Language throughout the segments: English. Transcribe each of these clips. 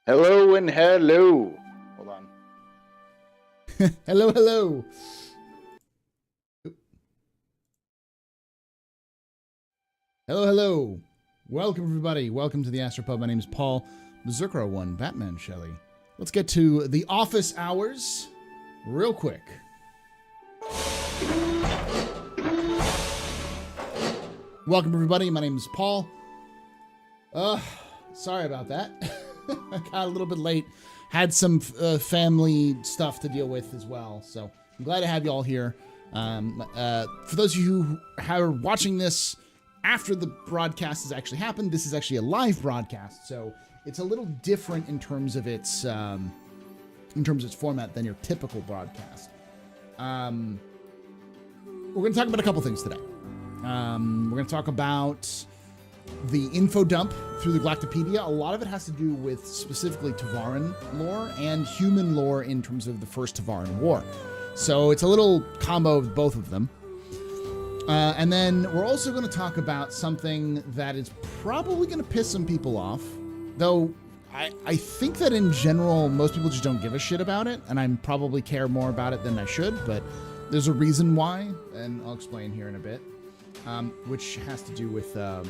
Hello and hello. Hold on. Hello, hello. Hello, hello. Welcome, everybody. Welcome to the Astropub. My name is Paul Berserker 1, Batman Shelley. Let's get to the office hours real quick. Welcome, everybody. My name is Paul. Sorry about that. I got a little bit late. Had some family stuff to deal with as well. So I'm glad to have you all here. For those of you who are watching this after the broadcast has actually happened, this is actually a live broadcast. So it's a little different in terms of its format than your typical broadcast. We're going to talk about a couple things today. We're going to talk about the info dump through the Galactipedia. A lot of it has to do with specifically Tevarin lore and human lore in terms of the first Tevarin war. So it's a little combo of both of them. And then we're also going to talk about something that is probably going to piss some people off, though I think that in general, most people just don't give a shit about it, and I probably care more about it than I should, but there's a reason why, and I'll explain here in a bit, which has to do with the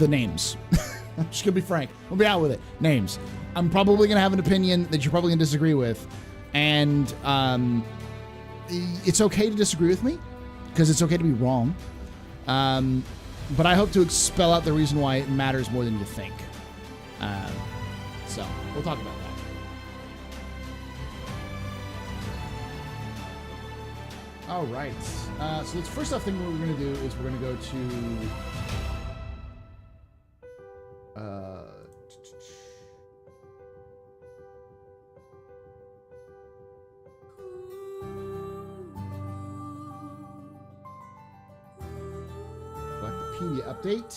names. I'm just gonna be frank. We'll be out with it. Names. I'm probably gonna have an opinion that you're probably gonna disagree with, and it's okay to disagree with me because it's okay to be wrong. But I hope to spell out the reason why it matters more than you think. So we'll talk about that. All right. So the first off thing what we're going to do is we're going to go to Galactipedia update.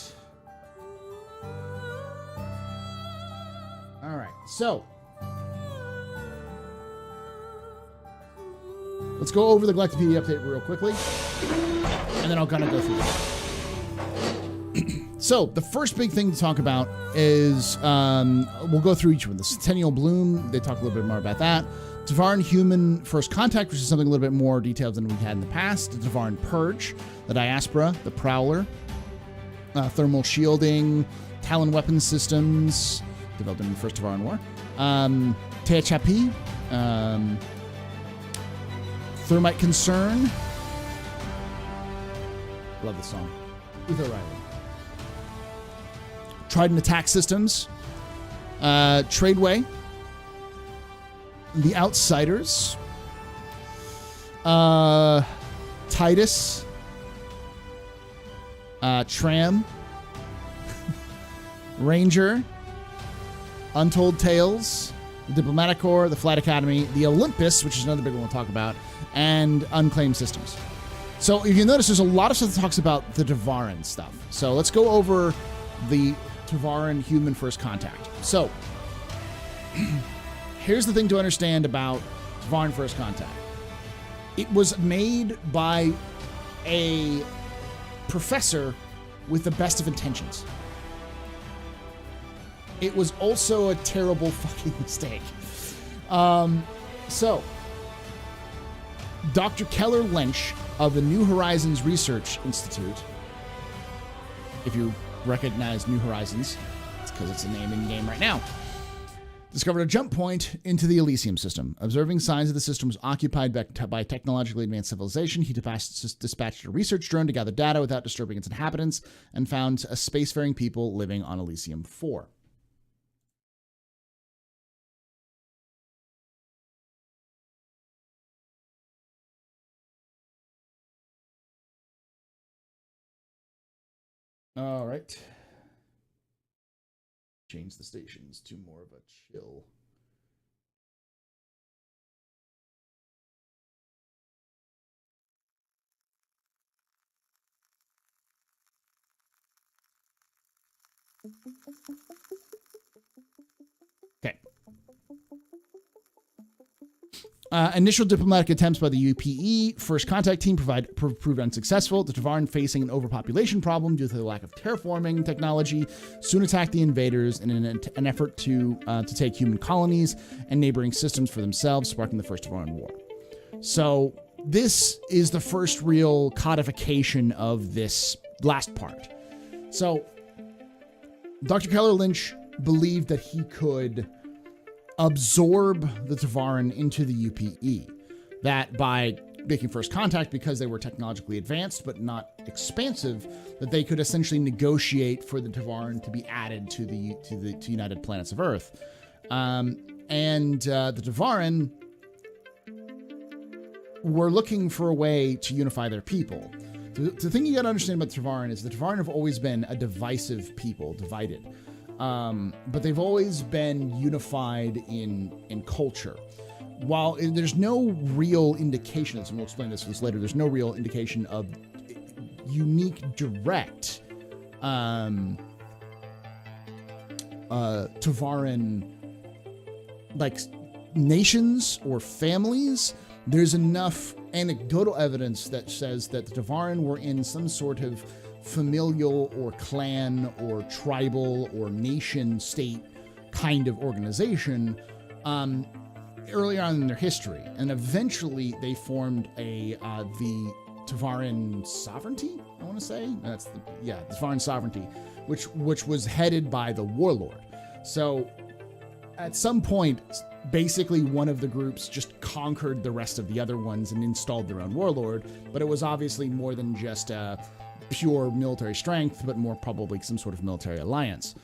All right. So let's go over the Galactipedia update real quickly, and then I'll kind of go through it. So, the first big thing to talk about is, we'll go through each one. The Centennial Bloom, they talk a little bit more about that. Tavarin Human First Contact, which is something a little bit more detailed than we've had in the past. The Tavarin Purge, the Diaspora, the Prowler, Thermal Shielding, Talon Weapon Systems, developed in the First Tavarin War. Tevarin, Thermite Concern. Love the song. Ether Rider. Trident Attack Systems. Tradeway. The Outsiders. Titus. Tram. Ranger. Untold Tales. The Diplomatic Corps, the Flight Academy, the Olympus, which is another big one we'll talk about, and Unclaimed Systems. So if you notice, there's a lot of stuff that talks about the Tevarin stuff. So let's go over the Tevarin Human First Contact. So here's the thing to understand about Tevarin First Contact. It was made by a professor with the best of intentions. It was also a terrible fucking mistake. So, Dr. Keller Lynch of the New Horizons Research Institute, if you recognize New Horizons, it's because it's a name in the game right now, discovered a jump point into the Elysium system. Observing signs of the system was occupied by technologically advanced civilization, he dispatched a research drone to gather data without disturbing its inhabitants and found a spacefaring people living on Elysium 4. All right. Change the stations to more of a chill. Okay. Initial diplomatic attempts by the UPE First Contact Team proved unsuccessful. The Tavarin, facing an overpopulation problem due to the lack of terraforming technology, soon attacked the invaders in an effort to take human colonies and neighboring systems for themselves, sparking the First Tavarin War. So this is the first real codification of this last part. So Dr. Keller Lynch believed that he could absorb the Tevarin into the UPE. That by making first contact, because they were technologically advanced but not expansive, that they could essentially negotiate for the Tevarin to be added to the United Planets of Earth. The Tevarin were looking for a way to unify their people. The thing you got to understand about the Tevarin is the Tevarin have always been a divisive people, divided. But they've always been unified in culture. While there's no real indication, and we'll explain this later, there's no real indication of unique, direct Tevarin, like, nations or families. There's enough anecdotal evidence that says that the Tevarin were in some sort of familial or clan or tribal or nation state kind of organization early on in their history, and eventually they formed the Tevarin sovereignty. I want to say the Tevarin sovereignty, which was headed by the warlord. So at some point, basically one of the groups just conquered the rest of the other ones and installed their own warlord, but it was obviously more than just pure military strength, but more probably some sort of military alliance.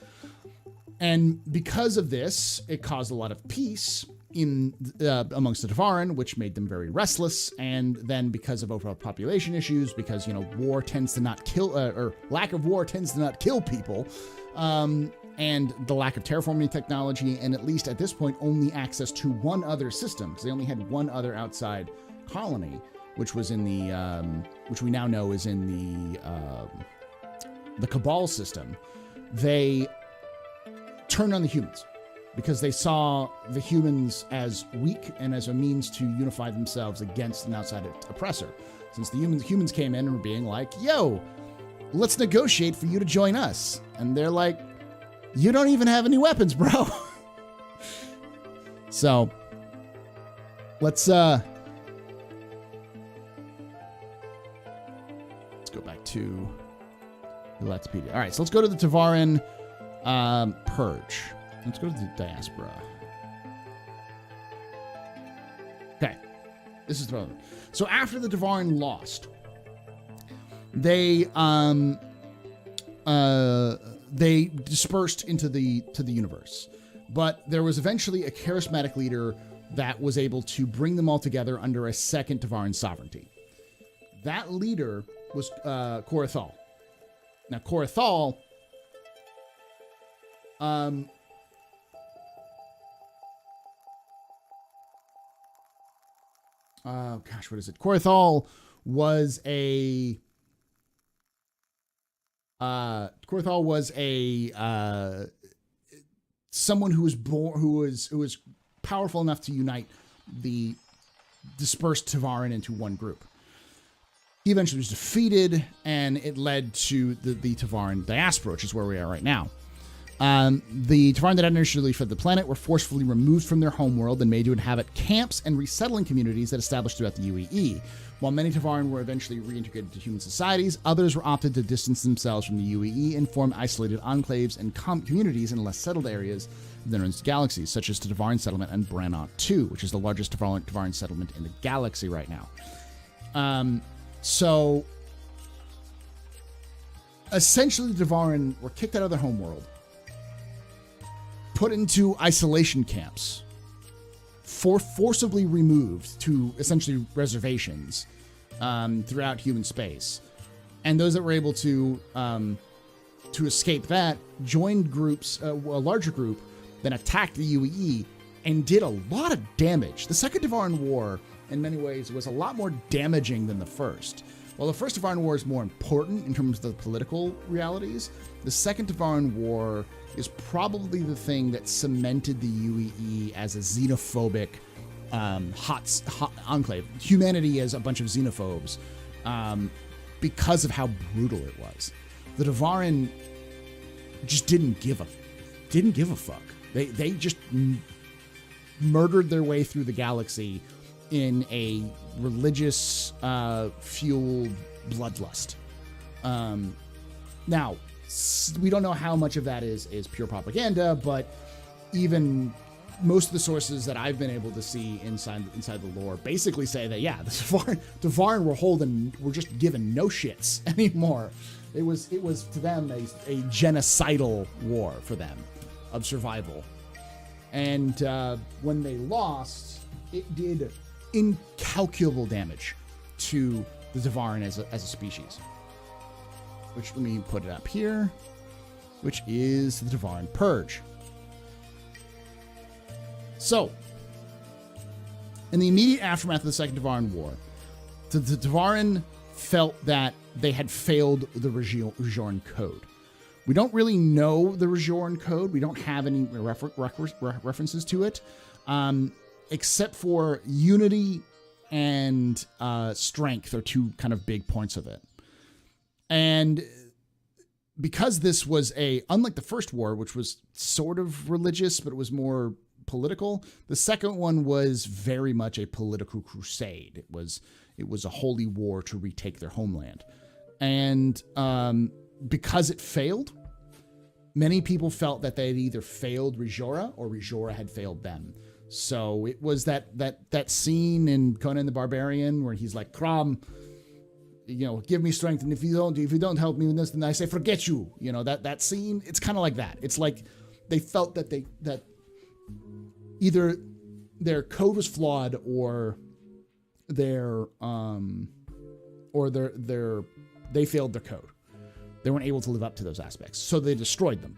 And because of this, it caused a lot of peace amongst the Tevarin, which made them very restless. And then because of overall population issues, because, war tends to not kill, or lack of war tends to not kill people, and the lack of terraforming technology, and at least at this point, only access to one other system, because they only had one other outside colony, which was in the, which we now know is in the Cabal system. They turned on the humans because they saw the humans as weak and as a means to unify themselves against an outside oppressor. Since the humans came in and were being like, yo, let's negotiate for you to join us. And they're like, you don't even have any weapons, bro. So let's go back to Galactipedia. All right, so let's go to the Tevarin purge. Let's go to the diaspora. Okay, this is relevant. So after the Tevarin lost, they dispersed into the universe. But there was eventually a charismatic leader that was able to bring them all together under a second Tevarin sovereignty. That leader was Korathal. Now, Korathal what is it? Korathal was a someone who was powerful enough to unite the dispersed Tevarin into one group. He eventually was defeated, and it led to the Tevarin diaspora, which is where we are right now. The Tevarin that had initially fled the planet were forcefully removed from their homeworld and made to inhabit camps and resettling communities that established throughout the UEE. While many Tevarin were eventually reintegrated to human societies, others were opted to distance themselves from the UEE and form isolated enclaves and communities in less settled areas of the Northern galaxies, such as the Tevarin settlement on Branagh 2, which is the largest Tevarin settlement in the galaxy right now. So essentially, the Tevarin were kicked out of their homeworld, put into isolation camps, forcibly removed to essentially reservations throughout human space. And those that were able to escape that joined groups, a larger group, then attacked the UEE and did a lot of damage. The Second Tevarin War, in many ways, was a lot more damaging than the first. While the First Tevarin War is more important in terms of the political realities, the Second Tevarin War is probably the thing that cemented the UEE as a xenophobic, hot enclave. Humanity as a bunch of xenophobes, because of how brutal it was. The Tavarin just didn't give a fuck. They just murdered their way through the galaxy in a religious fueled bloodlust. Now, we don't know how much of that is pure propaganda, but even most of the sources that I've been able to see inside the lore basically say that, yeah, the Tevarin were just given no shits anymore. It was to them a genocidal war for them of survival. And when they lost, it did incalculable damage to the Tavarin as a species. Which, let me put it up here, which is the Tavarin purge. So, in the immediate aftermath of the Second Tavarin War, the Tavarin felt that they had failed the Rajoran Code. We don't really know the Rajoran Code. We don't have any references to it, except for unity and strength are two kind of big points of it. And because this was unlike the first war, which was sort of religious, but it was more political, the second one was very much a political crusade. It was a holy war to retake their homeland. And because it failed, many people felt that they had either failed Rajora or Rajora had failed them. So it was that scene in Conan the Barbarian where he's like, Crom, give me strength, and if you don't help me with this, then I say forget you. That scene. It's kind of like that. It's like they felt that that either their code was flawed or they failed their code. They weren't able to live up to those aspects, so they destroyed them.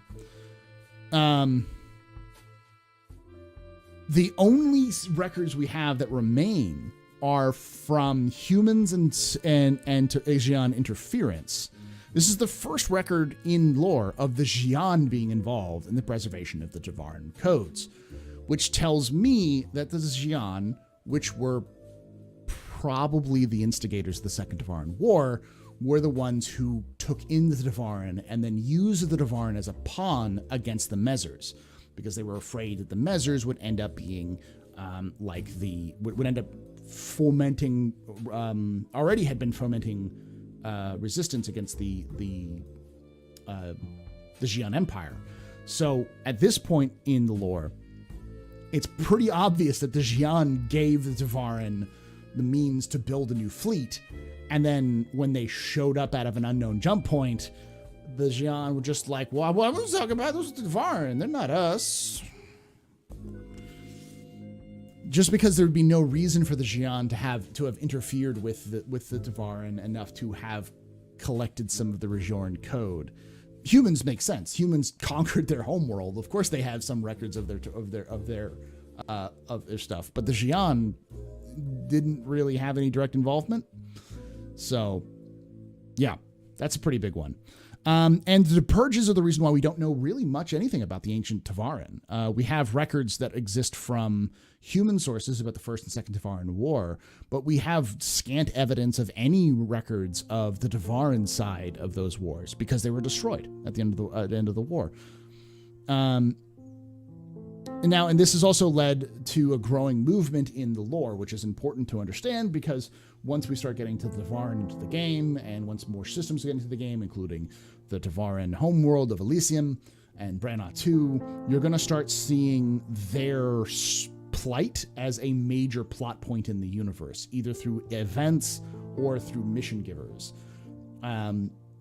The only records we have that remain are from humans and Xi'an interference. This is the first record in lore of the Xi'an being involved in the preservation of the Tavarin codes, which tells me that the Xi'an, which were probably the instigators of the Second Tavarin War, were the ones who took in the Tavarin and then used the Tavarin as a pawn against the Mezzers, because they were afraid that the Mezzers would end up being would end up fomenting, already had been fomenting resistance against the Xi'an Empire. So at this point in the lore, it's pretty obvious that the Xi'an gave the Tavarin the means to build a new fleet, and then when they showed up out of an unknown jump point, the Xi'an were just like, well, what are we talking about? Those are the Tavarin, they're not us. Just because there would be no reason for the Xi'an to have interfered with the Tavarin enough to have collected some of the Rajoran code. Humans make sense. Humans conquered their homeworld. Of course, they have some records of their stuff, but the Xi'an didn't really have any direct involvement. So, yeah, that's a pretty big one. And the purges are the reason why we don't know really much anything about the ancient Tavarin. We have records that exist from human sources about the First and Second Tavarin War, but we have scant evidence of any records of the Tavarin side of those wars because they were destroyed at the end of the war. And this has also led to a growing movement in the lore, which is important to understand because once we start getting to the Tavarin into the game, and once more systems get into the game, including the Tavarin homeworld of Elysium and Branagh 2, you're going to start seeing their plight as a major plot point in the universe, either through events or through mission givers.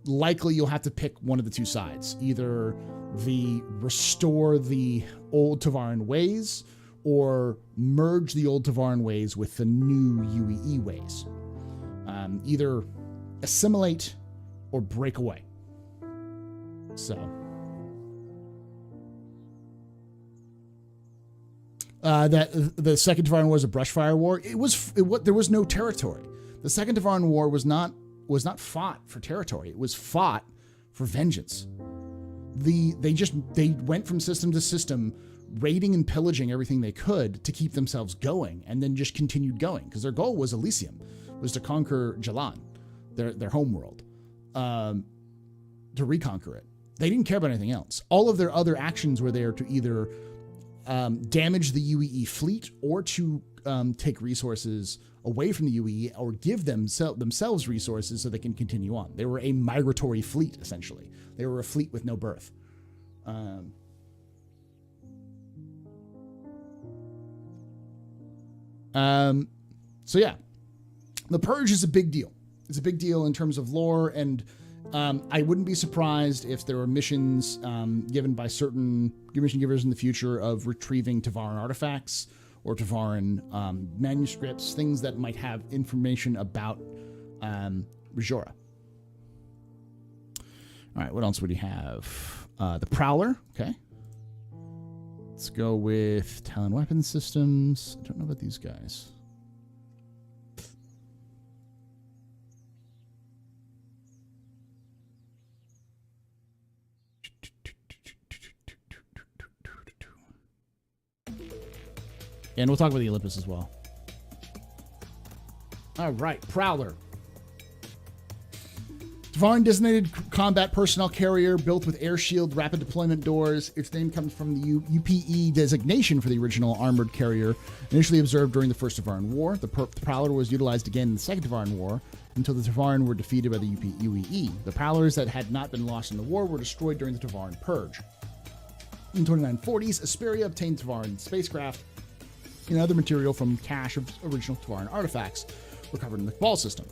Likely you'll have to pick one of the two sides, either restore the old Tavarin ways or merge the old Tavarin ways with the new UEE ways. Either assimilate or break away. So that the Second Tavarin War was a brushfire war. There was no territory. The Second Tavarin War was not fought for territory. It was fought for vengeance. They went from system to system, raiding and pillaging everything they could to keep themselves going, and then just continued going because their goal was Elysium, was to conquer Xi'an, their home world, to reconquer it. They didn't care about anything else. All of their other actions were there to either damage the UEE fleet or to take resources away from the UEE or give themselves resources so they can continue on. They were a migratory fleet, essentially. They were a fleet with no berth. So yeah, the Purge is a big deal. It's a big deal in terms of lore, and I wouldn't be surprised if there were missions given by certain mission givers in the future of retrieving Tevarin artifacts or Tevarin manuscripts, things that might have information about Rajora. All right, what else would he have? The Prowler, okay. Let's go with Talon weapon systems. I don't know about these guys. And we'll talk about the Olympus as well. All right, Prowler. Tavarin designated combat personnel carrier built with air shield, rapid deployment doors. Its name comes from the UPE designation for the original armored carrier, initially observed during the First Tavarin War. The Prowler was utilized again in the Second Tavarin War until the Tavarin were defeated by the UEE. The Prowlers that had not been lost in the war were destroyed during the Tavarin Purge. In the 2940s, Asperia obtained Tavarin spacecraft and other material from cache of original Tavarin artifacts recovered in the Cabal system,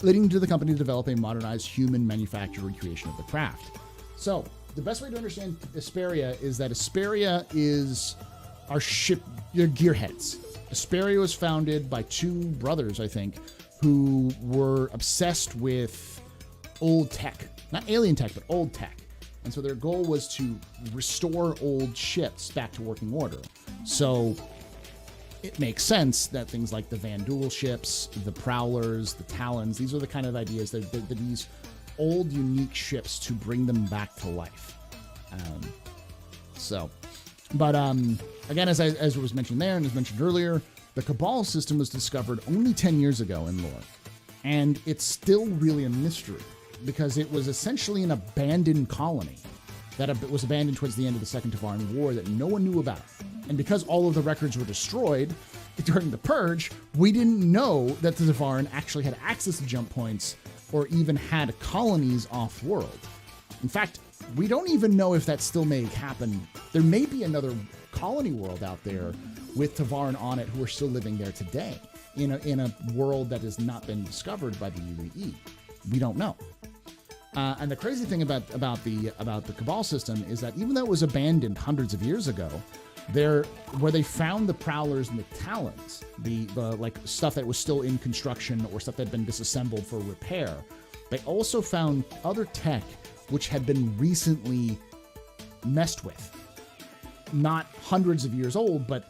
leading to the company to develop a modernized human manufactured recreation of the craft. So, the best way to understand Asperia is that Asperia is our ship, your gearheads. Asperia was founded by two brothers, I think, who were obsessed with old tech. Not alien tech, but old tech. And so their goal was to restore old ships back to working order. So it makes sense that things like the Vanduul ships, the Prowlers, the Talons, these are the kind of ideas that these old, unique ships to bring them back to life. Again, as was mentioned there and as mentioned earlier, the Cabal system was discovered only 10 years ago in lore. And it's still really a mystery because it was essentially an abandoned colony that was abandoned towards the end of the Second Tavarin War that no one knew about. And because all of the records were destroyed during the Purge, we didn't know that the Tavarin actually had access to jump points or even had colonies off-world. In fact, we don't even know if that still may happen. There may be another colony world out there with Tavarin on it who are still living there today in a world that has not been discovered by the UEE. We don't know. And the crazy thing about the Cabal system is that even though it was abandoned hundreds of years ago, where they found the Prowlers and the Talons, the like stuff that was still in construction or stuff that had been disassembled for repair, they also found other tech which had been recently messed with. Not hundreds of years old, but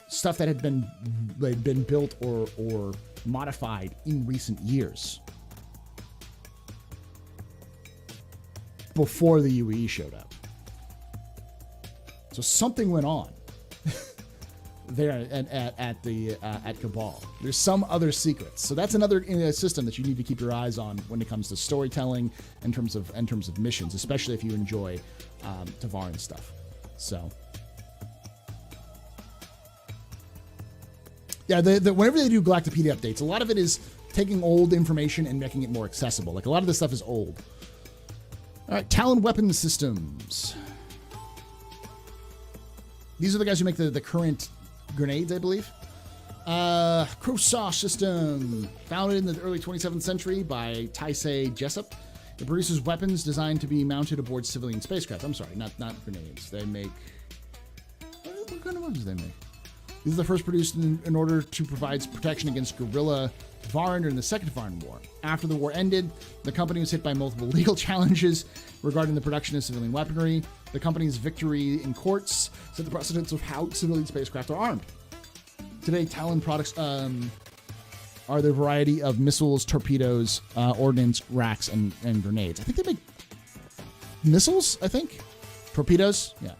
stuff that had been built or modified in recent years, before the UEE showed up. So something went on there at Cabal. There's some other secrets. So that's another system that you need to keep your eyes on when it comes to storytelling in terms of missions, especially if you enjoy Tavarin stuff. So yeah, whenever they do Galactipedia updates, a lot of it is taking old information and making it more accessible. Like a lot of this stuff is old. All right, Talon weapon systems. These are the guys who make the current grenades, I believe. Crossaw system, founded in the early 27th century by Taisei Jessup. It produces weapons designed to be mounted aboard civilian spacecraft. I'm sorry, not grenades. They make... What kind of weapons do they make? These are the first produced in order to provide protection against guerrilla Tavarin during the Second Tavarin War. After the war ended, the company was hit by multiple legal challenges regarding the production of civilian weaponry. The company's victory in courts set the precedence of how civilian spacecraft are armed. Today, Talon products are the variety of missiles, torpedoes, ordnance racks, and grenades. I think they make missiles, I think? Torpedoes? Yeah.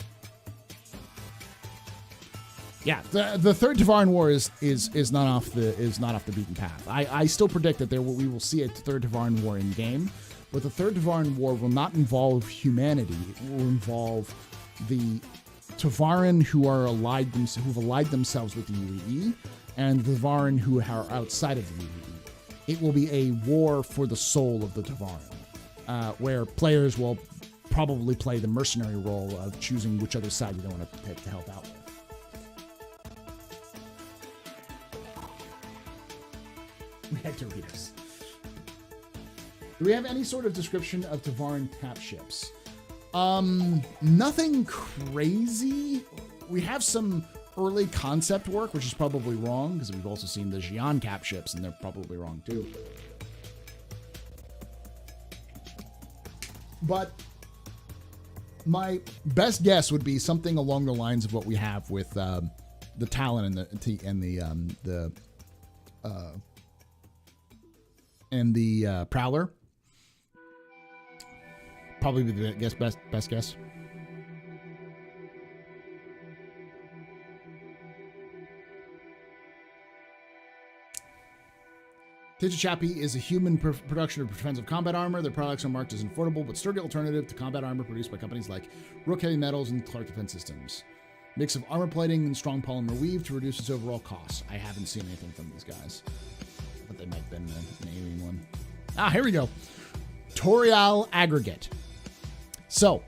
Yeah, the third Tevarin war is not off the beaten path. I still predict that we will see a third Tevarin war in game, but the third Tevarin war will not involve humanity. It will involve the Tavarin who've allied themselves with the UEE, and the Tavarin who are outside of the UEE. It will be a war for the soul of the Tavarin, where players will probably play the mercenary role of choosing which other side you don't want to pick to help out with. Reactor readers. Do we have any sort of description of Tavarin tap ships? Nothing crazy. We have some early concept work, which is probably wrong, because we've also seen the Xi'an cap ships, and they're probably wrong too. But my best guess would be something along the lines of what we have with the Talon and the Prowler. Probably the best guess. Teja Chappie is a human production of defensive combat armor. Their products are marked as an affordable but sturdy alternative to combat armor produced by companies like Rook Heavy Metals and Clark Defense Systems. Mix of armor plating and strong polymer weave to reduce its overall costs. I haven't seen anything from these guys, but they might have been an alien one. Ah, here we go. Torial Aggregate. So,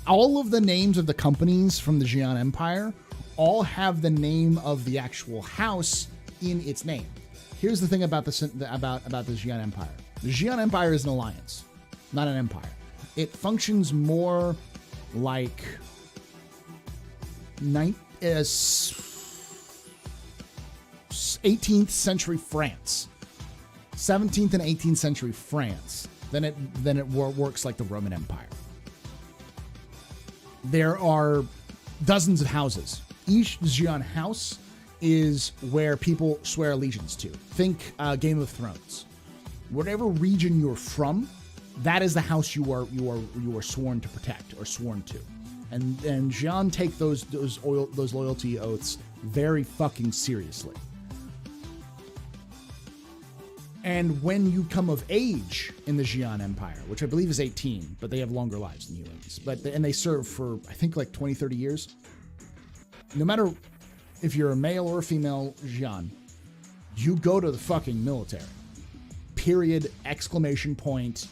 all of the names of the companies from the Xi'an Empire all have the name of the actual house in its name. Here's the thing about the Xi'an Empire. The Xi'an Empire is an alliance, not an empire. It functions more like 18th century France, 17th and 18th century France. Then it works like the Roman Empire. There are dozens of houses. Each Xi'an house is where people swear allegiance to. Think Game of Thrones. Whatever region you're from, that is the house you are sworn to protect or sworn to. And Xi'an take those loyalty oaths very fucking seriously. And when you come of age in the Xi'an Empire, which I believe is 18, but they have longer lives than humans, and they serve for, I think, like 20, 30 years. No matter if you're a male or a female Xi'an, you go to the fucking military. Period, exclamation point,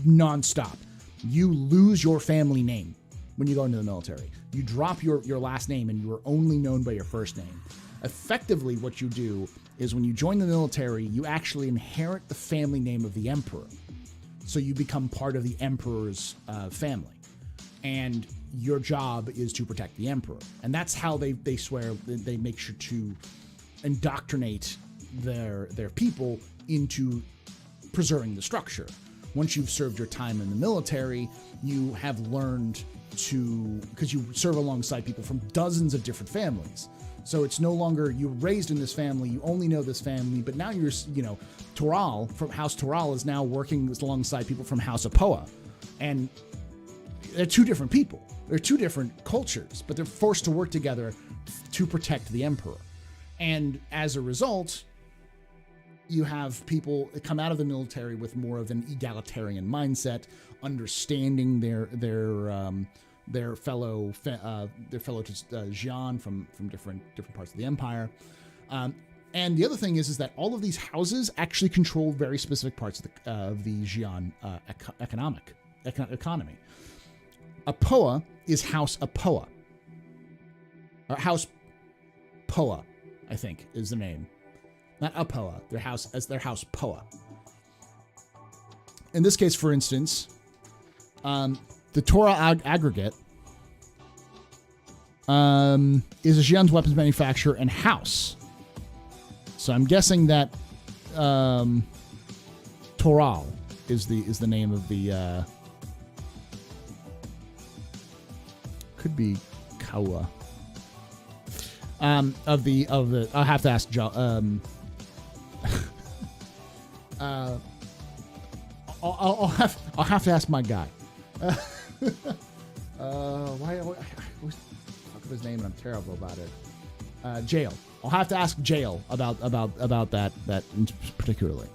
nonstop. You lose your family name when you go into the military. You drop your last name and you are only known by your first name. Effectively, what you do is when you join the military, you actually inherit the family name of the emperor. So you become part of the emperor's family. And your job is to protect the emperor. And that's how they swear, they make sure to indoctrinate their people into preserving the structure. Once you've served your time in the military, you have learned to, because you serve alongside people from dozens of different families. So it's no longer you're raised in this family, you only know this family, but now you're, Toral from House Toral is now working alongside people from House Apoa. And they're two different people. They're two different cultures, but they're forced to work together to protect the emperor. And as a result, you have people that come out of the military with more of an egalitarian mindset, understanding their fellow Xi'an from different parts of the empire. And the other thing is that all of these houses actually control very specific parts of the Xi'an economy. Apoa is House Apoa. Or House Poa, I think, is the name. Not Apoa, their House Poa. In this case, for instance, the Torah Aggregate is a Xi'an's weapons manufacturer and house. So I'm guessing that Toral is the name of the could be Kawa. Of the I'll have to ask John. I'll have to ask my guy. Why I always fuck of his name, and I'm terrible about it. Jail. I'll have to ask Jail about that particularly.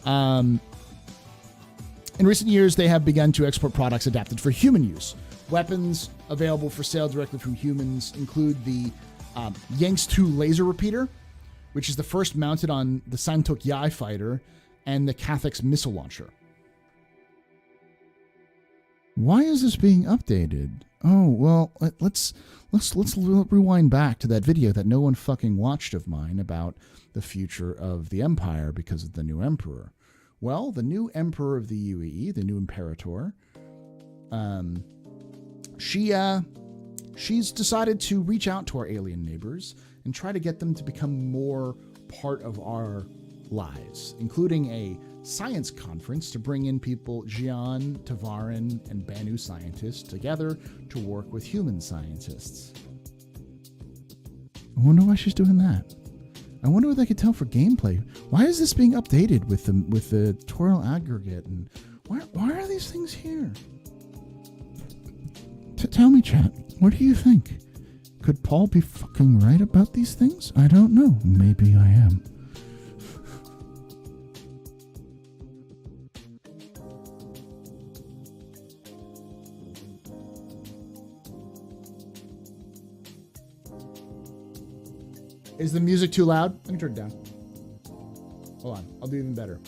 In recent years, they have begun to export products adapted for human use. Weapons available for sale directly from humans include the Yanks 2 laser repeater, which is the first mounted on the Santok Yai fighter, and the Cathix missile launcher. Why is this being updated? Oh, well, let's rewind back to that video that no one fucking watched of mine about the future of the Empire because of the new Emperor. Well, the new Emperor of the UEE, the new Imperator, she's decided to reach out to our alien neighbors and try to get them to become more part of our lives, including a science conference to bring in people, Xi'an, Tevarin, and Banu scientists together to work with human scientists. I wonder why she's doing that. I wonder what they could tell for gameplay. Why is this being updated with the tutorial aggregate? And why are these things here? Tell me, chat. What do you think? Could Paul be fucking right about these things? I don't know. Maybe I am. Is the music too loud? Let me turn it down. Hold on. I'll do even better.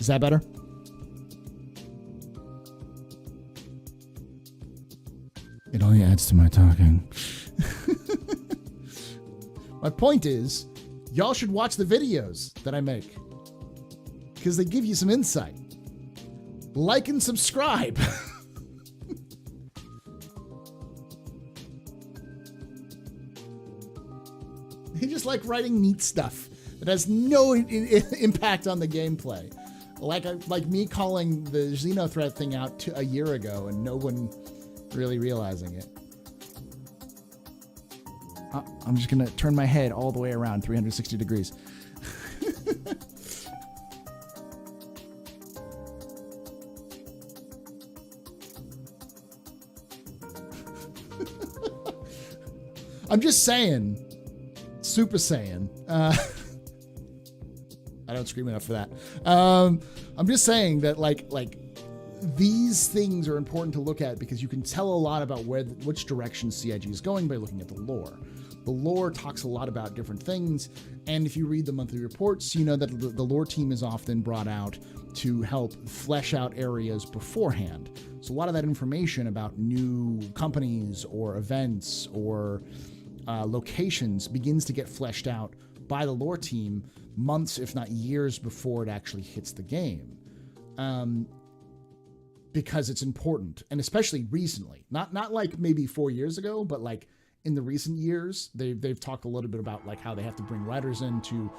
Is that better? It only adds to my talking. My point is, y'all should watch the videos that I make because they give you some insight. Like and subscribe. They just like writing neat stuff that has no impact on the gameplay. Like me calling the Xenothreat thing out a year ago and no one really realizing it. I'm just going to turn my head all the way around 360 degrees. I'm just saying. Super Saiyan. I don't scream enough for that. I'm just saying that like these things are important to look at because you can tell a lot about which direction CIG is going by looking at the lore. The lore talks a lot about different things, and if you read the monthly reports, you know that the lore team is often brought out to help flesh out areas beforehand. So a lot of that information about new companies or events or locations begins to get fleshed out by the lore team months, if not years, before it actually hits the game. Because it's important, and especially recently, not like maybe 4 years ago, but like in the recent years, they've talked a little bit about like how they have to bring writers in to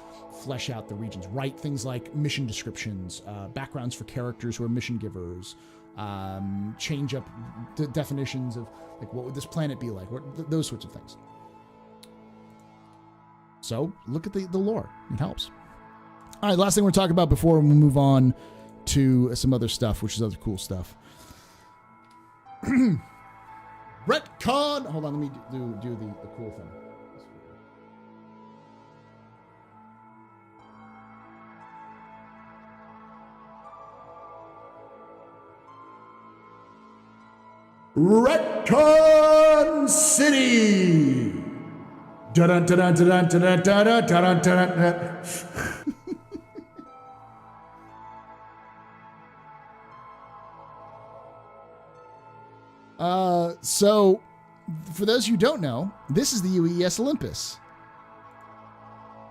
flesh out the regions, write things like mission descriptions, backgrounds for characters who are mission givers, change up the definitions of like what would this planet be like, those sorts of things. So look at the lore; it helps. All right, last thing we're talking about before we move on to some other stuff, which is other cool stuff. Retcon. Hold on, let me do the cool thing. Retcon City. Dun dun dun dun dun dun dun dun dun. So, for those who don't know, this is the UES Olympus.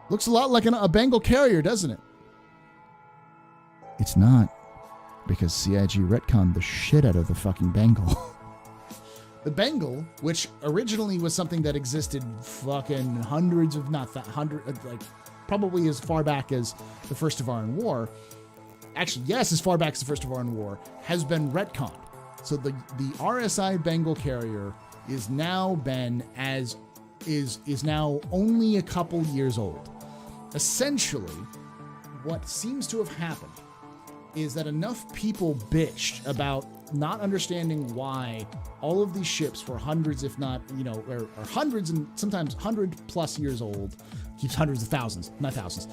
Looks a lot like a Bengal carrier, doesn't it? It's not, because CIG retconned the shit out of the fucking Bengal. The Bengal, which originally was something that existed fucking hundreds of, probably as far back as the First Tavarin War. Actually, yes, as far back as the First Tavarin War, has been retconned. So the RSI Bengal carrier is now only a couple years old. Essentially, what seems to have happened is that enough people bitched about not understanding why all of these ships for hundreds, if not, or hundreds and sometimes 100+ years old, keeps hundreds of thousands, not thousands,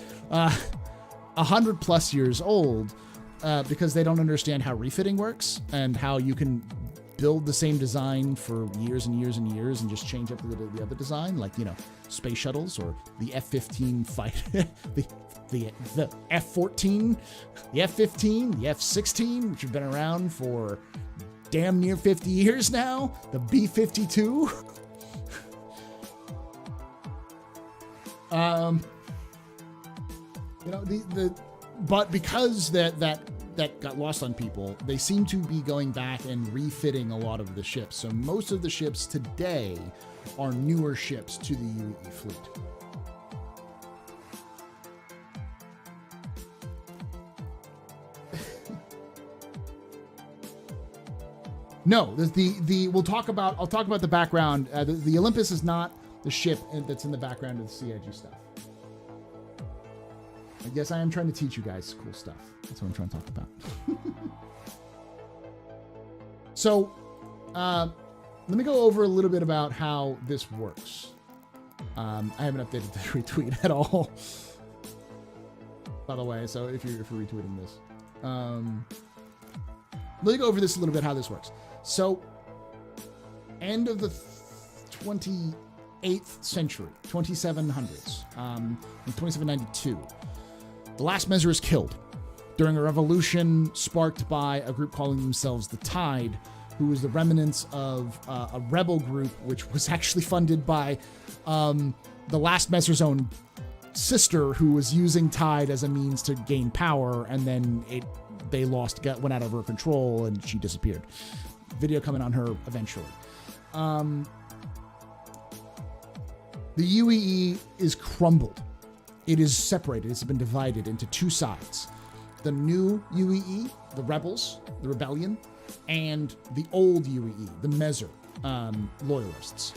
100+ years old, because they don't understand how refitting works and how you can build the same design for years and years and years and just change up the other design, like, space shuttles or the F-15 fight, the F-14, the F-15, the F-16, which have been around for damn near 50 years now, the B-52. But because that got lost on people, they seem to be going back and refitting a lot of the ships. So most of the ships today are newer ships to the UE fleet. No, I'll talk about the background. The Olympus is not the ship that's in the background of the CIG stuff. I guess I am trying to teach you guys cool stuff. That's what I'm trying to talk about. So, let me go over a little bit about how this works. I haven't updated the retweet at all, by the way. So if you're retweeting this, let me go over this a little bit, how this works. So, end of the 28th century, 2700s, in 2792, the last Mezzer is killed during a revolution sparked by a group calling themselves the Tide, who was the remnants of a rebel group, which was actually funded by the last Mezzer's own sister, who was using Tide as a means to gain power, and then went out of her control, and she disappeared. Video coming on her eventually. The UEE is crumbled. It is separated. It's been divided into two sides. The new UEE, the rebels, the rebellion, and the old UEE, the Mezzer, loyalists.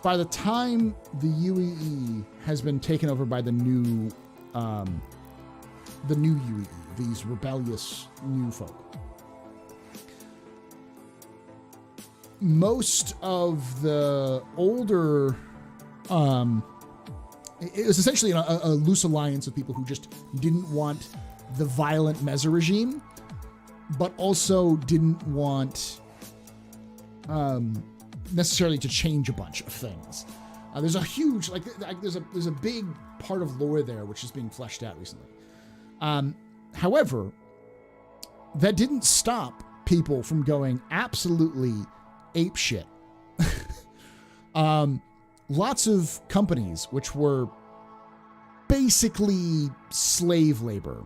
By the time the UEE has been taken over by the new UEE, these rebellious new folk, most of the older, it was essentially a loose alliance of people who just didn't want the violent Mezzer regime, but also didn't want necessarily to change a bunch of things. There's a huge, there's a big part of lore there which is being fleshed out recently. However, that didn't stop people from going absolutely apeshit. Lots of companies which were basically slave labor,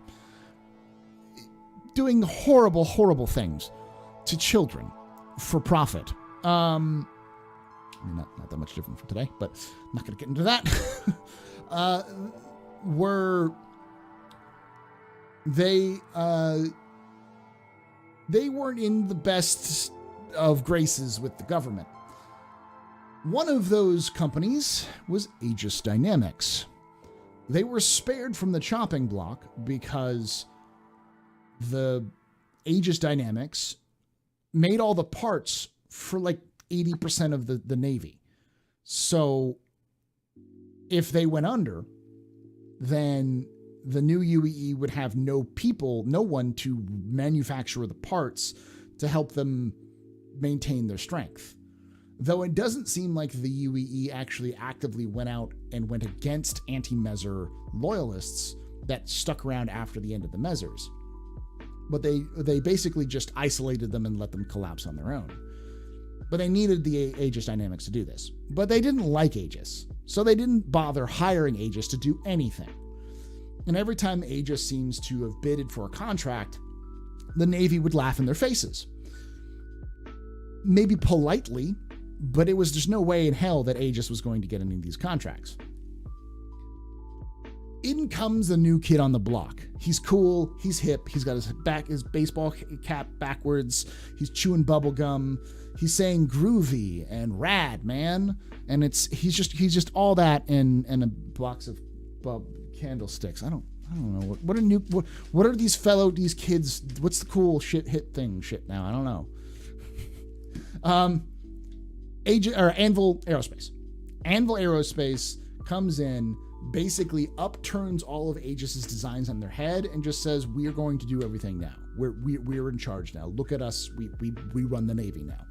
doing horrible, horrible things to children for profit. I mean, not that much different from today, but I'm not going to get into that. They weren't in the best of graces with the government. One of those companies was Aegis Dynamics. They were spared from the chopping block because the Aegis Dynamics made all the parts for like 80% of the Navy. So if they went under, then the new UEE would have no one to manufacture the parts to help them maintain their strength. Though it doesn't seem like the UEE actually actively went out and went against anti-Mezzer loyalists that stuck around after the end of the Mezzers. But they basically just isolated them and let them collapse on their own. But they needed the Aegis Dynamics to do this. But they didn't like Aegis, so they didn't bother hiring Aegis to do anything. And every time Aegis seems to have bidded for a contract, the Navy would laugh in their faces. Maybe politely, but there's no way in hell that Aegis was going to get any of these contracts. In comes the new kid on the block. He's cool, he's hip, he's got his baseball cap backwards, he's chewing bubble gum, he's saying groovy and rad, man. And he's just all that and a box of candlesticks. I don't I don't know. What are these kids? What's the cool shit now? I don't know. Anvil Aerospace. Anvil Aerospace comes in, basically upturns all of Aegis's designs on their head and just says, we are going to do everything now. We're in charge now. Look at us. We run the Navy now.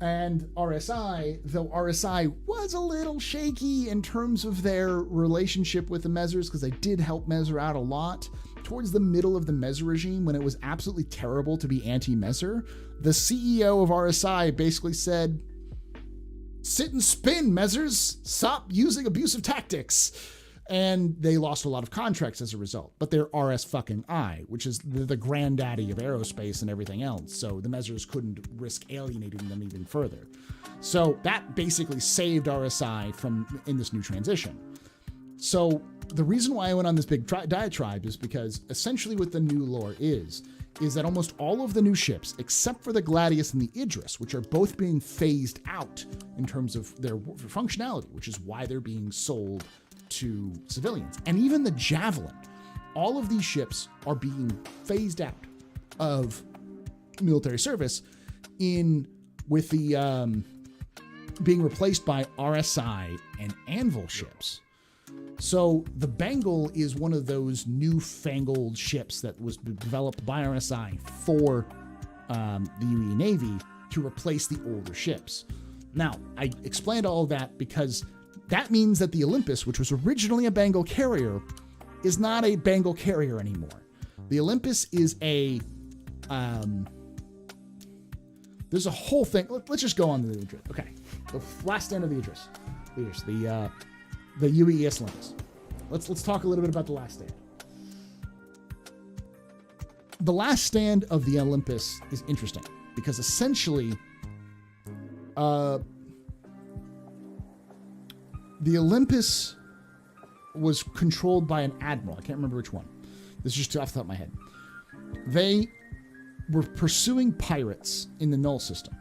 And RSI, though RSI was a little shaky in terms of their relationship with the Mezzers, because they did help Mezzer out a lot, towards the middle of the Mezzer regime, when it was absolutely terrible to be anti-Mezzer, the CEO of RSI basically said, sit and spin, Mezzers. Stop using abusive tactics. And they lost a lot of contracts as a result. But they're RS-fucking-I, which is the granddaddy of aerospace and everything else. So the Mezzers couldn't risk alienating them even further. So that basically saved RSI in this new transition. So the reason why I went on this big diatribe is because essentially what the new lore is that almost all of the new ships, except for the Gladius and the Idris, which are both being phased out in terms of their functionality, which is why they're being sold to civilians, and even the Javelin, all of these ships are being phased out of military service with the being replaced by RSI and Anvil ships. So the Bengal is one of those newfangled ships that was developed by RSI for the UE Navy to replace the older ships. Now, I explained all of that because that means that the Olympus, which was originally a Bengal carrier, is not a Bengal carrier anymore. The Olympus is there's a whole thing. Let's just go on to the Idris. Okay. The last stand of the Idris. The UES Olympus. Let's talk a little bit about the last stand. The last stand of the Olympus is interesting because essentially, the Olympus was controlled by an admiral. I can't remember which one. This is just off the top of my head. They were pursuing pirates in the Null system.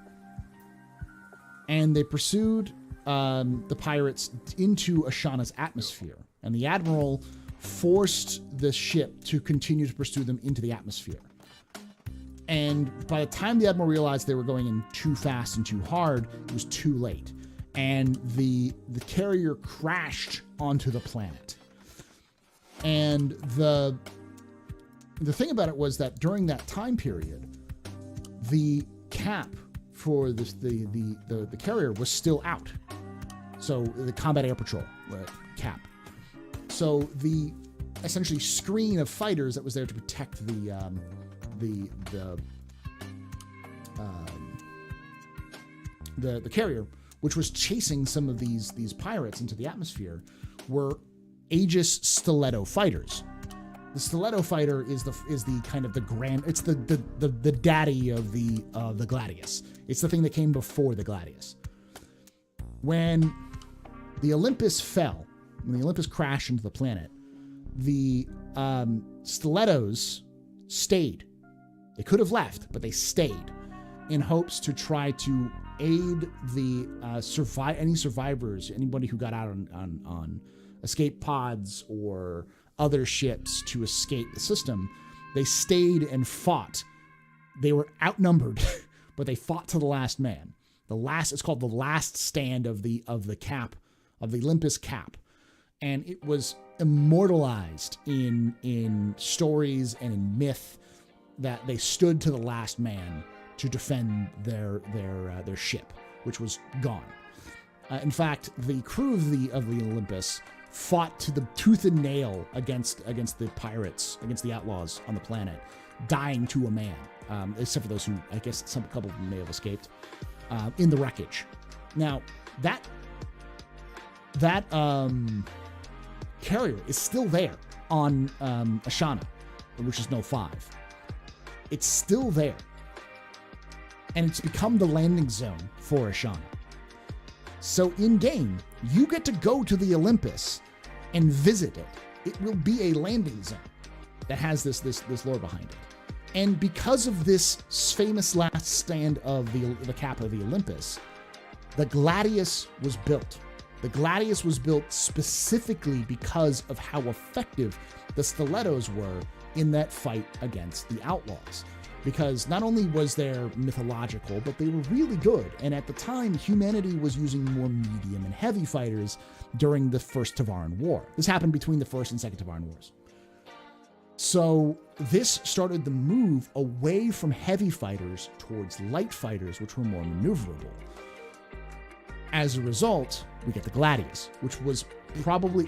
And they pursued the pirates into Ashana's atmosphere. And the admiral forced the ship to continue to pursue them into the atmosphere. And by the time the admiral realized they were going in too fast and too hard, it was too late. And the carrier crashed onto the planet. And the thing about it was that during that time period, the cap for the carrier was still out. So the combat air patrol cap. So the essentially screen of fighters that was there to protect the carrier, which was chasing some of these pirates into the atmosphere, were Aegis stiletto fighters. The stiletto fighter is the kind of the grand. It's the daddy of the Gladius. It's the thing that came before the Gladius. When the Olympus fell, when the Olympus crashed into the planet, the stilettos stayed. They could have left, but they stayed in hopes to try to aid the any survivors, anybody who got out on escape pods or other ships to escape the system. They stayed and fought. They were outnumbered, but they fought to the last man. It's called the last stand of the cap, of the Olympus cap, and it was immortalized in stories and in myth that they stood to the last man to defend their ship, which was gone. In fact, the crew of the Olympus fought to the tooth and nail against the pirates, against the outlaws on the planet, dying to a man, except for those who, I guess, a couple of them may have escaped in the wreckage. Now, that carrier is still there on Ashana, which is No 5. It's still there. And it's become the landing zone for Xi'an. So in-game, you get to go to the Olympus and visit it. It will be a landing zone that has this lore behind it. And because of this famous last stand of the cap of the Olympus, the Gladius was built. The Gladius was built specifically because of how effective the stilettos were in that fight against the outlaws. Because not only was there mythological, but they were really good. And at the time, humanity was using more medium and heavy fighters during the First Tevarin War. This happened between the First and Second Tevarin Wars. So this started the move away from heavy fighters towards light fighters, which were more maneuverable. As a result, we get the Gladius, which was probably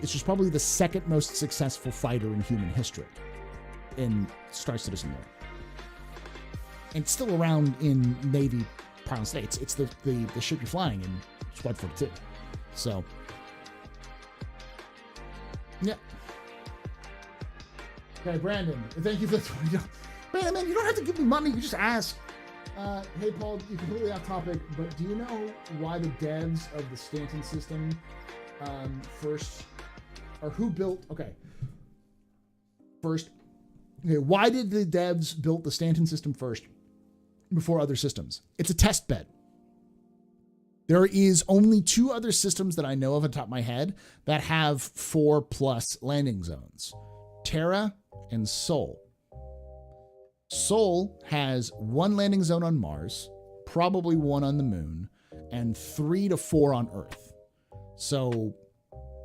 the second most successful fighter in human history in Star Citizen lore. And it's still around in Navy parlance today. It's the ship you're flying in Squad 42. So, yeah. Okay, Brandon, thank you for the $20. Brandon, man, you don't have to give me money. You just ask. Hey, Paul, you're completely off topic, but do you know why the devs of the Stanton system why did the devs build the Stanton system first before other systems? It's a test bed. There is only 2 other systems that I know of on top of my head that have 4+ landing zones. Terra and Sol. Sol has 1 landing zone on Mars, probably 1 on the moon, and 3 to 4 on Earth. So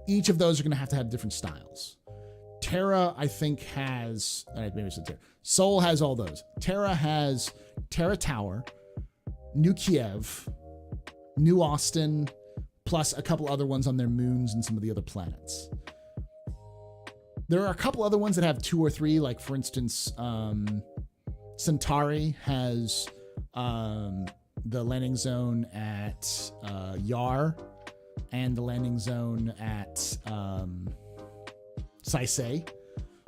each of those are going to have different styles. Terra, I think, has... maybe it's Terra. Sol has all those. Terra has Terra Tower, New Kiev, New Austin, plus a couple other ones on their moons and some of the other planets. There are a couple other ones that have 2 or 3, like, for instance, Centauri has the landing zone at Yar and the landing zone at Saisei.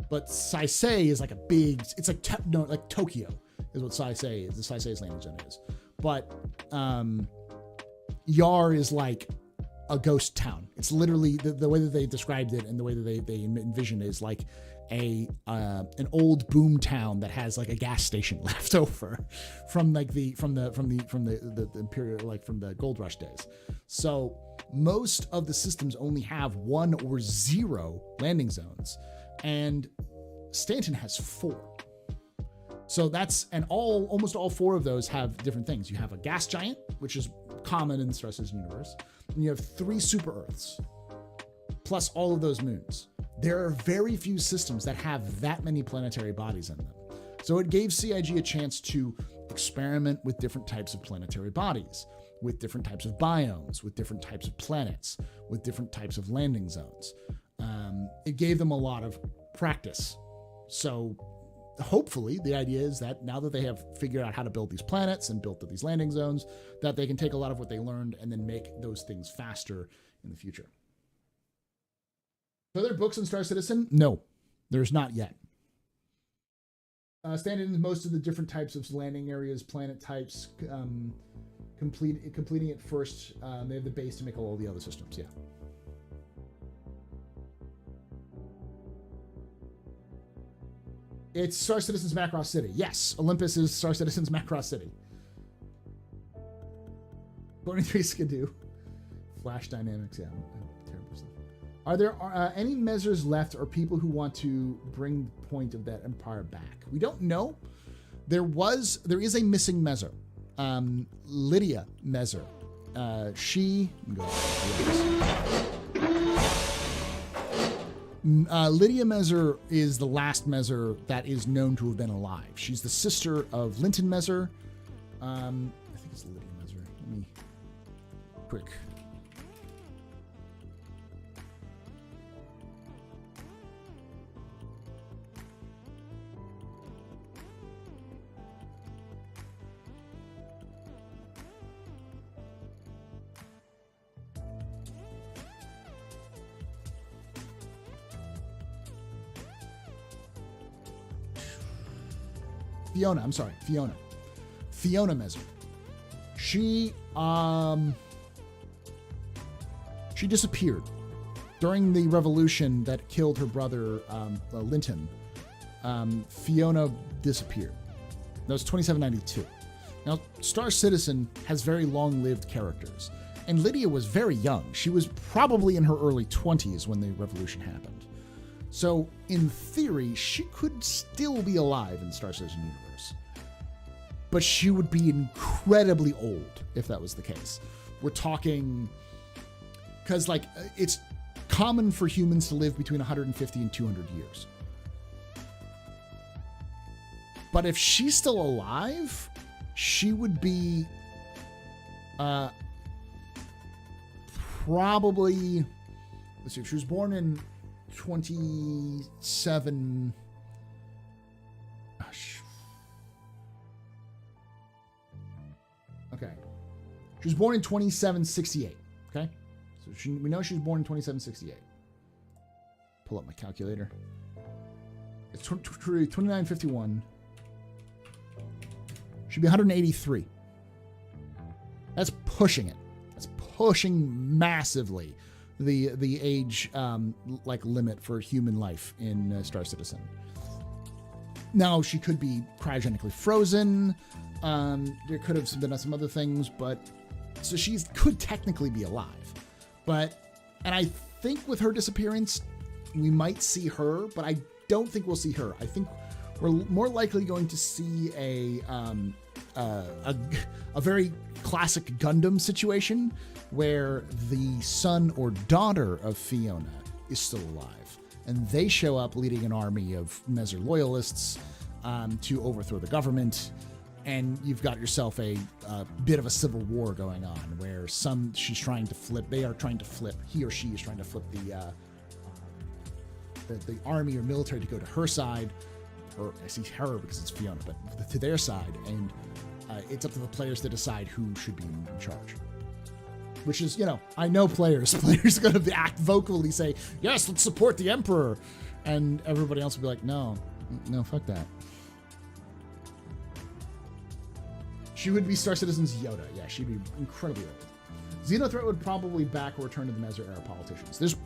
But Saisei is like a big, it's like, like Tokyo is what Saisei is. The Saisei's landing zone is. But Yar is like a ghost town. It's literally the way that they described it and the way that they envisioned it is like an old boom town that has like a gas station left over from like the imperial, like from the gold rush days. So most of the systems only have 1 or 0 landing zones, and Stanton has 4. So that's, and almost all 4 of those have different things. You have a gas giant, which is common in the Star Citizen universe, and you have 3 super Earths, plus all of those moons. There are very few systems that have that many planetary bodies in them. So it gave CIG a chance to experiment with different types of planetary bodies, with different types of biomes, with different types of planets, with different types of landing zones. It gave them a lot of practice. So hopefully the idea is that now that they have figured out how to build these planets and built these landing zones, that they can take a lot of what they learned and then make those things faster in the future. Are there books on Star Citizen? No, there's not yet. Standing in most of the different types of landing areas, planet types, completing it first. They have the base to make all the other systems, yeah. It's Star Citizen's Macross City. Yes, Olympus is Star Citizen's Macross City. 23 Skidoo. Flash Dynamics, yeah. Terrible stuff. Are there any measures left or people who want to bring the point of that empire back? We don't know. There is a missing Mezer. Lydia Mezer. Lydia Mezer is the last Mezer that is known to have been alive. She's the sister of Linton Mezer. I think it's Lydia Mezer. Let me quick. Fiona Mezer. She disappeared during the revolution that killed her brother, Linton. Fiona disappeared. That was 2792. Now, Star Citizen has very long-lived characters, And Lydia was very young. She was probably in her early 20s when the revolution happened. So, in theory, she could still be alive in the Star Citizen universe. But she would be incredibly old if that was the case. We're talking... Because, like, it's common for humans to live between 150 and 200 years. But if she's still alive, she would be... probably, let's see, if she was born in 27, okay, she was born in 2768, okay, so we know she was born in 2768. Pull up my calculator. It's 2951. She'd be 183. That's pushing it. Pushing massively the age like limit for human life in Star Citizen. Now she could be cryogenically frozen. There could have been some other things, but so she could technically be alive. And I think with her disappearance, we might see her, but I don't think we'll see her. I think we're more likely going to see a very classic Gundam situation where the son or daughter of Fiona is still alive, and they show up leading an army of Messer loyalists to overthrow the government, and you've got yourself a bit of a civil war going on where he or she is trying to flip the army or military to go to her side. I see her because it's Fiona, but to their side, and it's up to the players to decide who should be in charge. Which is, I know players. Players are going to act vocally, say, yes, let's support the Emperor. And everybody else will be like, no, fuck that. She would be Star Citizen's Yoda. Yeah, she'd be incredibly old. Xenothreat would probably back or return to the Messer era politicians. There's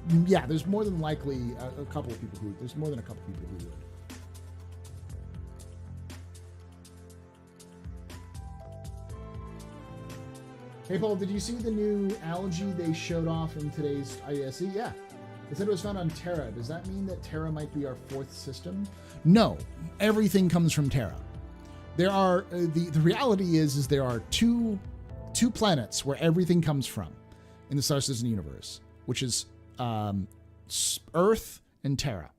more than likely a couple of people there's more than a couple of people who would. Hey, Paul, did you see the new algae they showed off in today's ISE? Yeah. They said it was found on Terra. Does that mean that Terra might be our fourth system? No. Everything comes from Terra. There are... the reality is there are two planets where everything comes from in the Star Citizen universe, which is Earth and Terra.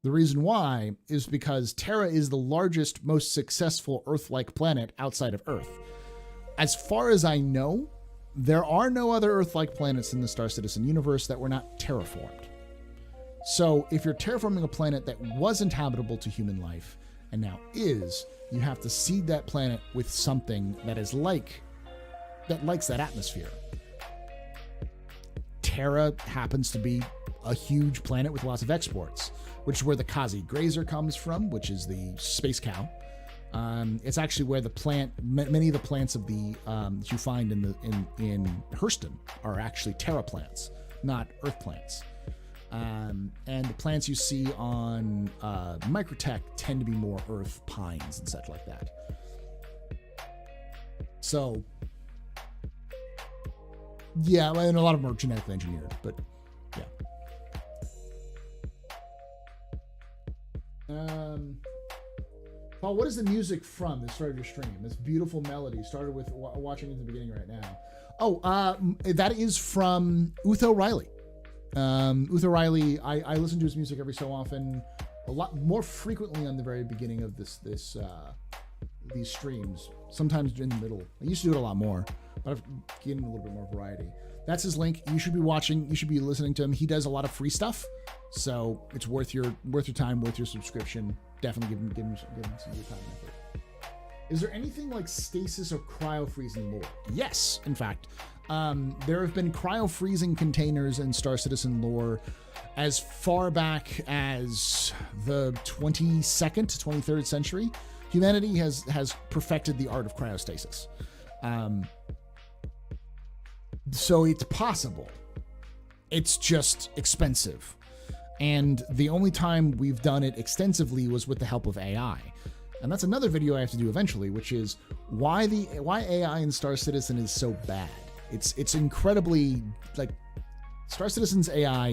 The reason why is because Terra is the largest, most successful Earth-like planet outside of Earth. As far as I know, there are no other Earth-like planets in the Star Citizen universe that were not terraformed. So if you're terraforming a planet that wasn't habitable to human life and now is, you have to seed that planet with something that likes that atmosphere. Terra happens to be a huge planet with lots of exports, which is where the Kazi Grazer comes from, which is the space cow. It's actually where many of the plants of the that you find in Hurston are actually Terra plants, not Earth plants. And the plants you see on Microtech tend to be more Earth pines and such like that. So, yeah, and a lot of them are genetically engineered, but yeah. Paul, what is the music from that started your stream? This beautiful melody started with watching it at the beginning right now. Oh, that is from Utho Riley. Utho Riley, I listen to his music every so often, a lot more frequently on the very beginning of these streams, sometimes in the middle. I used to do it a lot more, but I've given a little bit more variety. That's his link. You should be watching. You should be listening to him. He does a lot of free stuff, so it's worth your time, worth your subscription. Definitely give him some of your time and effort. Is there anything like stasis or cryo freezing lore? Yes, in fact. There have been cryo freezing containers in Star Citizen lore as far back as the 22nd to 23rd century. Humanity has perfected the art of cryostasis. So it's possible. It's just expensive. And the only time we've done it extensively was with the help of AI. And that's another video I have to do eventually, which is why AI in Star Citizen is so bad. It's incredibly, like, Star Citizen's AI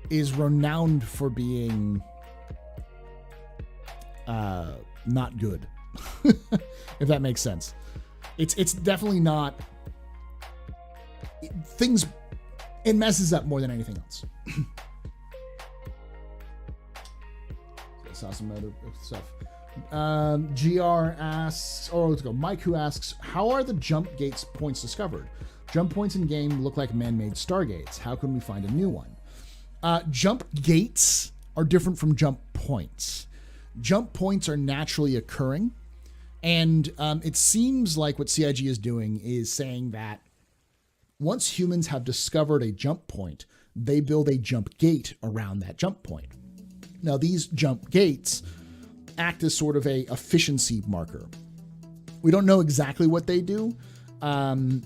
is renowned for being not good. If that makes sense. It's definitely not things. It messes up more than anything else. I saw some other stuff. GR asks, let's go. Mike, who asks, how are the jump gates points discovered? Jump points in game look like man-made stargates. How can we find a new one? Jump gates are different from jump points. Jump points are naturally occurring. And it seems like what CIG is doing is saying that once humans have discovered a jump point, they build a jump gate around that jump point. Now, these jump gates act as sort of a efficiency marker. We don't know exactly what they do. In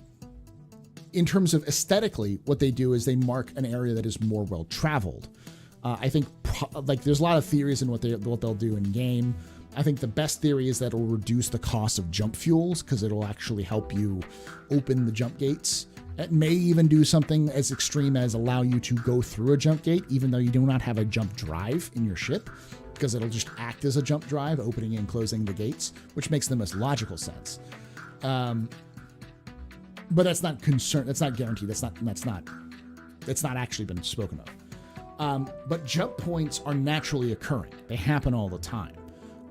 terms of aesthetically, what they do is they mark an area that is more well-traveled. I think there's a lot of theories in what they'll do in game. I think the best theory is that it'll reduce the cost of jump fuels because it'll actually help you open the jump gates. It may even do something as extreme as allow you to go through a jump gate, even though you do not have a jump drive in your ship, because it'll just act as a jump drive, opening and closing the gates, which makes the most logical sense. But that's not concerned. That's not guaranteed. That's not actually been spoken of. But jump points are naturally occurring. They happen all the time.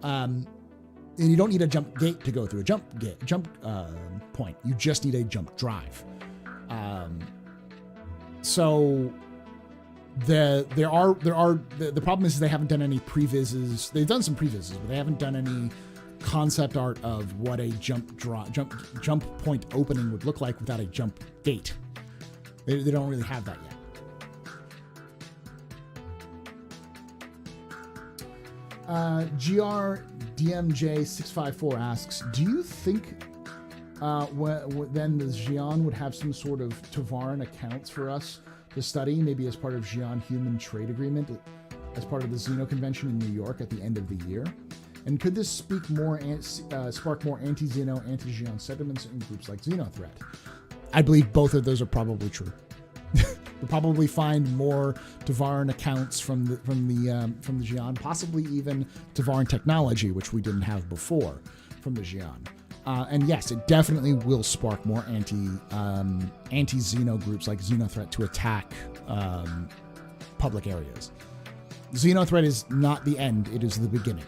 And you don't need a jump gate to go through a jump point. You just need a jump drive. So the problem is they haven't done any previses. They've done some previses, but they haven't done any concept art of what a jump point opening would look like without a jump gate. They don't really have that yet. GRDMJ654 asks, do you think then the Xi'an would have some sort of Tavarin accounts for us to study, maybe as part of Xi'an Human Trade Agreement, as part of the Xeno Convention in New York at the end of the year? And could this spark more anti-Xeno, anti-Xi'an sentiments in groups like Xenothreat? I believe both of those are probably true. We'll probably find more Tevarin accounts from the Xi'an, possibly even Tevarin technology, which we didn't have before from the Xi'an. And yes, it definitely will spark more anti-Xeno groups like Xenothreat to attack public areas. Xenothreat is not the end; it is the beginning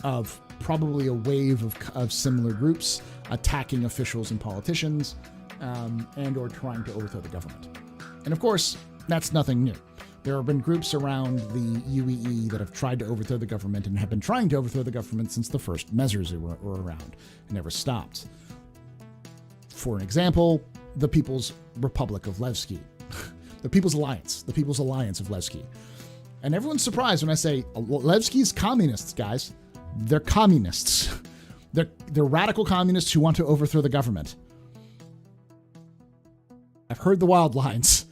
of probably a wave of similar groups attacking officials and politicians, and or trying to overthrow the government. And of course, that's nothing new. There have been groups around the UEE that have tried to overthrow the government and have been trying to overthrow the government since the first Measures were around and never stopped. For an example, the People's Republic of Levski. The People's Alliance of Levski. And everyone's surprised when I say, Levski's communists, guys. They're communists. They're radical communists who want to overthrow the government. I've heard the wild lines.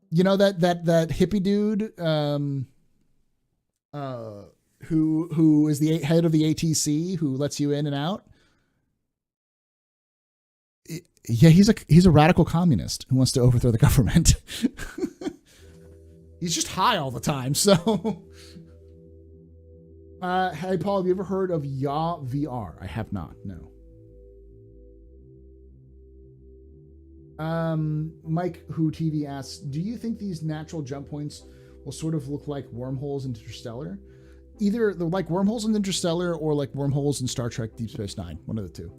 You know that hippie dude who is the head of the ATC who lets you in and out? Yeah, he's a radical communist who wants to overthrow the government. He's just high all the time. So, hey Paul, have you ever heard of Ya VR? I have not. No. Mike Who TV asks, do you think these natural jump points will sort of look like wormholes in Interstellar? Either they're like wormholes in Interstellar or like wormholes in Star Trek Deep Space Nine. One of the two.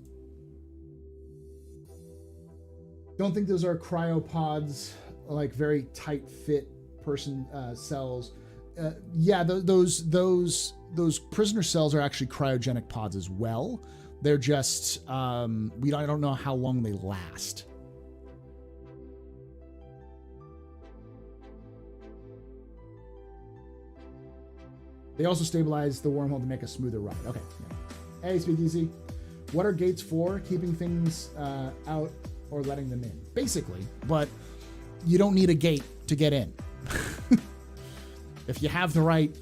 Don't think those are cryopods, like very tight fit person cells. Yeah, those prisoner cells are actually cryogenic pods as well. They're just I don't know how long they last. They also stabilize the wormhole to make a smoother ride. Okay. Yeah. Hey, Speakeasy. What are gates for? Keeping things out or letting them in? Basically, but you don't need a gate to get in. If you have the right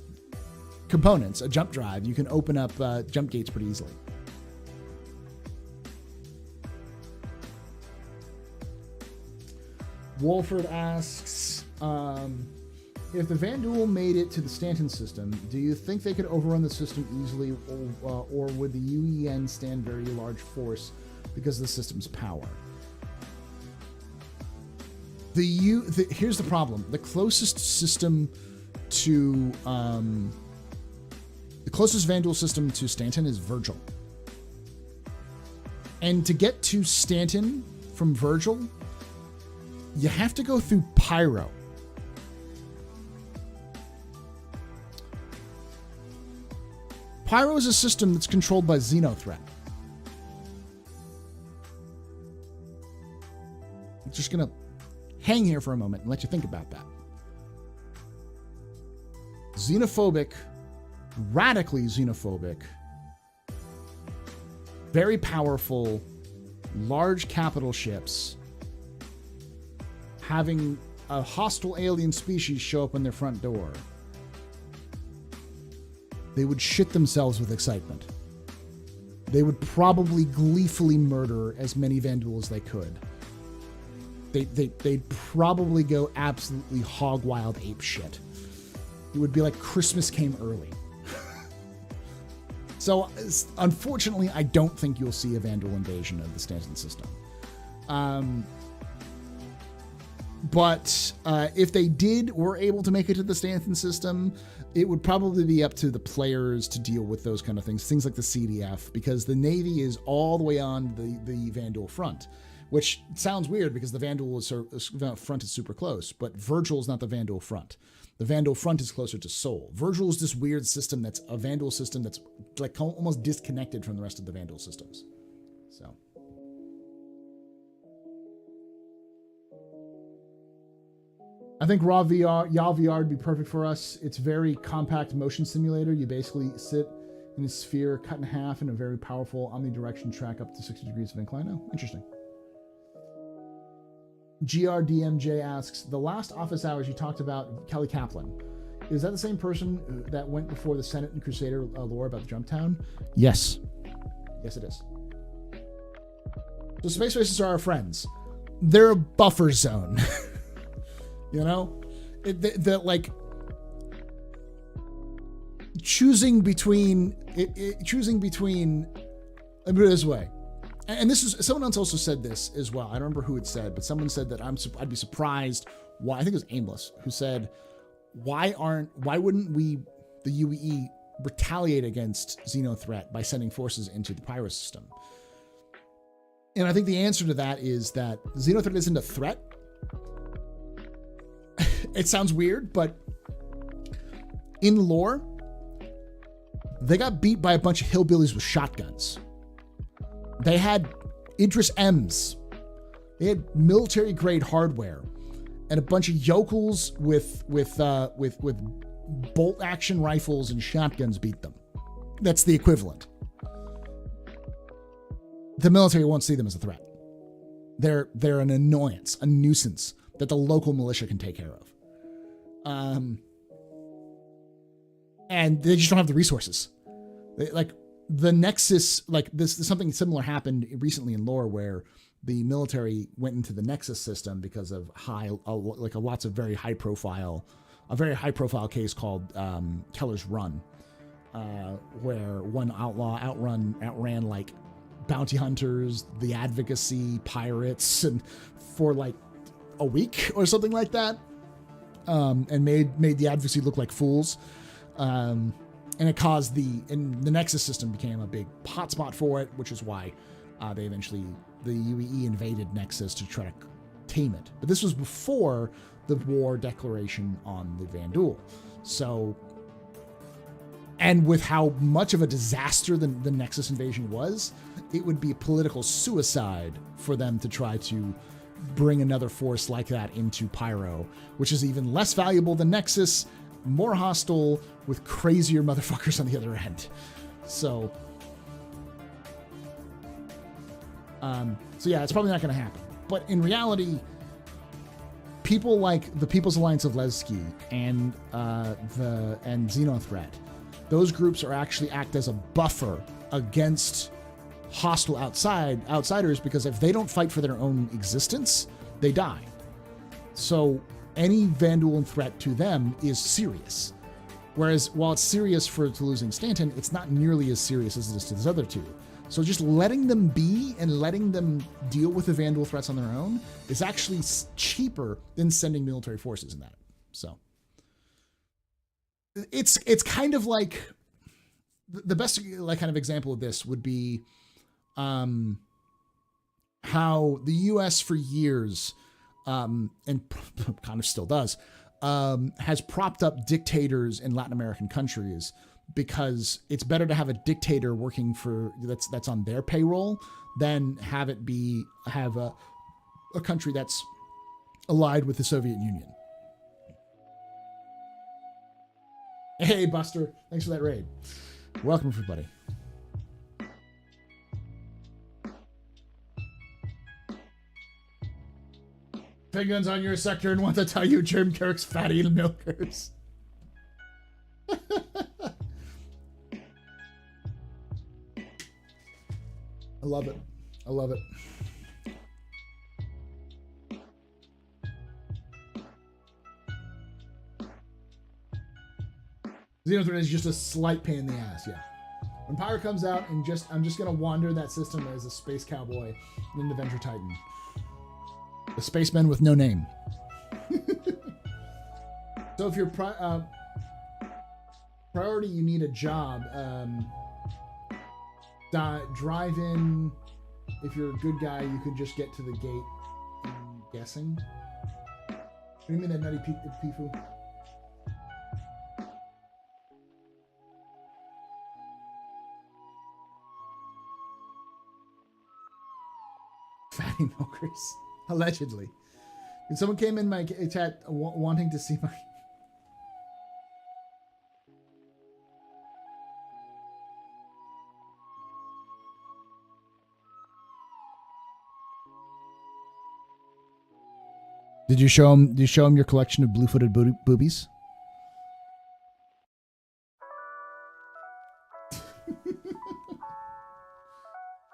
components, a jump drive, you can open up jump gates pretty easily. Wolford asks, if the Vanduul made it to the Stanton system, do you think they could overrun the system easily, or would the UEN stand very large force because of the system's power? Here's the problem. The closest system to the closest Vanduul system to Stanton is Virgil. And to get to Stanton from Virgil, you have to go through Pyro. Pyro is a system that's controlled by Xenothreat. I'm just going to hang here for a moment and let you think about that. Xenophobic, radically xenophobic, very powerful, large capital ships having a hostile alien species show up on their front door. They would shit themselves with excitement. They would probably gleefully murder as many Vanduul as they could. They'd probably go absolutely hog wild ape shit. It would be like Christmas came early. So, unfortunately, I don't think you'll see a Vanduul invasion of the Stanton system. But if they were able to make it to the Stanton system, it would probably be up to the players to deal with those kind of things like the CDF, because the Navy is all the way on the Vanduul front, which sounds weird because the Vanduul front is super close, but Virgil is not the Vanduul front. The Vanduul front is closer to Sol. Virgil is this weird system that's a Vanduul system that's like almost disconnected from the rest of the Vanduul systems. So. I think YAL VR would be perfect for us. It's very compact motion simulator. You basically sit in a sphere cut in half in a very powerful omnidirection track up to 60 degrees of incline. Oh, interesting. GRDMJ asks, the last office hours you talked about Kelly Kaplan. Is that the same person that went before the Senate and Crusader lore about the Jump Town? Yes. Yes, it is. So space races are our friends. They're a buffer zone. You know? That like choosing between let me put it this way. And this is, someone else also said this as well. I don't remember who it said, but someone said that I'd be surprised why, I think it was Aimless, who said, why wouldn't we, the UEE, retaliate against Xenothreat by sending forces into the Pyro system? And I think the answer to that is that Xenothreat isn't a threat. It sounds weird, but in lore, they got beat by a bunch of hillbillies with shotguns. They had Idris M's. They had military grade hardware, and a bunch of yokels with bolt action rifles and shotguns beat them. That's the equivalent. The military won't see them as a threat. They're an annoyance, a nuisance that the local militia can take care of. And they just don't have the resources. The Nexus, something similar happened recently in lore where the military went into the Nexus system because of lots of very high profile case called Keller's Run, where one outlaw outran like bounty hunters, the advocacy, pirates, and for like a week or something like that, and made the advocacy look like fools. And it caused the Nexus system became a big hotspot for it, which is why the UEE invaded Nexus to try to tame it. But this was before the war declaration on the Vanduul. So, and with how much of a disaster the Nexus invasion was, it would be political suicide for them to try to bring another force like that into Pyro, which is even less valuable than Nexus, more hostile, with crazier motherfuckers on the other end. So yeah, it's probably not going to happen. But in reality, people like the People's Alliance of Lesky and Xenothreat those groups are actually act as a buffer against hostile outsiders, because if they don't fight for their own existence, they die. So any Vanduulan threat to them is serious. Whereas while it's serious to losing Stanton, it's not nearly as serious as it is to those other two. So just letting them be and letting them deal with the Vanduul threats on their own is actually cheaper than sending military forces in that. So it's kind of like the best like kind of example of this would be how the U.S. for years and kind of still does has propped up dictators in Latin American countries, because it's better to have a dictator working for that's on their payroll than have a country that's allied with the Soviet Union. Hey, Buster, thanks for that raid. Welcome, everybody. Penguins on your sector and want to tell you Jim Kirk's fatty milkers. I love it. I love it. Xenothreat is just a slight pain in the ass, yeah. When Pyre comes out, and I'm just gonna wander that system as a space cowboy and an Adventure Titan. A spaceman with no name. So if you're priority, you need a job. Drive in. If you're a good guy, you could just get to the gate. I'm guessing. What do you mean that nutty Pifu? Fatty milkers. Allegedly. And someone came in my chat wanting to see my... Did you show him your collection of blue-footed boobies?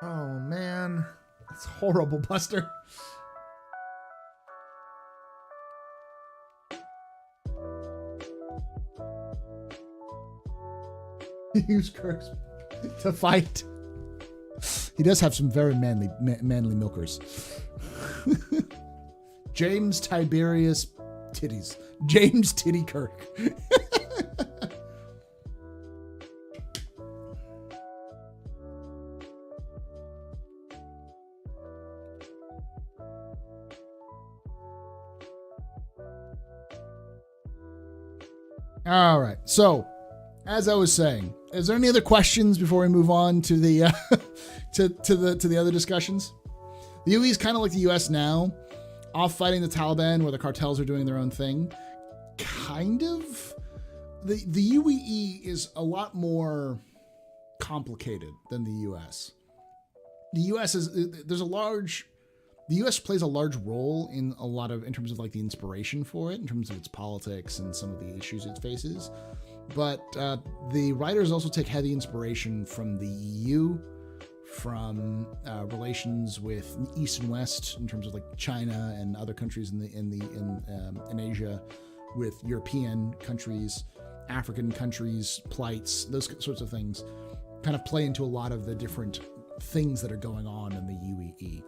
Oh, man. That's horrible, Buster. Use Kirk's to fight. He does have some very manly milkers. James Tiberius Titties. James Titty Kirk. All right. So, as I was saying, is there any other questions before we move on to the to the other discussions? The UE is kind of like the US now, off fighting the Taliban, where the cartels are doing their own thing. Kind of. The UEE is a lot more complicated than the US. The US the US plays a large role in terms of like the inspiration for it, in terms of its politics and some of the issues it faces. But the writers also take heavy inspiration from the EU, from relations with East and West in terms of like China and other countries in Asia, with European countries, African countries, plights, those sorts of things, kind of play into a lot of the different things that are going on in the UEE.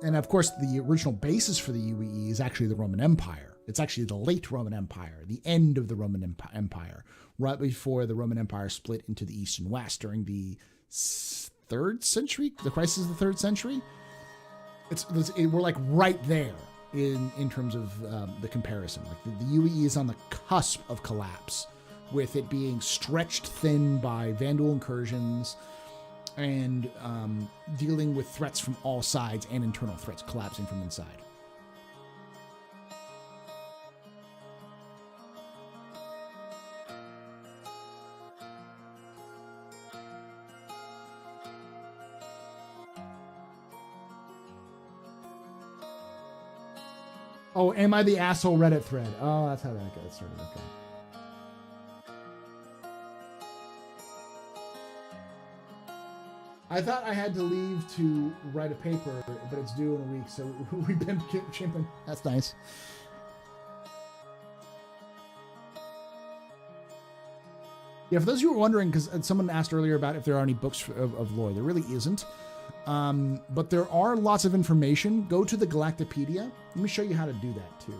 And of course, the original basis for the UEE is actually the Roman Empire. It's actually the late Roman Empire, the end of the Roman Empire, right before the Roman Empire split into the East and West during the 3rd century, the crisis of the 3rd century. We're like right there in terms of the comparison. Like the UEE is on the cusp of collapse, with it being stretched thin by Vanduul incursions and dealing with threats from all sides and internal threats collapsing from inside. Oh, am I the asshole Reddit thread? Oh, that's how that gets started. Okay. I thought I had to leave to write a paper, but it's due in a week, so we've been chimping. That's nice. Yeah, for those of you who are wondering, because someone asked earlier about if there are any books of lore, there really isn't. But there are lots of information. Go to the Galactipedia. Let me show you how to do that, too.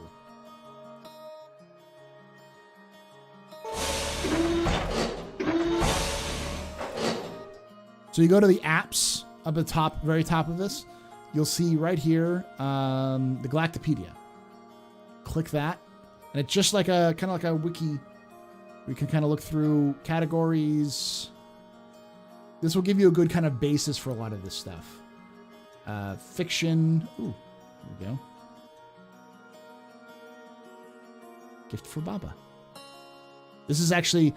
So you go to the apps up at the top, very top of this. You'll see right here the Galactipedia. Click that, and it's just like a kind of like a wiki. We can kind of look through categories. This will give you a good kind of basis for a lot of this stuff. Fiction. Ooh, there we go. Gift for Baba. This is actually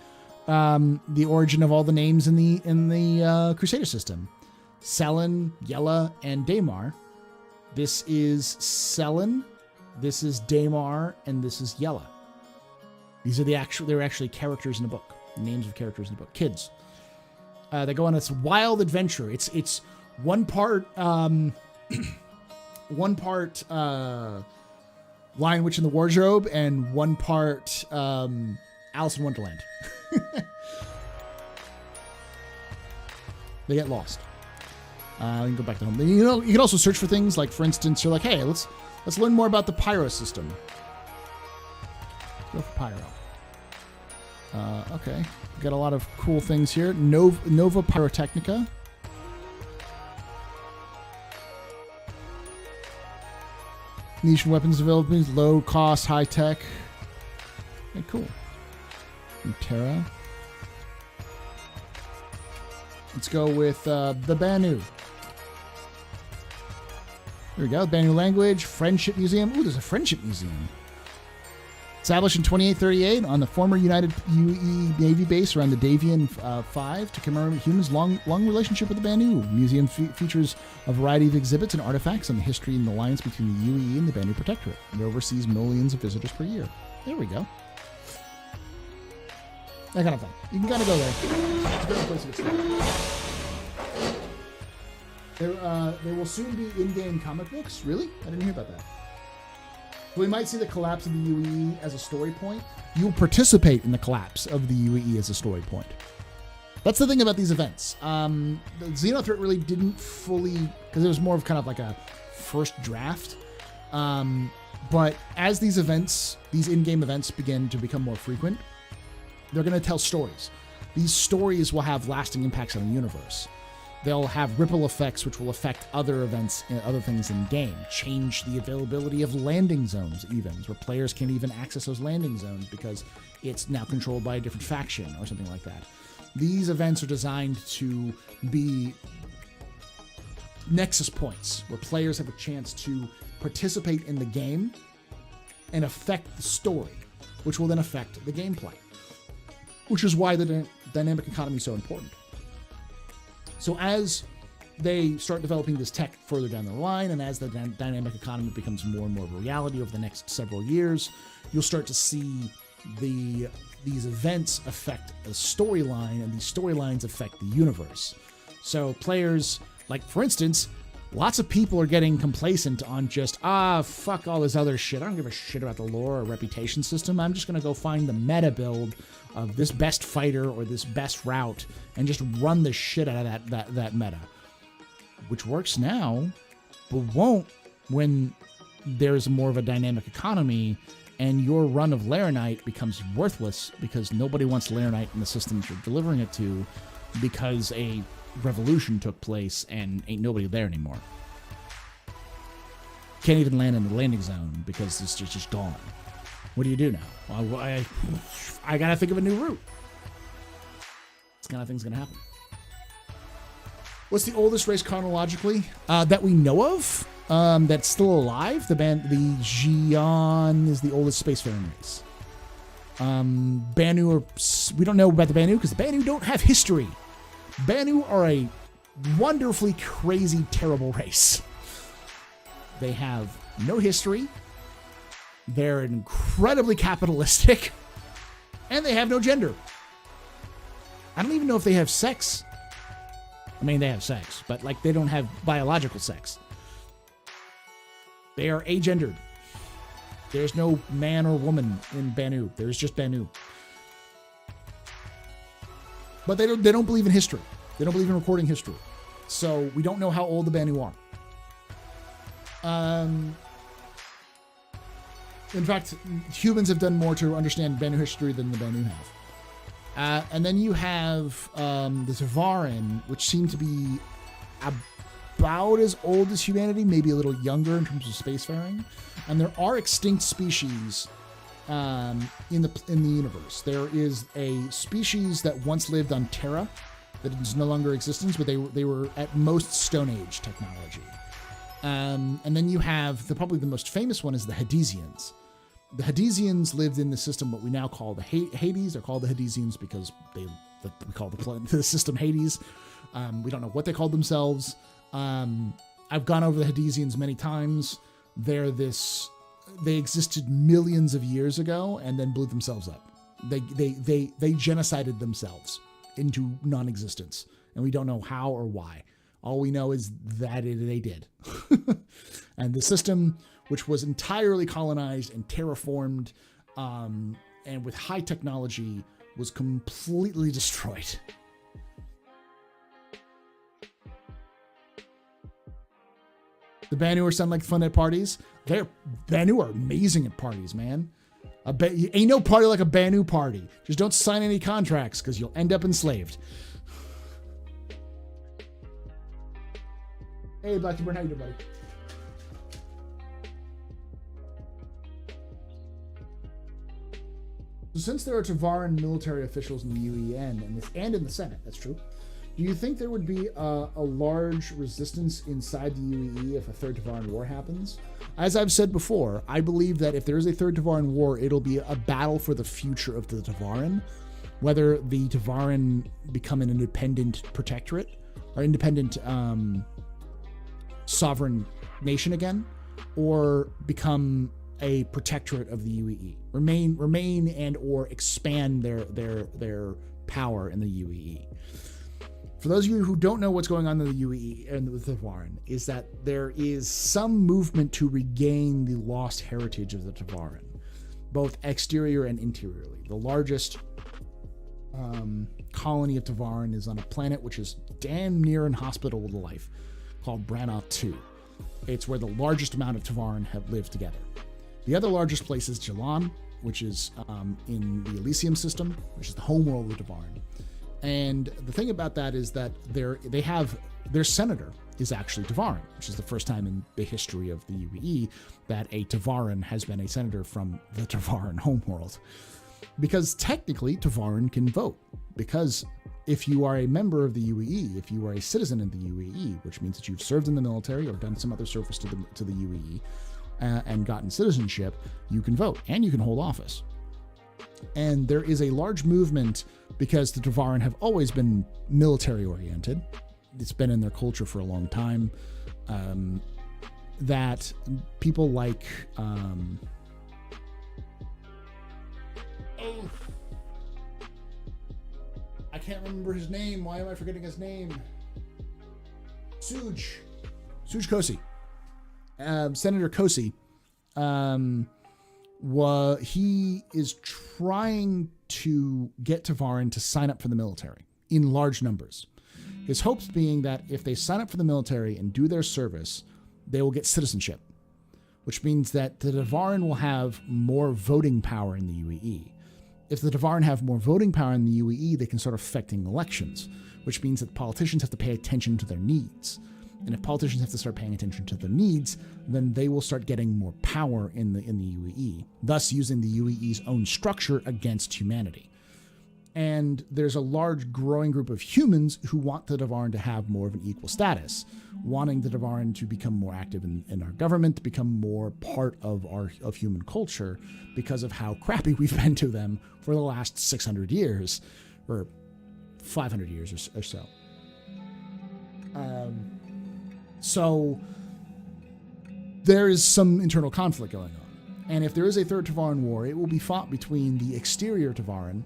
the origin of all the names in the Crusader system. Selen, Yella, and Daymar. This is Selen, this is Daymar, and this is Yella. These are they're actually characters in the book. Names of characters in the book. Kids. They go on this wild adventure. It's one part Lion Witch in the Wardrobe and one part Alice in Wonderland. They get lost. You can go back to home. Then, you can also search for things like, for instance, you're like, hey, let's learn more about the Pyro system. Go for Pyro. Okay, we've got a lot of cool things here. Nova Pyrotechnica. Niche weapons development, low cost, high tech. Okay, cool. Terra. Let's go with the Banu. Here we go. Banu language, Friendship Museum. Ooh, there's a Friendship Museum. Established in 2838 on the former United UE Navy base around the Davian 5 to commemorate humans' long relationship with the Banu. Museum features a variety of exhibits and artifacts on the history and alliance between the UE and the Banu Protectorate. It oversees millions of visitors per year. There we go. That kind of thing. You can kind of go there. It's a great place to get started. There will soon be in-game comic books. Really? I didn't hear about that. We might see the collapse of the UE as a story point. You'll participate in the collapse of the UE as a story point. That's the thing about these events. The Xenothreat really didn't fully, because it was more of kind of like a first draft. But as these events, these in-game events begin to become more frequent, they're going to tell stories. These stories will have lasting impacts on the universe. They'll have ripple effects which will affect other events and other things in game. Change the availability of landing zones even, where players can't even access those landing zones because it's now controlled by a different faction or something like that. These events are designed to be nexus points where players have a chance to participate in the game and affect the story, which will then affect the gameplay, which is why the dynamic economy is so important. So as they start developing this tech further down the line, and as the dynamic economy becomes more and more of a reality over the next several years, you'll start to see these events affect a storyline, and these storylines affect the universe. So players, like for instance, lots of people are getting complacent on just, fuck all this other shit. I don't give a shit about the lore or reputation system. I'm just going to go find the meta build of this best fighter or this best route and just run the shit out of that meta. Which works now, but won't when there's more of a dynamic economy and your run of Laranite becomes worthless because nobody wants Laranite in the systems you're delivering it to because a revolution took place and ain't nobody there anymore. Can't even land in the landing zone because it's just gone. What do you do now? Well, I gotta think of a new route. This kind of thing's gonna happen. What's the oldest race chronologically that we know of that's still alive? The Xi'an is the oldest spacefaring race. Banu we don't know about the Banu because the Banu don't have history. Banu are a wonderfully crazy, terrible race. They have no history. They're incredibly capitalistic. And they have no gender. I don't even know if they have sex. I mean, they have sex, but like they don't have biological sex. They are agendered. There's no man or woman in Banu. There's just Banu. But they don't believe in history. They don't believe in recording history. So we don't know how old the Banu are. In fact, humans have done more to understand Banu history than the Banu have. And then you have the Tevarin, which seem to be about as old as humanity, maybe a little younger in terms of spacefaring. And there are extinct species in the universe. There is a species that once lived on Terra that is no longer in existence, but they were at most Stone Age technology. And then you have probably the most famous one is the Hadesians. The Hadesians lived in the system what we now call the Hades. They're called the Hadesians because we call the system Hades. We don't know what they called themselves. I've gone over the Hadesians many times. They existed millions of years ago and then blew themselves up. They genocided themselves into non-existence, and we don't know how or why. All we know is that they did. And the system, which was entirely colonized and terraformed, and with high technology, was completely destroyed. The Banu sound like fun at parties. Banu are amazing at parties, man. Ain't no party like a Banu party. Just don't sign any contracts because you'll end up enslaved. Hey, Blackburn, how you doing, buddy? So since there are Tavarin military officials in the UEN and in the Senate, that's true, do you think there would be a large resistance inside the UEE if a third Tavarin war happens? As I've said before, I believe that if there is a third Tavarin war, it'll be a battle for the future of the Tavarin, whether the Tavarin become an independent protectorate or independent sovereign nation again, or become a protectorate of the UEE, remain and or expand their power in the UEE. For those of you who don't know what's going on in the UEE and with the Tavarin, is that there is some movement to regain the lost heritage of the Tavarin, both exterior and interiorly. The largest colony of Tavarin is on a planet which is damn near inhospitable to life, called Brannoth 2. It's where the largest amount of Tavarin have lived together. The other largest place is Xi'an, which is in the Elysium system, which is the homeworld of the Tavarin. And the thing about that is that their senator is actually Tavarin, which is the first time in the history of the UEE that a Tavarin has been a senator from the Tavarin homeworld. Because technically Tavarin can vote. Because if you are a member of the UEE, if you are a citizen in the UEE, which means that you've served in the military or done some other service to the UEE and gotten citizenship, you can vote and you can hold office. And there is a large movement because the Tavarin have always been military oriented. It's been in their culture for a long time. That people like I can't remember his name. Why am I forgetting his name? Suj Kosi. Senator Kosi. He is trying to get Tavarin to sign up for the military in large numbers. His hopes being that if they sign up for the military and do their service, they will get citizenship, which means that the Tavarin will have more voting power in the UEE. If the Tavarin have more voting power in the UEE, they can start affecting elections, which means that politicians have to pay attention to their needs. And if politicians have to start paying attention to their needs, then they will start getting more power in the UEE, thus using the UEE's own structure against humanity. And there's a large growing group of humans who want the Tavarin to have more of an equal status, wanting the Tavarin to become more active in our government, to become more part of human culture because of how crappy we've been to them for the last 600 years, or 500 years or so. So there is some internal conflict going on. And if there is a third Tavarin war, it will be fought between the exterior Tavarin,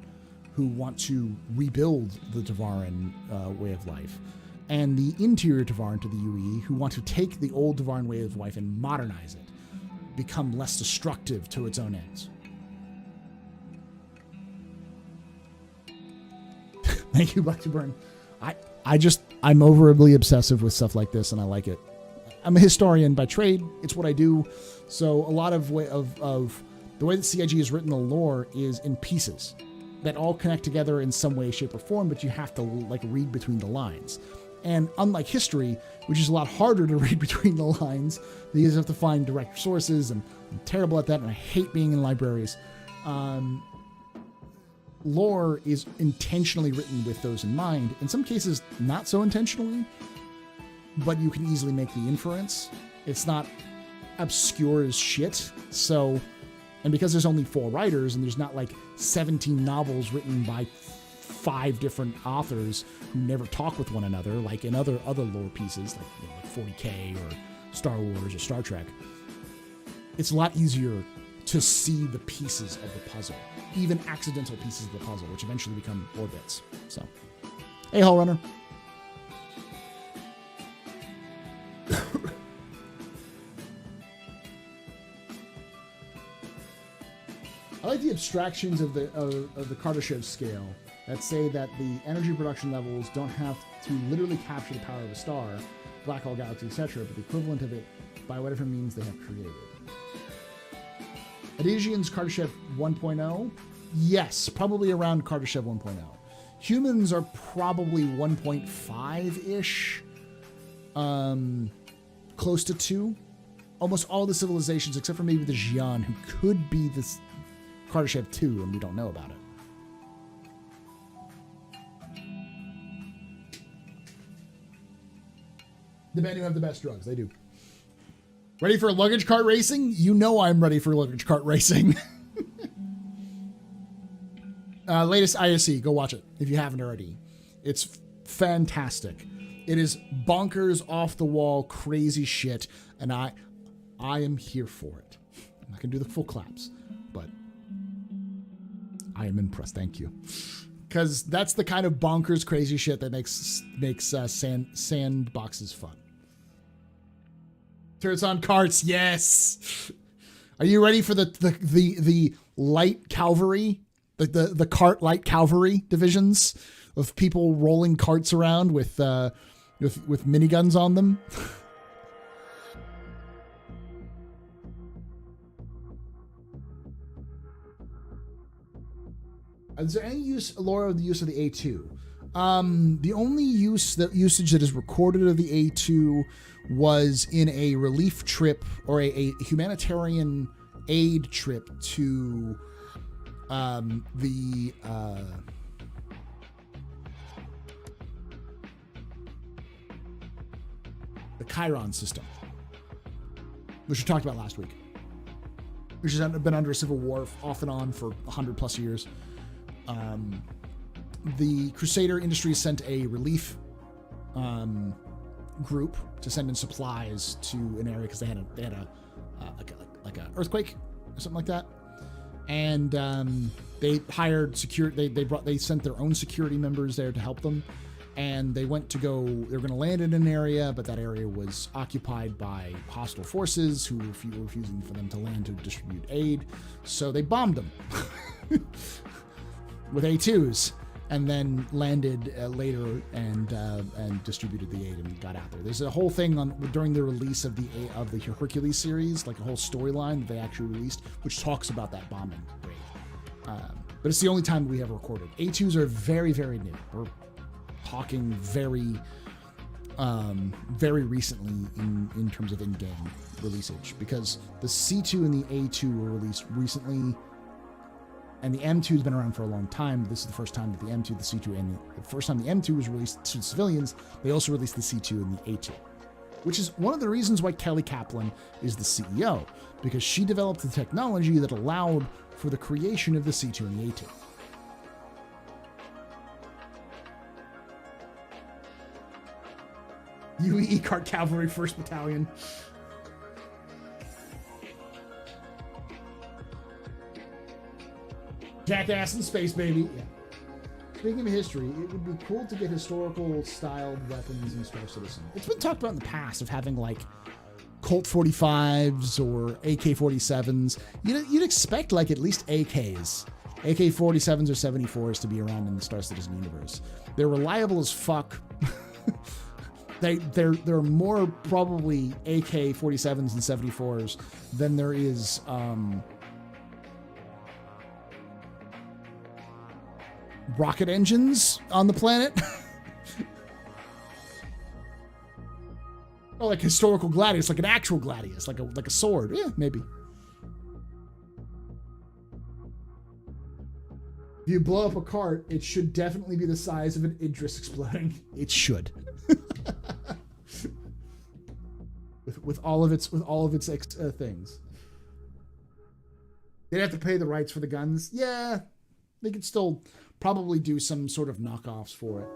who want to rebuild the Tavarin way of life, and the interior Tevarin to the UE, who want to take the old Tevarin way of life and modernize it, become less destructive to its own ends. Thank you, Black to Burn. I'm overly obsessive with stuff like this, and I like it. I'm a historian by trade. It's what I do. So a lot of the way that CIG has written the lore is in pieces that all connect together in some way, shape, or form, but you have to like read between the lines. And unlike history, which is a lot harder to read between the lines, you have to find direct sources, and I'm terrible at that, and I hate being in libraries. Lore is intentionally written with those in mind. In some cases, not so intentionally, but you can easily make the inference. It's not obscure as shit. So, and because there's only 4 writers and there's not like 17 novels written by 5 different authors who never talk with one another, like in other lore pieces, like 40K or Star Wars or Star Trek, it's a lot easier to see the pieces of the puzzle, even accidental pieces of the puzzle, which eventually become lore bits. So, hey, Hull Runner. I like the abstractions of the Kardashev scale that say that the energy production levels don't have to literally capture the power of a star, black hole, galaxy, etc., but the equivalent of it by whatever means they have created. Adesian's Kardashev 1.0? Yes, probably around Kardashev 1.0. Humans are probably 1.5-ish. Close to 2. Almost all the civilizations, except for maybe the Xi'an, who could be this Kardashev 2, and we don't know about it. The men who have the best drugs, they do. Ready for luggage cart racing? You know I'm ready for luggage cart racing. Latest ISC, go watch it if you haven't already. It's fantastic. It is bonkers, off the wall, crazy shit, and I am here for it. I'm not gonna do the full claps, but I am impressed. Thank you, because that's the kind of bonkers, crazy shit that makes sandboxes fun. Turrets on carts, yes. Are you ready for the light cavalry, the cart light cavalry divisions of people rolling carts around with miniguns on them? Is there any lore of the use of the A2? The only usage that is recorded of the A2 was in a relief trip or a humanitarian aid trip to the Chiron system, which we talked about last week, which has been under a civil war off and on for 100+ years. The Crusader Industries sent a relief group to send in supplies to an area because they had a earthquake or something like that, and they hired they sent their own security members there to help them, and they were going to land in an area, but that area was occupied by hostile forces who were refusing for them to land to distribute aid, so they bombed them with A2s, and then landed later and distributed the aid and got out there. There's a whole thing during the release of the Hercules series, like a whole storyline that they actually released, which talks about that bombing raid. But it's the only time we have recorded. A2s are very, very new. We're talking very, very recently in terms of in-game releasage, because the C2 and the A2 were released recently. And the M2 has been around for a long time. This is the first time that the M2, the C2, and the first time the M2 was released to civilians, they also released the C2 and the A2, which is one of the reasons why Kelly Kaplan is the CEO, because she developed the technology that allowed for the creation of the C2 and the A2. UE Cart Cavalry 1st Battalion. Jackass in space, baby. Yeah. speaking of history, it would be cool to get historical styled weapons in Star Citizen. It's been talked about in the past of having like Colt 45s or AK-47s. You'd expect like at least AKs, AK-47s or 74s to be around in the Star Citizen universe. They're reliable as fuck. There are more probably AK-47s and 74s than there is rocket engines on the planet. Oh, like historical gladius, like an actual gladius, like a sword. Yeah, maybe. If you blow up a cart, it should definitely be the size of an Idris exploding. It should. with all of its things. They'd have to pay the rights for the guns. Yeah, they could still probably do some sort of knockoffs for it.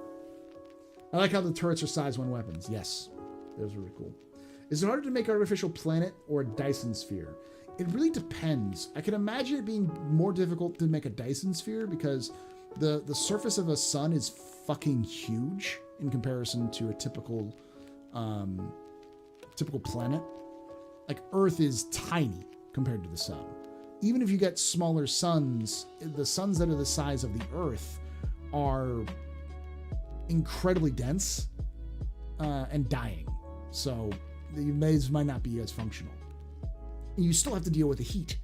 I like how the turrets are size 1 weapons. Yes, those are really cool. Is it harder to make an artificial planet or a Dyson sphere? It really depends. I can imagine it being more difficult to make a Dyson sphere because the surface of a sun is fucking huge in comparison to a typical planet. Like Earth is tiny compared to the sun. Even if you get smaller suns, the suns that are the size of the Earth are incredibly dense and dying. So these might not be as functional. You still have to deal with the heat,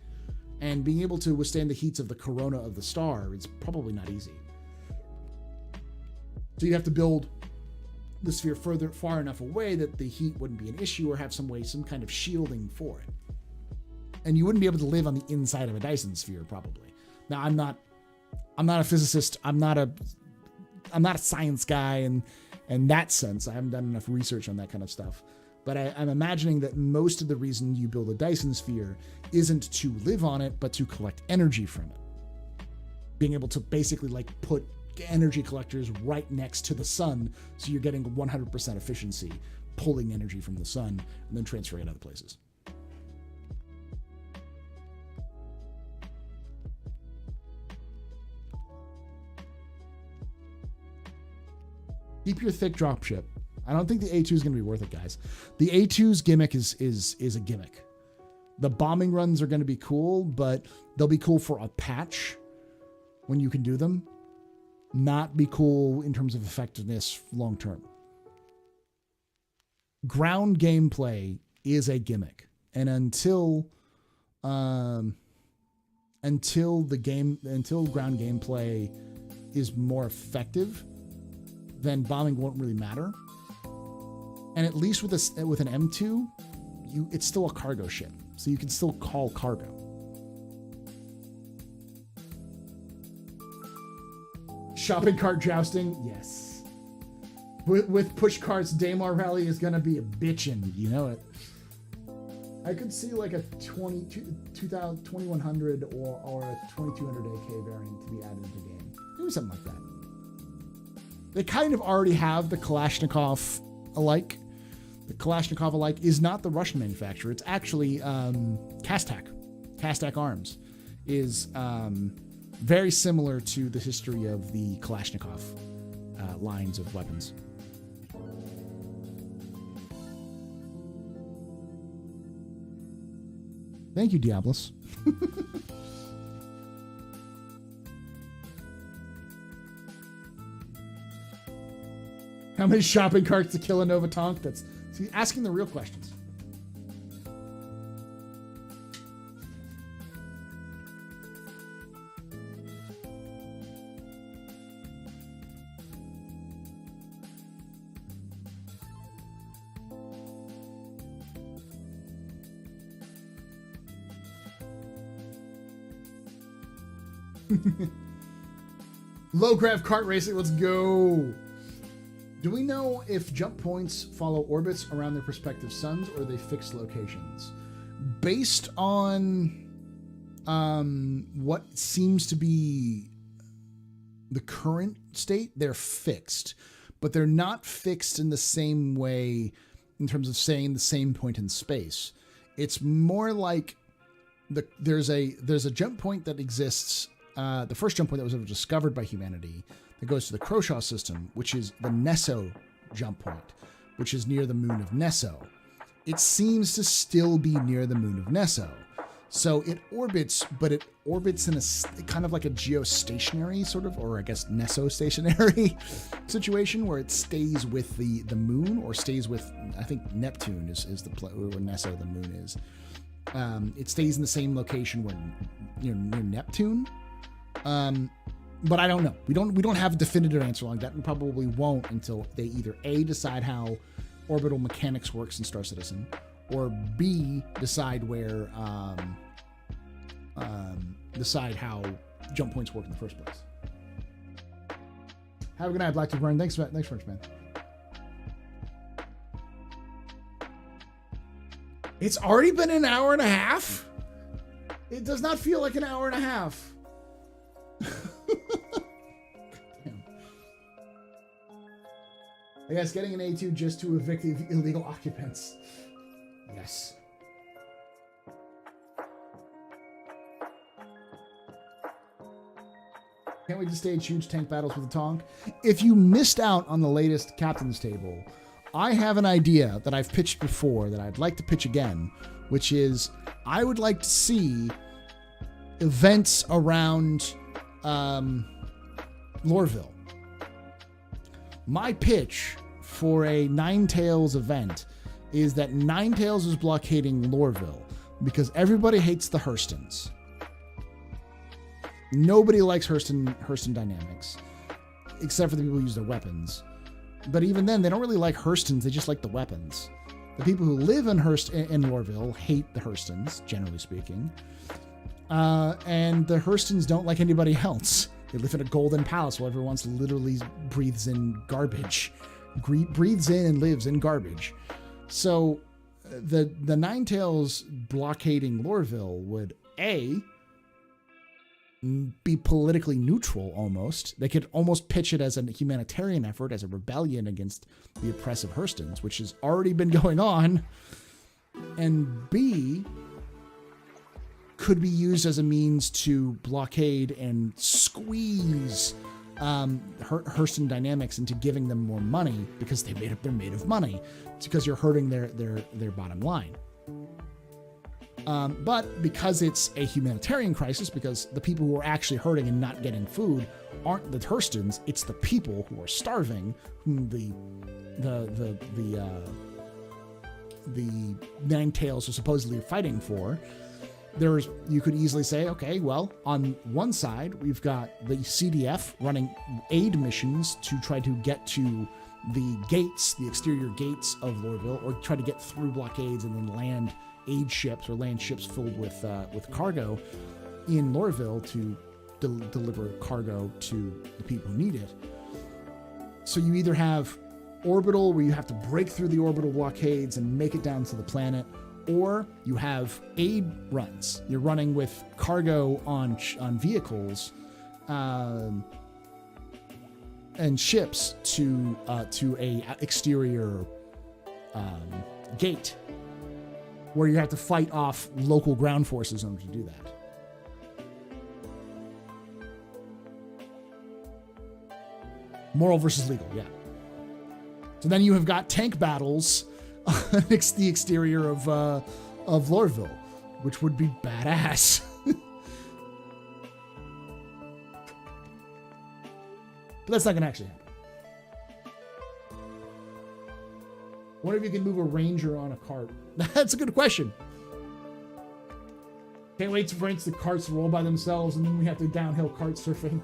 and being able to withstand the heats of the corona of the star is probably not easy. So you'd have to build the sphere far enough away that the heat wouldn't be an issue, or have some kind of shielding for it. And you wouldn't be able to live on the inside of a Dyson sphere, probably. Now, I'm not a physicist. I'm not a science guy in that sense. I haven't done enough research on that kind of stuff. But I'm imagining that most of the reason you build a Dyson sphere isn't to live on it, but to collect energy from it. Being able to basically like put energy collectors right next to the sun, so you're getting 100% efficiency, pulling energy from the sun and then transferring it other places. Keep your thick dropship. I don't think the A2 is going to be worth it, guys. The A2's gimmick is a gimmick. The bombing runs are going to be cool, but they'll be cool for a patch when you can do them. Not be cool in terms of effectiveness long term. Ground gameplay is a gimmick, and until ground gameplay is more effective, then bombing won't really matter. And at least with an M2, it's still a cargo ship, so you can still call cargo. Shopping cart jousting, yes. With push carts, Daymar Rally is gonna be a bitchin', you know it. I could see like a 2100 or a 2200 AK variant to be added to the game. Maybe something like that. They kind of already have the Kalashnikov alike. The Kalashnikov alike is not the Russian manufacturer. It's actually Kastak. Kastak Arms is very similar to the history of the Kalashnikov lines of weapons. Thank you, Diablos. How many shopping carts to kill a Nova Tonk? That's asking the real questions. Low grav kart racing, let's go. Do we know if jump points follow orbits around their respective suns, or are they fixed locations? Based on what seems to be the current state, they're fixed, but they're not fixed in the same way in terms of staying the same point in space. It's more like there's a jump point that exists. The first jump point that was ever discovered by humanity that goes to the Croshaw system, which is the Nesso jump point, which is near the moon of Nesso. It seems to still be near the moon of Nesso. So it orbits, but it orbits in a kind of like a geostationary sort of, or I guess Nesso stationary situation where it stays with the moon, or stays with, I think Neptune is the where Nesso the moon is. It stays in the same location where near Neptune. But I don't know. We don't have a definitive answer like that, and probably won't until they either A, decide how orbital mechanics works in Star Citizen, or B, decide where decide how jump points work in the first place. Have a good night, Black Tevarin. Thanks very much, man. It's already been an hour and a half. It does not feel like an hour and a half. I guess getting an A2 just to evict the illegal occupants. Yes. Can't wait to stage huge tank battles with the Tonk. If you missed out on the latest Captain's Table, I have an idea that I've pitched before that I'd like to pitch again, which is I would like to see events around Lorville. My pitch for a Ninetales event is that Ninetales is blockading Lorville because everybody hates the Hurstons. Nobody likes Hurston dynamics, except for the people who use their weapons. But even then, they don't really like Hurstons, they just like the weapons. The people who live in Lorville hate the Hurstons, generally speaking. And the Hurstons don't like anybody else. They live in a golden palace where everyone literally breathes in garbage. Breathes in and lives in garbage. So the Ninetales blockading Lorville would, A, be politically neutral almost. They could almost pitch it as a humanitarian effort, as a rebellion against the oppressive Hurstons, which has already been going on. And B, could be used as a means to blockade and squeeze Hurston dynamics into giving them more money because they're made of money. It's because you're hurting their bottom line. But because it's a humanitarian crisis, because the people who are actually hurting and not getting food aren't the Hurstons, it's the people who are starving, whom the Ninetales are supposedly fighting for. You could easily say, okay, well, on one side, we've got the CDF running aid missions to try to get to the gates, the exterior gates of Lorville, or try to get through blockades and then land aid ships or land ships filled with cargo in Lorville to deliver cargo to the people who need it. So you either have orbital, where you have to break through the orbital blockades and make it down to the planet, or you have aid runs. You're running with cargo on vehicles and ships to a exterior gate, where you have to fight off local ground forces in order to do that. Moral versus legal, yeah. So then you have got tank battles next the exterior of Lorville, which would be badass. But that's not going to actually happen. What if you can move a ranger on a cart? That's a good question. Can't wait for the carts to roll by themselves, and then we have to downhill cart surfing.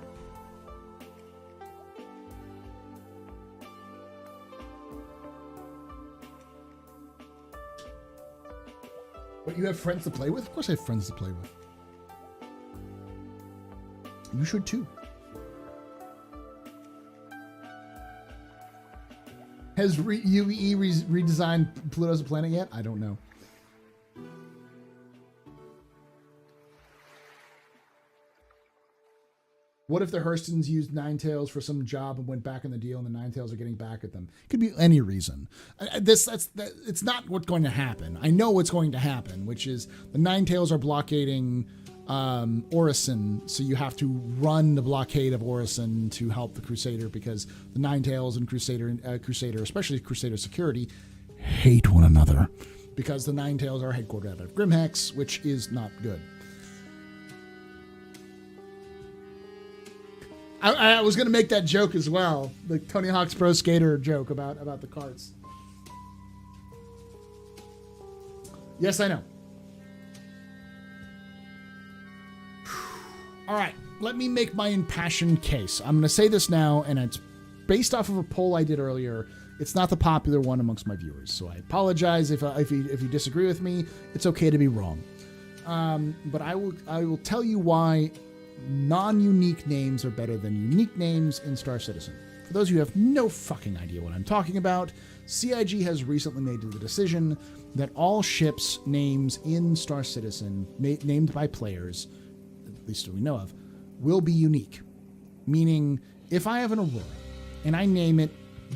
But you have friends to play with? Of course I have friends to play with. You should too. Has UE redesigned Pluto as a planet yet? I don't know. What if the Hurstons used Ninetales for some job and went back on the deal, and the Ninetales are getting back at them? Could be any reason. It's not what's going to happen. I know what's going to happen, which is the Ninetales are blockading Orison, so you have to run the blockade of Orison to help the Crusader, because the Ninetales and Crusader, especially Crusader security, hate one another, because the Ninetales are headquartered out of Grimhex, which is not good. I was going to make that joke as well, the Tony Hawk's Pro Skater joke about the carts. Yes, I know. All right, let me make my impassioned case. I'm going to say this now, and it's based off of a poll I did earlier. It's not the popular one amongst my viewers, so I apologize if you disagree with me. It's okay to be wrong. But I will tell you why non-unique names are better than unique names in Star Citizen. For those of you who have no fucking idea what I'm talking about, CIG has recently made the decision that all ships' names in Star Citizen, named by players, at least that we know of, will be unique. Meaning, if I have an Aurora and I name it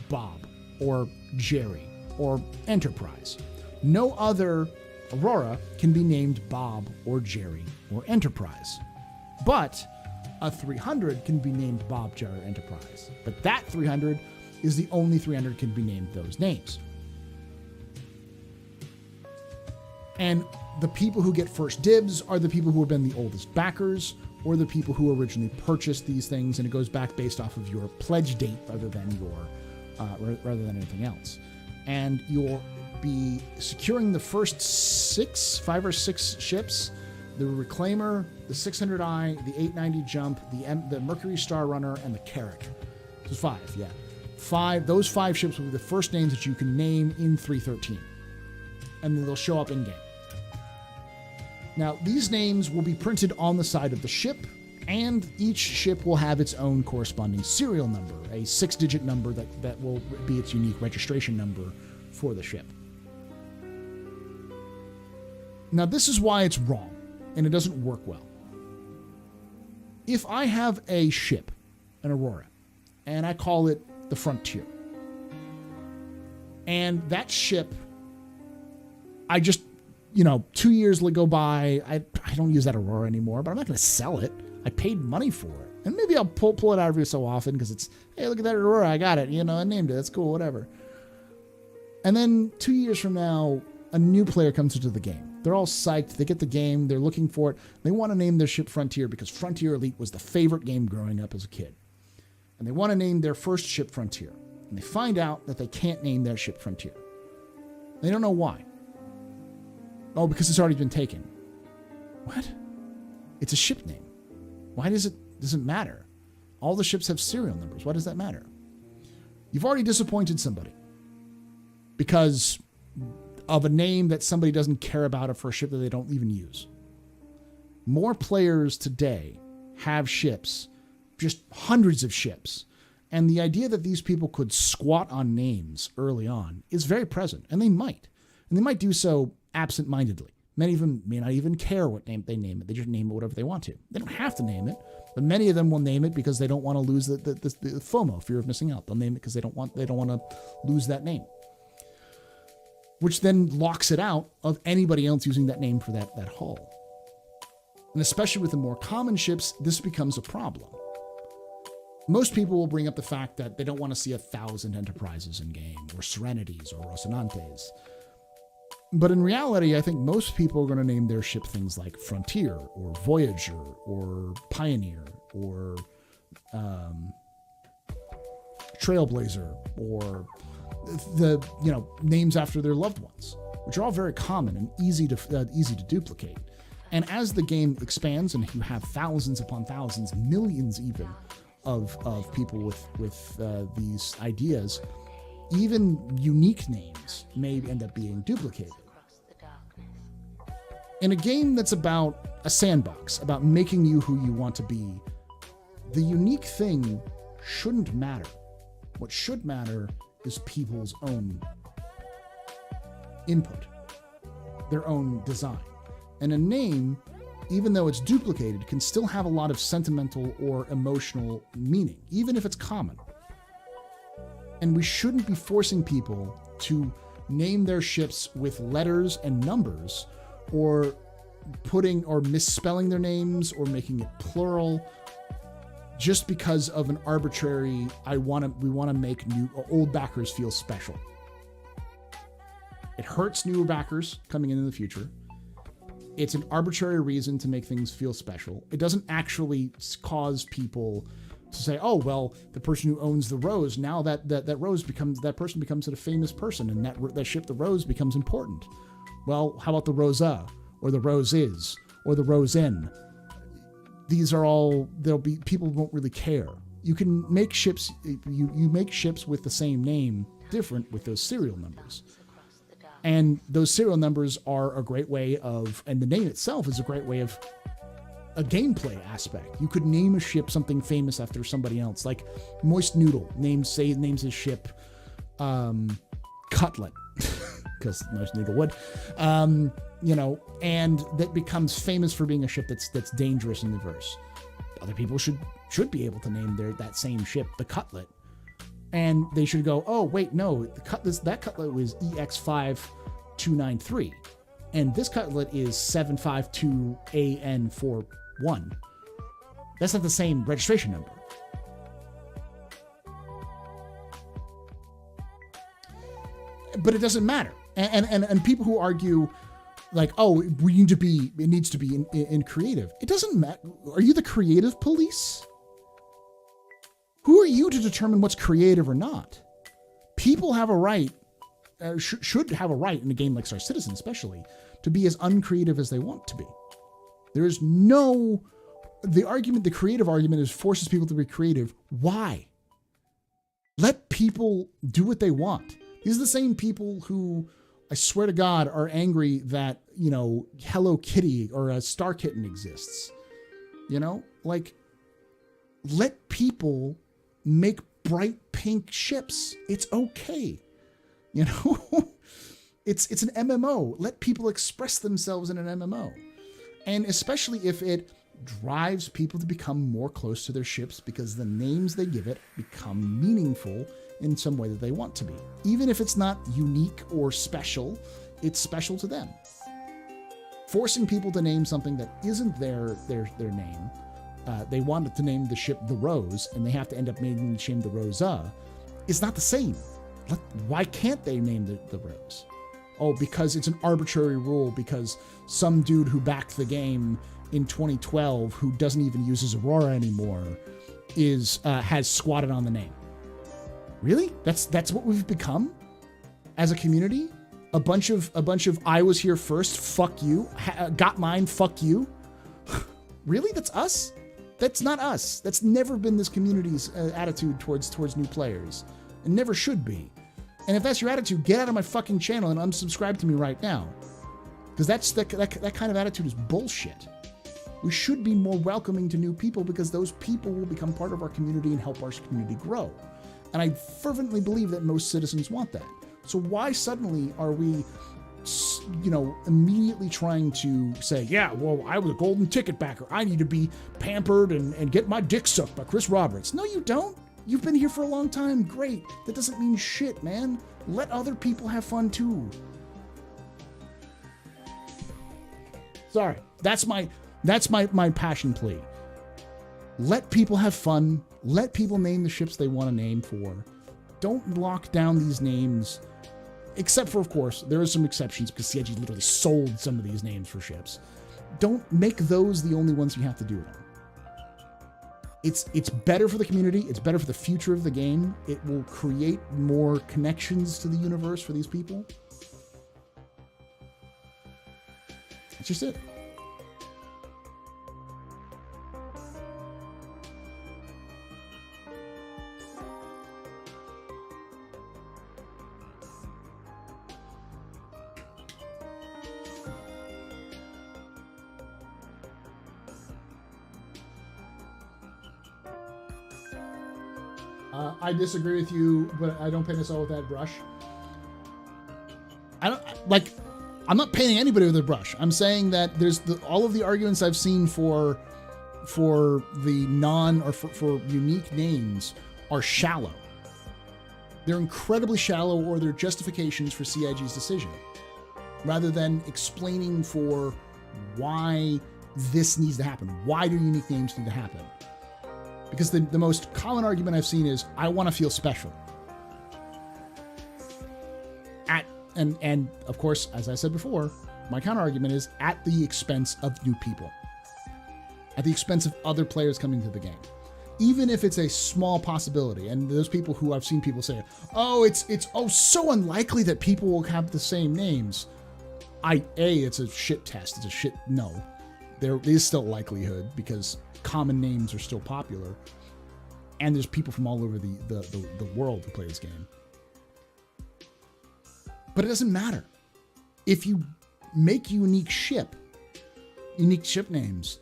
Bob or Jerry or Enterprise, no other Aurora can be named Bob or Jerry or Enterprise. But a 300 can be named Bob, Jerry, or Enterprise. But that 300 is the only 300 can be named those names. And the people who get first dibs are the people who have been the oldest backers, or the people who originally purchased these things, and it goes back based off of your pledge date rather than anything else. And you'll be securing the first 5 or 6 ships: the Reclaimer, the 600i, the 890 Jump, the Mercury Star Runner, and the Carrack. So 5, yeah. 5. Those 5 ships will be the first names that you can name in 313, and then they'll show up in game. Now, these names will be printed on the side of the ship, and each ship will have its own corresponding serial number, a 6-digit number that will be its unique registration number for the ship. Now, this is why it's wrong, and it doesn't work well. If I have a ship, an Aurora, and I call it the Frontier, and that ship, I just, 2 years go by, I don't use that Aurora anymore, but I'm not going to sell it. I paid money for it. And maybe I'll pull it out every so often because it's, hey, look at that Aurora, I got it, I named it, that's cool, whatever. And then 2 years from now, a new player comes into the game. They're all psyched, they get the game, they're looking for it. They want to name their ship Frontier because Frontier Elite was the favorite game growing up as a kid. And they want to name their first ship Frontier. And they find out that they can't name their ship Frontier. They don't know why. Oh, because it's already been taken. What? It's a ship name. Why does it matter? All the ships have serial numbers. Why does that matter? You've already disappointed somebody because of a name that somebody doesn't care about for a ship that they don't even use. More players today have ships, just hundreds of ships. And the idea that these people could squat on names early on is very present, and they might. And they might do so absent-mindedly. Many of them may not even care what name they name it. They just name it whatever they want to. They don't have to name it, but many of them will name it because they don't want to lose the FOMO, fear of missing out. They'll name it because they don't want to lose that name, which then locks it out of anybody else using that name for that hull. And especially with the more common ships, this becomes a problem. Most people will bring up the fact that they don't want to see 1,000 Enterprises in game, or Serenities, or Rocinantes. But in reality, I think most people are going to name their ship things like Frontier, or Voyager, or Pioneer, or Trailblazer, or the names after their loved ones, which are all very common and easy to duplicate. And as the game expands and you have thousands upon thousands, millions even of people with these ideas, even unique names may end up being duplicated. In a game that's about a sandbox, about making you who you want to be, the unique thing shouldn't matter. What should matter is people's own input, their own design. And a name, even though it's duplicated, can still have a lot of sentimental or emotional meaning, even if it's common. And we shouldn't be forcing people to name their ships with letters and numbers, or putting or misspelling their names or making it plural just because of an arbitrary, we want to make new old backers feel special. It hurts newer backers coming into the future. It's an arbitrary reason to make things feel special. It doesn't actually cause people to say, oh, well, the person who owns the Rose, now that person becomes a famous person, and that ship, the Rose, becomes important. Well, how about the Rosa, or the Roses, or the Rosin? These are all, people won't really care. You can make ships, you make ships with the same name different with those serial numbers. And those serial numbers are a great way of, and the name itself is a great way of a gameplay aspect. You could name a ship something famous after somebody else, like Moist Noodle names his ship Cutlet, because Moist Noodle would, and that becomes famous for being a ship that's dangerous in the verse. Other people should be able to name that same ship the Cutlet, and they should go, oh wait, no, that Cutlet was EX5293, and this Cutlet is 752AN41. That's not the same registration number. But it doesn't matter. And people who argue like, oh, it needs to be in creative. It doesn't matter. Are you the creative police? Who are you to determine what's creative or not? People have a right, should have a right in a game like Star Citizen especially, to be as uncreative as they want to be. There is the creative argument is forces people to be creative. Why? Let people do what they want. These are the same people who, I swear to God, are angry that, Hello Kitty or a Star Kitten exists. Let people make bright pink ships. It's okay. It's an MMO. Let people express themselves in an MMO. And especially if it drives people to become more close to their ships because the names they give it become meaningful in some way that they want to be. Even if it's not unique or special, it's special to them. Forcing people to name something that isn't their name, they wanted to name the ship the Rose, and they have to end up naming the ship the Rosa, is not the same. Why can't they name the Rose? Oh, because it's an arbitrary rule, because some dude who backed the game in 2012 who doesn't even use his Aurora anymore has squatted on the name. Really? That's what we've become as a community? A bunch of I was here first, fuck you. Got mine, fuck you. Really? That's us? That's not us. That's never been this community's attitude towards new players. It never should be. And if that's your attitude, get out of my fucking channel and unsubscribe to me right now. Because that kind of attitude is bullshit. We should be more welcoming to new people because those people will become part of our community and help our community grow. And I fervently believe that most citizens want that. So why suddenly are we, immediately trying to say, yeah, well, I was a golden ticket backer. I need to be pampered and get my dick sucked by Chris Roberts. No, you don't. You've been here for a long time. Great. That doesn't mean shit, man. Let other people have fun too. Sorry. That's my passion plea. Let people have fun. Let people name the ships they want to name for. Don't lock down these names. Except for, of course, there are some exceptions because CIG literally sold some of these names for ships. Don't make those the only ones you have to do it on. It's better for the community. It's better for the future of the game. It will create more connections to the universe for these people. That's just it. I disagree with you, but I don't paint us all with that brush. I'm not painting anybody with a brush. I'm saying that there's all of the arguments I've seen for the for unique names are shallow. They're incredibly shallow, or they're justifications for CIG's decision, rather than explaining for why this needs to happen. Why do unique names need to happen? Because the most common argument I've seen is, I want to feel special. And of course, as I said before, my counter argument is at the expense of new people. At the expense of other players coming to the game. Even if it's a small possibility, and those people who I've seen people say, oh, it's so unlikely that people will have the same names. It's a shit test. It's a shit, no. There is still likelihood because common names are still popular. And there's people from all over the world who play this game. But it doesn't matter. If you make unique ship names,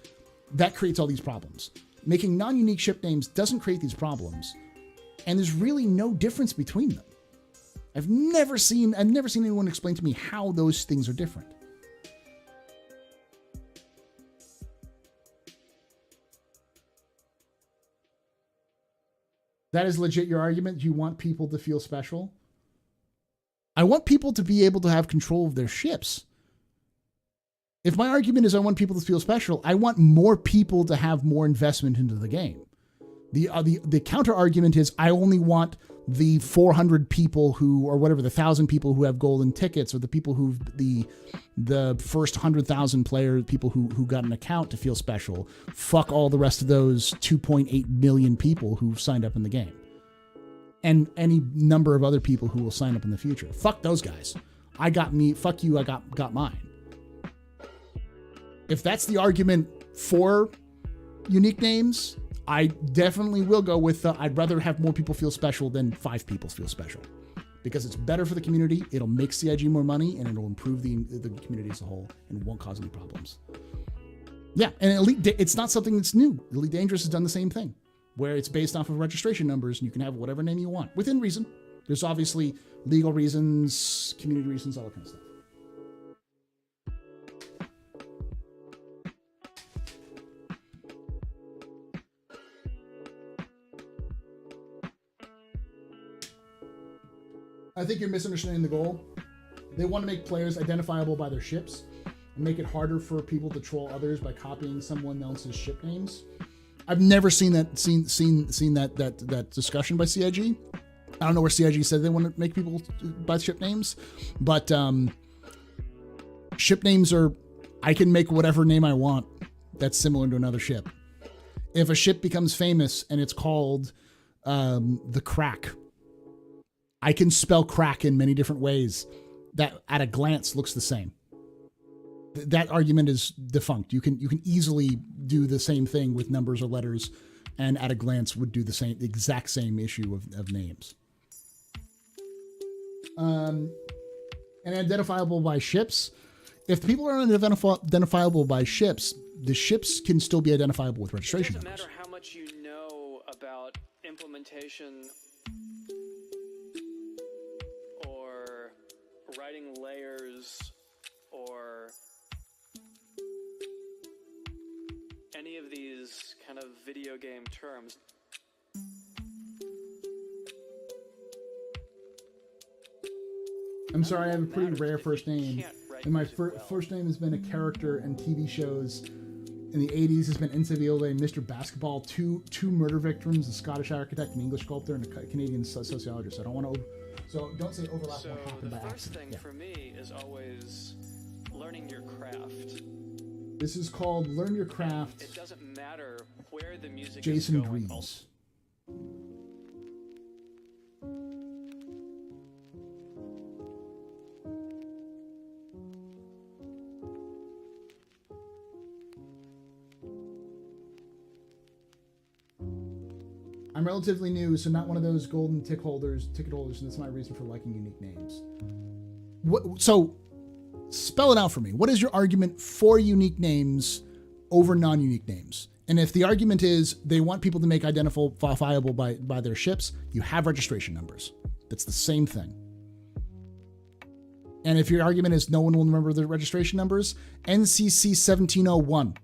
that creates all these problems. Making non-unique ship names doesn't create these problems. And there's really no difference between them. I've never seen anyone explain to me how those things are different. That is legit your argument? You want people to feel special? I want people to be able to have control of their ships. If my argument is I want people to feel special, I want more people to have more investment into the game. The counter argument is I only want the 400 people who, or whatever, the 1,000 people who have golden tickets, or the people who the first 100,000 players, people who got an account to feel special. Fuck all the rest of those 2.8 million people who've signed up in the game. And any number of other people who will sign up in the future. Fuck those guys. I got me, fuck you, I got mine. If that's the argument for unique names, I definitely will go with I'd rather have more people feel special than 5 people feel special. Because it's better for the community, it'll make CIG more money, and it'll improve the community as a whole, and won't cause any problems. Yeah, and it's not something that's new. Elite Dangerous has done the same thing, where it's based off of registration numbers, and you can have whatever name you want, within reason. There's obviously legal reasons, community reasons, all that kind of stuff. I think you're misunderstanding the goal. They want to make players identifiable by their ships and make it harder for people to troll others by copying someone else's ship names. I've never seen that that discussion by CIG. I don't know where CIG said they want to make people by ship names, but ship names are, I can make whatever name I want that's similar to another ship. If a ship becomes famous and it's called the Crack, I can spell crack in many different ways that at a glance looks the same. That argument is defunct. You can easily do the same thing with numbers or letters, and at a glance would do the exact same issue of names. And identifiable by ships. If people are identifiable by ships, the ships can still be identifiable with registration numbers. It doesn't matter how much you know about implementation or writing layers or any of these kind of video game terms. I'm sorry, I have a pretty rare first name. And my first name has been a character in TV shows. In the 80s, has been Insaviole and Mr. Basketball, two murder victims, a Scottish architect, an English sculptor, and a Canadian sociologist. I don't want to... So don't say overlap what happened by accident. The first thing for me is always learning your craft. This is called Learn Your Craft. It doesn't matter where the music Jason is going. Dreams. I'm relatively new, so not one of those golden ticket holders, and that's my reason for liking unique names. So, spell it out for me. What is your argument for unique names over non-unique names? And if the argument is they want people to make identifiable by their ships, you have registration numbers. That's the same thing. And if your argument is no one will remember the registration numbers, NCC 1701.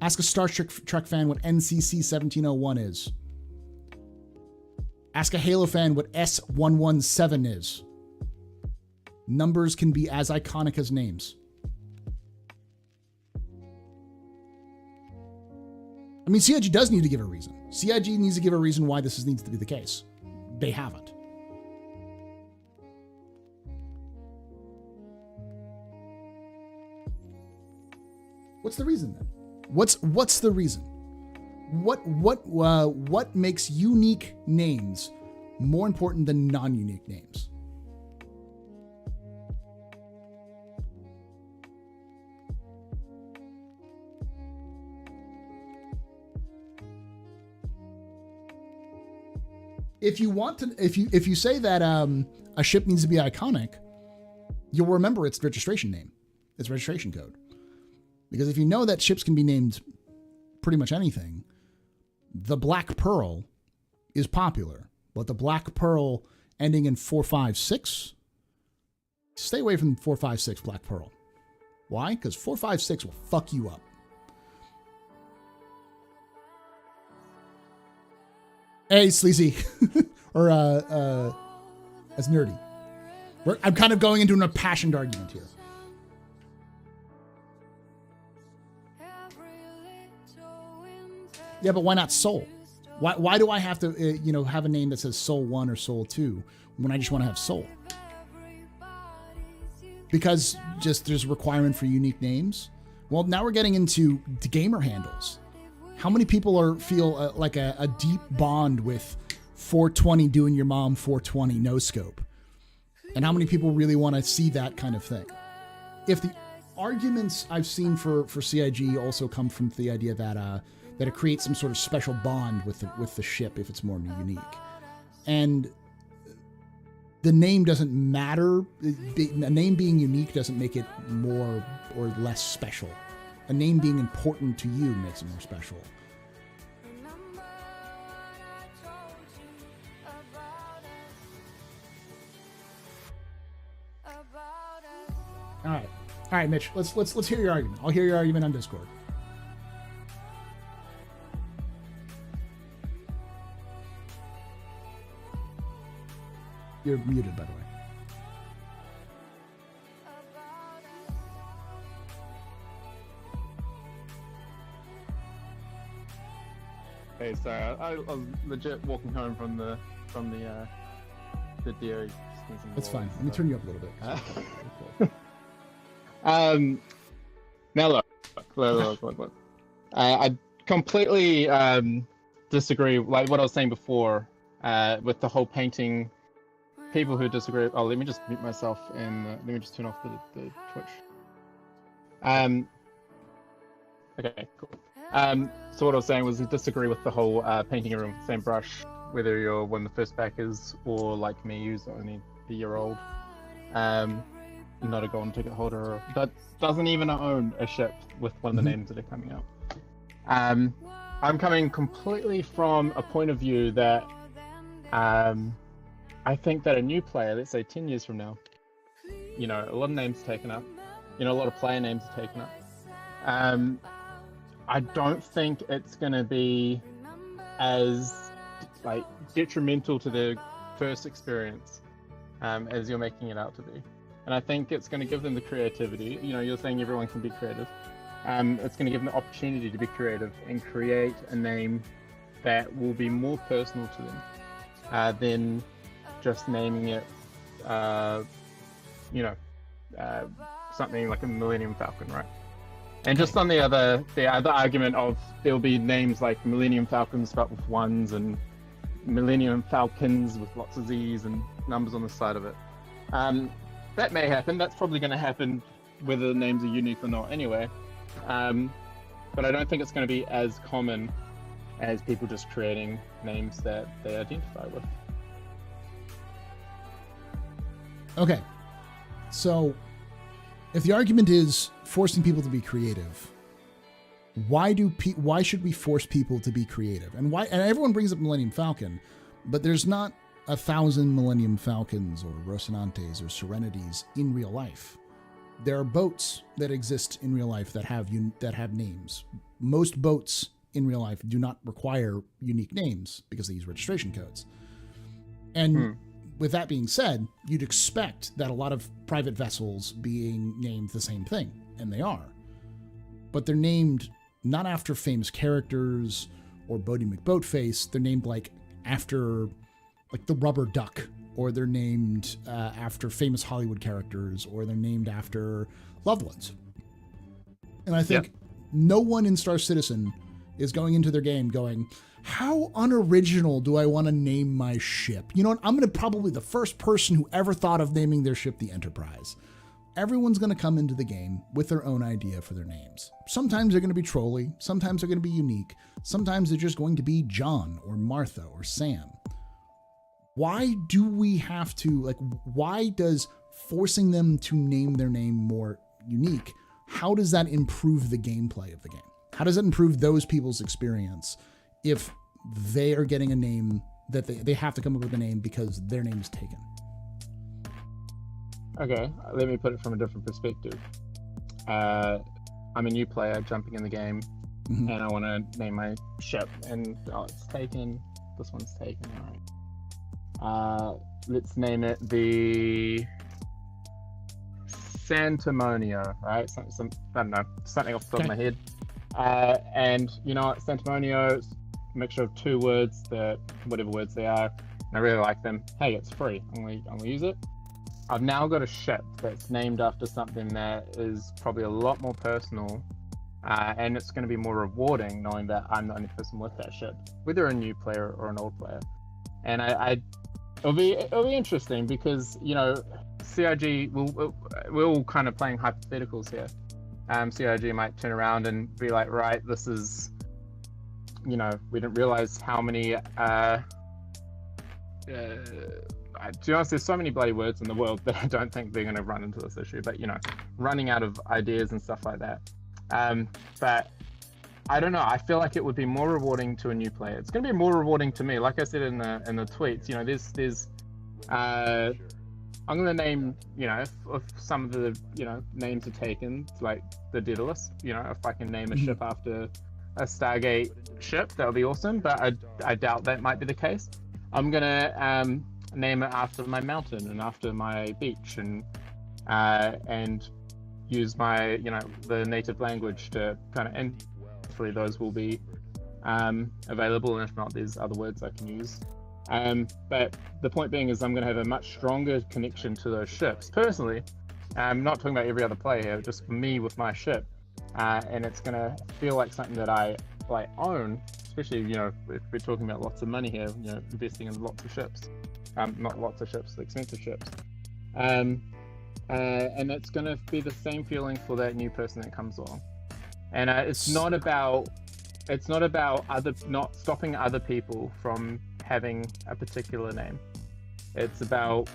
Ask a Star Trek fan what NCC 1701 is. Ask a Halo fan what S117 is. Numbers can be as iconic as names. I mean, CIG does need to give a reason. CIG needs to give a reason why this needs to be the case. They haven't. What's the reason then? What's the reason? What makes unique names more important than non-unique names? If you want to, if you say that a ship needs to be iconic, you'll remember its registration name, its registration code. Because if you know that ships can be named pretty much anything, the Black Pearl is popular, but the Black Pearl ending in 456, stay away from 456 Black Pearl. Why? Because 456 will fuck you up. Hey, Sleazy. Or, as nerdy. I'm kind of going into an impassioned argument here. Yeah, but why not Soul? Why do I have to, have a name that says Soul 1 or Soul 2 when I just want to have Soul? Because just there's a requirement for unique names? Well, now we're getting into gamer handles. How many people feel like a deep bond with 420 doing your mom 420 no scope? And how many people really want to see that kind of thing? If the arguments I've seen for CIG also come from the idea that it creates some sort of special bond with the ship if it's more unique. And the name doesn't matter. A name being unique doesn't make it more or less special. A name being important to you makes it more special. All right, Mitch. Let's hear your argument. I'll hear your argument on Discord. You're muted, by the way. Hey, sorry, I was legit walking home from the DO. That's fine. Let me turn you up a little bit. Now look. I completely disagree, like what I was saying before, with the whole painting. People who disagree. Oh, let me just mute myself and let me just turn off the Twitch. Okay, cool. So what I was saying was I disagree with the whole painting everyone with the same brush, whether you're one of the first backers or like me, who's only a year old, not a golden ticket holder that doesn't even own a ship with one of the names that are coming out. I'm coming completely from a point of view that I think that a new player, let's say 10 years from now, a lot of names taken up, a lot of player names are taken up. I don't think it's going to be as detrimental to the first experience as you're making it out to be. And I think it's going to give them the creativity. You're saying everyone can be creative. It's going to give them the opportunity to be creative and create a name that will be more personal to them than just naming it, something like a Millennium Falcon, right? And just on the other argument of there'll be names like Millennium Falcons spelled with ones and Millennium Falcons with lots of Z's and numbers on the side of it. That may happen. That's probably going to happen whether the names are unique or not anyway. But I don't think it's going to be as common as people just creating names that they identify with. Okay, so if the argument is forcing people to be creative, why should we force people to be creative? And everyone brings up Millennium Falcon, but there's not 1,000 Millennium Falcons or Rocinantes or Serenities in real life. There are boats that exist in real life that have names. Most boats in real life do not require unique names because they use registration codes. And with that being said, you'd expect that a lot of private vessels being named the same thing, and they are. But they're named not after famous characters or Bodie McBoatface. They're named like after like the rubber duck, or they're named after famous Hollywood characters, or they're named after loved ones. And I think no one in Star Citizen is going into their game going, how unoriginal do I want to name my ship? You know what? I'm going to probably the first person who ever thought of naming their ship the Enterprise. Everyone's going to come into the game with their own idea for their names. Sometimes they're going to be trolly. Sometimes they're going to be unique. Sometimes they're just going to be John or Martha or Sam. Why do we have to, like, why does forcing them to name their name more unique, how does that improve the gameplay of the game? How does it improve those people's experience if they are getting a name that they have to come up with a name because their name is taken? Okay, let me put it from a different perspective. I'm a new player jumping in the game, and I want to name my ship, and it's taken. This one's taken, all right. Let's name it the Santimonio, right? Some I don't know, something off the top of my head. And you know what, Santimonio is a mixture of two words, that whatever words they are, and I really like them. Hey, it's free. I'm gonna use it. I've now got a ship that's named after something that is probably a lot more personal, and it's going to be more rewarding knowing that I'm the only person with that ship, whether a new player or an old player. And it'll be interesting because, you know, CIG, we're all kind of playing hypotheticals here. CIG might turn around and be like, right, this is, you know, we didn't realize how many to be honest, there's so many bloody words in the world that I don't think they're going to run into this issue, but, you know, running out of ideas and stuff like that. But I don't know, I feel like it would be more rewarding to a new player. It's going to be more rewarding to me. Like I said in the tweets, you know, there's I'm going to name, you know, if some of the, you know, names are taken, like the Daedalus, you know, if I can name a ship after a Stargate ship, that would be awesome, but I doubt that might be the case. I'm going to name it after my mountain and after my beach, and use my, you know, the native language to kind of, and hopefully those will be available, and if not, there's other words I can use. But the point being is I'm going to have a much stronger connection to those ships personally. I'm not talking about every other player here, just for me with my ship, and it's going to feel like something that I own, especially, you know, if we're talking about lots of money here, you know, investing in lots of ships. Not lots of ships, expensive ships. And it's going to be the same feeling for that new person that comes along. And it's not about not stopping other people from having a particular name. It's about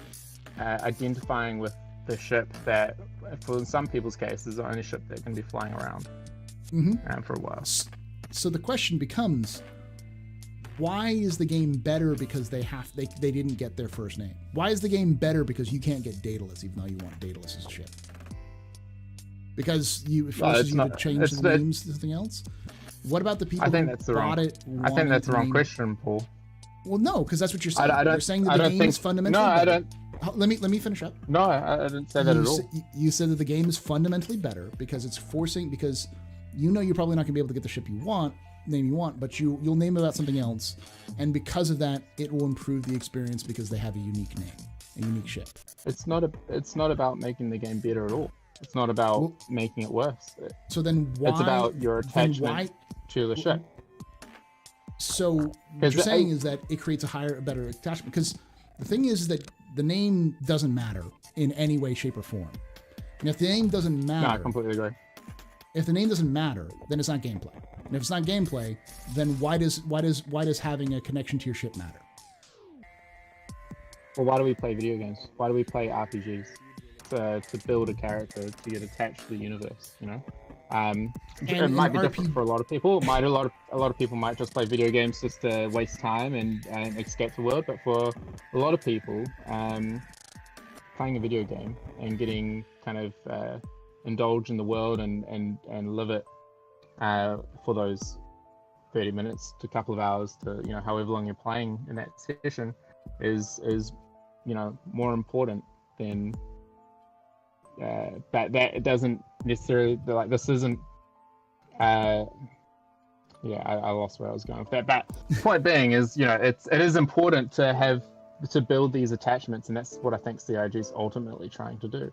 identifying with the ship that, for some people's case, is the only ship that can be flying around for a while. So the question becomes, why is the game better because they didn't get their first name? Why is the game better because you can't get Daedalus even though you want Daedalus as a ship? Because it forces you to change the names to something else? What about the people who bought it? I think that's the wrong question, Paul. Well, no, because that's what you're saying. You're saying that the game is fundamentally better. Let me finish up. No, I didn't say that at all. You said that the game is fundamentally better because it's forcing, because you know you're probably not going to be able to get the ship you want, name you want, but you'll name it about something else, and because of that, it will improve the experience because they have a unique name, a unique ship. It's not about making the game better at all. It's not about making it worse. So then why? It's about your attachment to the ship. So what you're saying is that it creates a better attachment, because the thing is that the name doesn't matter in any way, shape, or form. And if the name doesn't matter, no, I completely agree. If the name doesn't matter, then it's not gameplay. And if it's not gameplay, then why does having a connection to your ship matter? Well, why do we play video games? Why do we play RPGs? To build a character, to get attached to the universe, you know? It might be different for a lot of people. A lot of people might just play video games just to waste time and escape the world. But for a lot of people, playing a video game and getting kind of indulge in the world and live it for those 30 minutes to a couple of hours to, you know, however long you're playing in that session is you know, more important than that it doesn't necessarily, like, this isn't Yeah, I lost where I was going with that. But point being is, it is important to build these attachments, and that's what I think CIG is ultimately trying to do.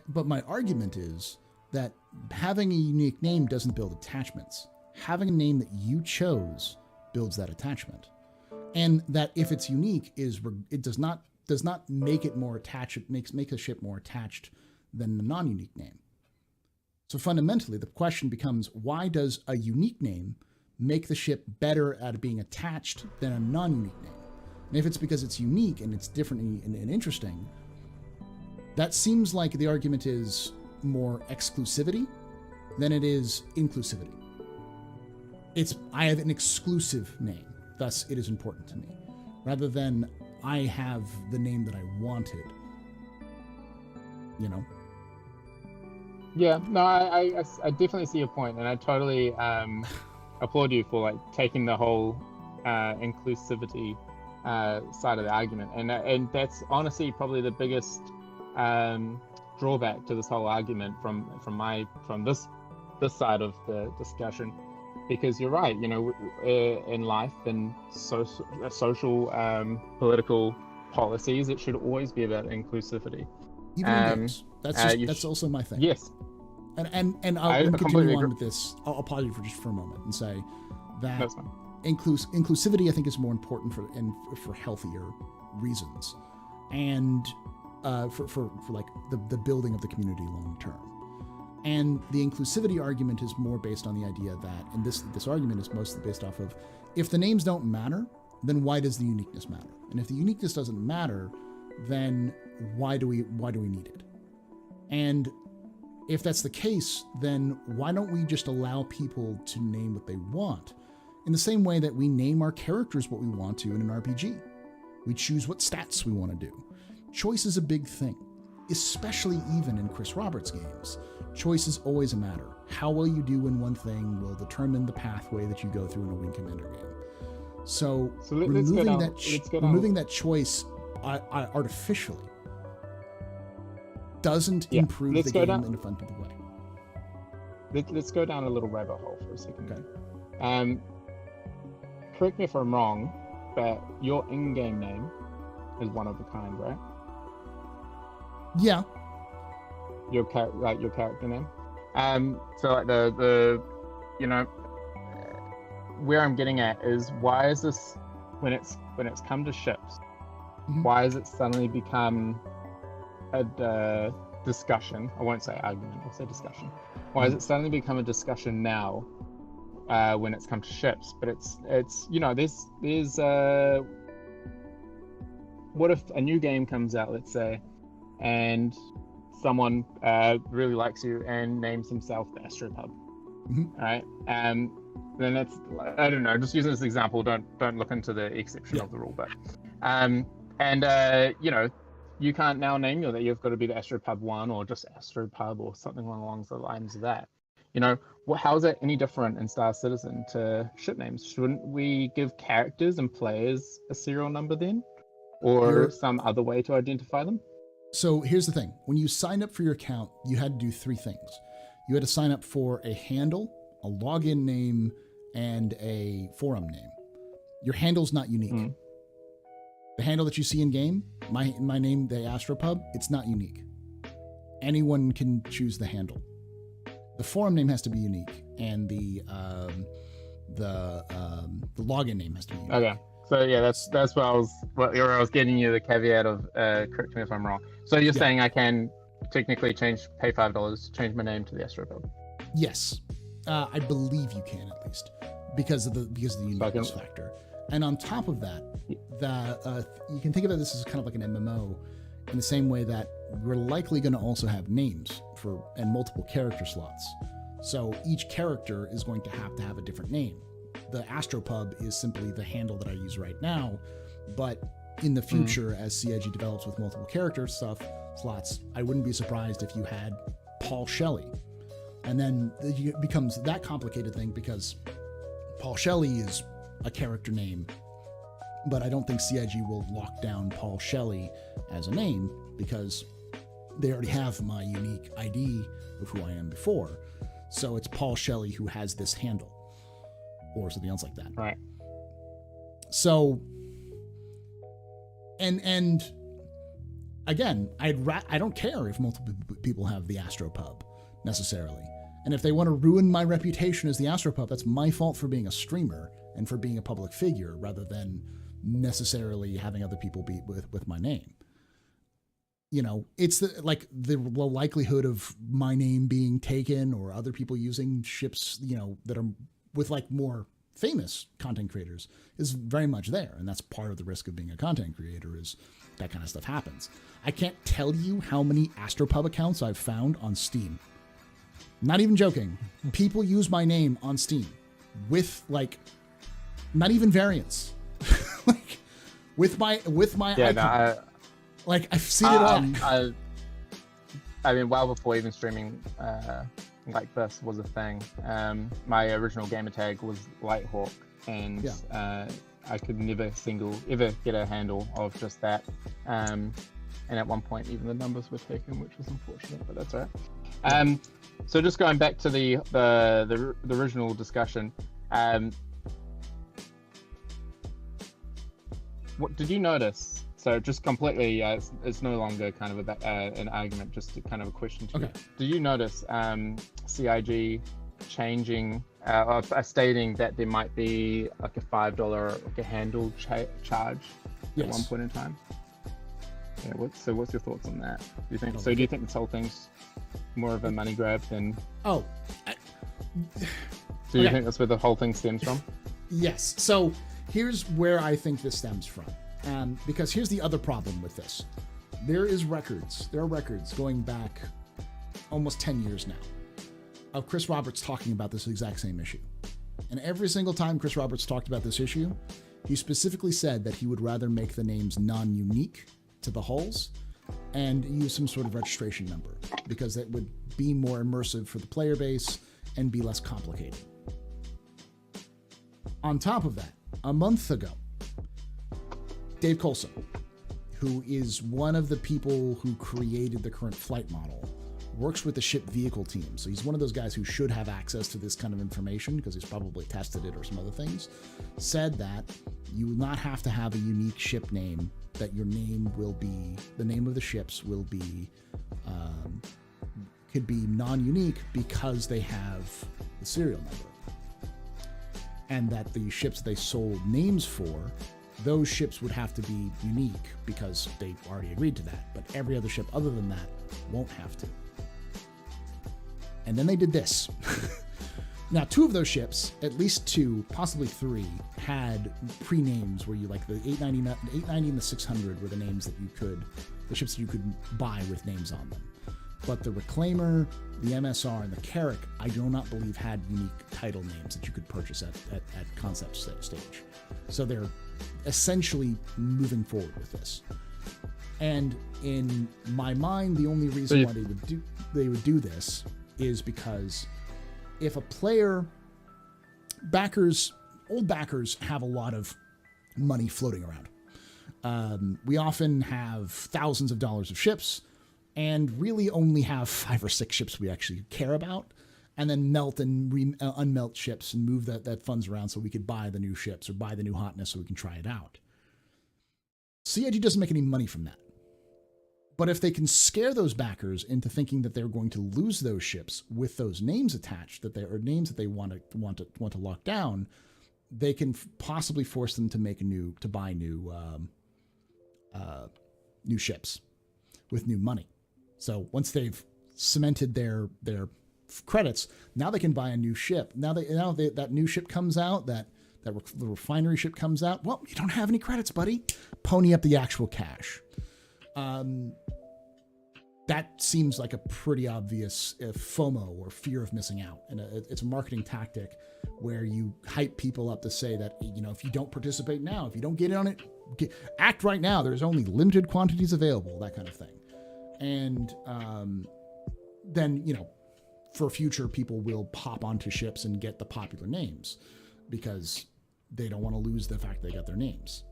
But my argument is that having a unique name doesn't build attachments. Having a name that you chose builds that attachment, and that if it's unique, it does not make it more attached. It makes a ship more attached than the non-unique name. So fundamentally, the question becomes: why does a unique name make the ship better at being attached than a non-unique name? And if it's because it's unique and it's different and interesting, that seems like the argument is more exclusivity than it is inclusivity. I have an exclusive name, thus it is important to me, rather than I have the name that I wanted. Yeah, no, I definitely see your point, and I totally applaud you for taking the whole inclusivity side of the argument, and that's honestly probably the biggest drawback to this whole argument from this side of the discussion, because you're right. In life and social political policies, it should always be about inclusivity. Even in games. That's also my thing. Yes. And I'll continue on with this. I'll pause you for a moment and say that inclusivity, I think, is more important for healthier reasons, and for the building of the community long term. And the inclusivity argument is more based on the idea that, and this argument is mostly based off of, if the names don't matter, then why does the uniqueness matter? And if the uniqueness doesn't matter, then why do we need it? And if that's the case, then why don't we just allow people to name what they want? In the same way that we name our characters what we want to in an RPG. We choose what stats we want to do. Choice is a big thing, especially even in Chris Roberts games. Choice is always a matter. How well you do in one thing will determine the pathway that you go through in a Wing Commander game. So removing that choice artificially doesn't improve the game in a fundamental way. Let's go down a little rabbit hole for a second. Okay. Correct me if I'm wrong, but your in-game name is one of a kind, right? Yeah. Your character name. So the where I'm getting at is, why is this, when it's come to ships, Mm-hmm. why has it suddenly become a discussion? I won't say argument, I'll say discussion. Why has it suddenly become a discussion now when it's come to ships? But it's there's what if a new game comes out, let's say, and someone really likes you and names himself the Astropub, right? Then that's, I don't know, just using this example, don't look into the exception of the rule, but you can't now name that you've got to be the Astropub 1 or just Astropub or something along the lines of that. How is that any different in Star Citizen to ship names? Shouldn't we give characters and players a serial number then, or some other way to identify them? So here's the thing. When you signed up for your account, you had to do three things. You had to sign up for a handle, a login name, and a forum name. Your handle's not unique. The handle that you see in game, my name, the Astropub, it's not unique. Anyone can choose the handle. The forum name has to be unique, and the login name has to be unique. Okay. So yeah, that's what I was getting you the caveat of. Correct me if I'm wrong. So you're saying I can technically pay $5 to change my name to the Astropub? Yes, I believe you can, at least because of the uniqueness factor. And on top of that, you can think of this as kind of like an MMO, in the same way that we're likely going to also have names and multiple character slots. So each character is going to have a different name. The Astropub is simply the handle that I use right now, but in the future, as CIG develops with multiple character slots, I wouldn't be surprised if you had Paul Shelley. And then it becomes that complicated thing, because Paul Shelley is a character name, but I don't think CIG will lock down Paul Shelley as a name, because they already have my unique ID of who I am before. So it's Paul Shelley who has this handle. or something else like that. Right. So, and again, I don't care if multiple people have the Astropub necessarily. And if they want to ruin my reputation as the Astropub, that's my fault for being a streamer and for being a public figure rather than necessarily having other people be with my name. You know, it's the likelihood of my name being taken or other people using ships, you know, that are with like more famous content creators is very much there. And that's part of the risk of being a content creator is that kind of stuff happens. I can't tell you how many Astropub accounts I've found on Steam. Not even joking. People use my name on Steam with like, not even variants. Like with my icon. No, like I've seen it all. I mean, well before even streaming like this was a thing, my original gamer tag was Lighthawk, and I could never ever get a handle of just that. And at one point, even the numbers were taken, which was unfortunate, but that's all right. So just going back to the original discussion, what did you notice? So just completely, it's no longer kind of an argument, just a kind of a question to you. Do you notice CIG changing, stating that there might be like a $5 like a handle charge at one point in time? Yeah. What's your thoughts on that? Do you think this whole thing's more of a money grab than? Do you think that's where the whole thing stems from? Yes. So here's where I think this stems from. Because here's the other problem with this. There are records going back almost 10 years now of Chris Roberts talking about this exact same issue. And every single time Chris Roberts talked about this issue, he specifically said that he would rather make the names non-unique to the hulls and use some sort of registration number because that would be more immersive for the player base and be less complicated. On top of that, a month ago, Dave Coulson, who is one of the people who created the current flight model, works with the ship vehicle team. So he's one of those guys who should have access to this kind of information because he's probably tested it or some other things, said that you will not have to have a unique ship name, that your name will be, the name of the ships will be, could be non-unique because they have the serial number. And that the ships they sold names for, those ships would have to be unique because they already agreed to that. But every other ship other than that won't have to. And then they did this. Now, 2 of those ships, at least 2, possibly 3, had pre-names where you like the 890 and the 600 were the names that you could, the ships that you could buy with names on them. But the Reclaimer, the MSR, and the Carrack, I do not believe had unique title names that you could purchase at concept stage. So they're essentially moving forward with this. And in my mind, the only reason why they would do this is because if a player, old backers have a lot of money floating around. We often have thousands of dollars of ships and really only have 5 or 6 ships we actually care about, and then melt and unmelt ships and move that funds around so we could buy the new ships or buy the new hotness so we can try it out. CIG doesn't make any money from that. But if they can scare those backers into thinking that they're going to lose those ships with those names attached, that they are names that they want to lock down, they can possibly force them to buy new ships with new money. So once they've cemented their credits, now they can buy a new ship. Now that new ship comes out, the refinery ship comes out. Well, you don't have any credits, buddy. Pony up the actual cash. That seems like a pretty obvious FOMO or fear of missing out. And it's a marketing tactic where you hype people up to say that, if you don't participate now, if you don't get in on it, act right now. There's only limited quantities available, that kind of thing. And then, for future, people will hop onto ships and get the popular names because they don't want to lose the fact they got their names.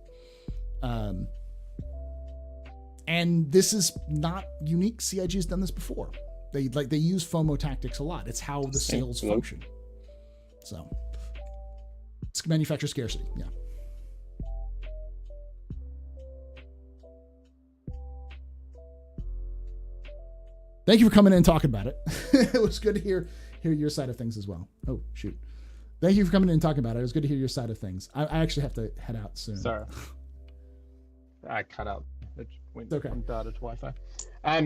And this is not unique. CIG has done this before. They use FOMO tactics a lot. It's how the sales function. So, Manufacturer scarcity. Yeah. Thank you for coming in and talking about it. It was good to hear your side of things as well. Oh, shoot. Thank you for coming in and talking about it. It was good to hear your side of things. I actually have to head out soon. Sorry. I cut out. It went okay. from data to Wi-Fi.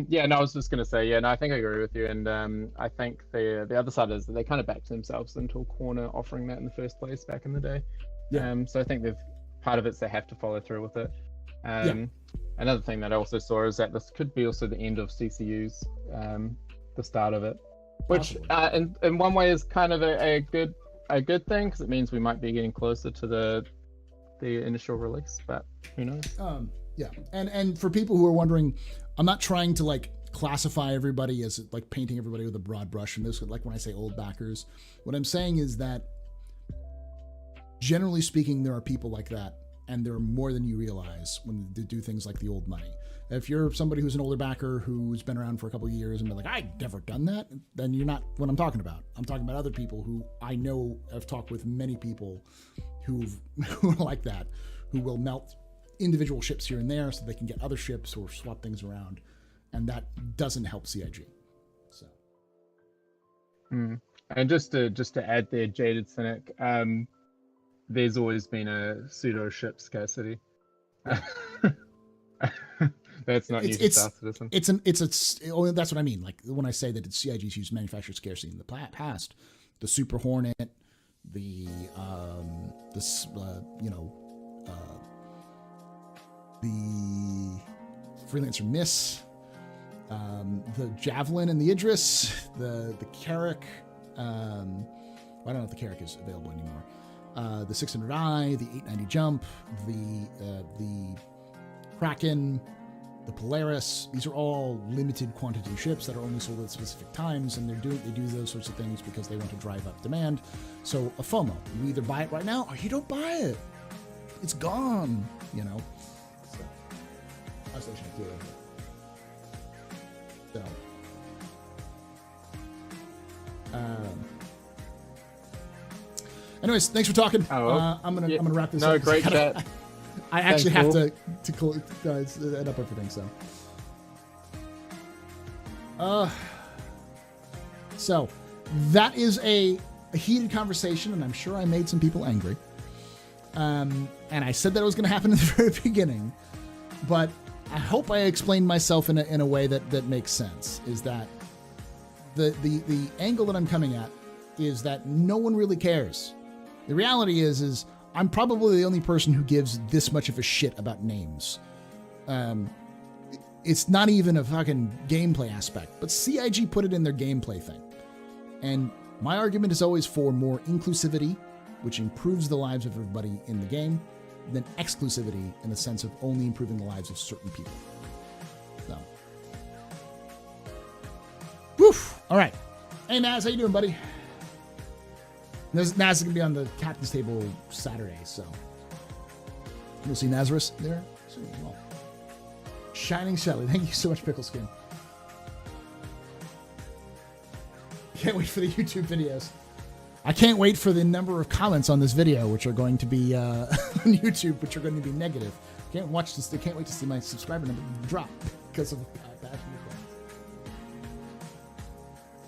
Yeah, no, I was just going to say, yeah, no, I think I agree with you. And I think the other side is that they kind of backed themselves into a corner offering that in the first place back in the day. Yeah. So I think part of it's they have to follow through with it. Another thing that I also saw is that this could be also the end of CCUs, the start of it, which in one way is kind of a good thing because it means we might be getting closer to the initial release, but who knows? Yeah, and for people who are wondering, I'm not trying to like classify everybody as like painting everybody with a broad brush. And this, like when I say old backers, what I'm saying is that generally speaking, there are people like that. And there are more than you realize when they do things like the old money. If you're somebody who's an older backer who's been around for a couple of years and been like, I've never done that, then you're not what I'm talking about. I'm talking about other people who I know. I've talked with many people who are like that, who will melt individual ships here and there so they can get other ships or swap things around. And that doesn't help CIG. So. And just to add there, Jaded Cynic, there's always been a pseudo ship scarcity. That's not new to Star Citizen. That's what I mean. Like when I say that CIG's used manufacturer scarcity in the past, the Super Hornet, the Freelancer Miss, the Javelin and the Idris, the Carrack. I don't know if the Carrack is available anymore. The 600i, the 890 Jump, the Kraken, the Polaris. These are all limited quantity ships that are only sold at specific times, and they do those sorts of things because they want to drive up demand. So a FOMO, you either buy it right now or you don't buy it. It's gone, you know. So I was actually doing it. So. Anyways, thanks for talking. I'm gonna wrap this up. No, great chat. I actually have to end up everything. So that is a heated conversation, and I'm sure I made some people angry. And I said that it was going to happen in the very beginning, but I hope I explained myself in a way that makes sense. Is that the angle that I'm coming at is that no one really cares. The reality is I'm probably the only person who gives this much of a shit about names. It's not even a fucking gameplay aspect, but CIG put it in their gameplay thing. And my argument is always for more inclusivity, which improves the lives of everybody in the game, than exclusivity in the sense of only improving the lives of certain people. So. Woof! All right. Hey, Naz, how you doing, buddy? Naz is going to be on the captain's table Saturday, so you'll see Nazareth there soon as well. Shining Shelly, thank you so much, Pickle Skin. Can't wait for the YouTube videos. I can't wait for the number of comments on this video, which are going to be on YouTube, which are going to be negative. Can't watch this. I can't wait to see my subscriber number drop because of passionate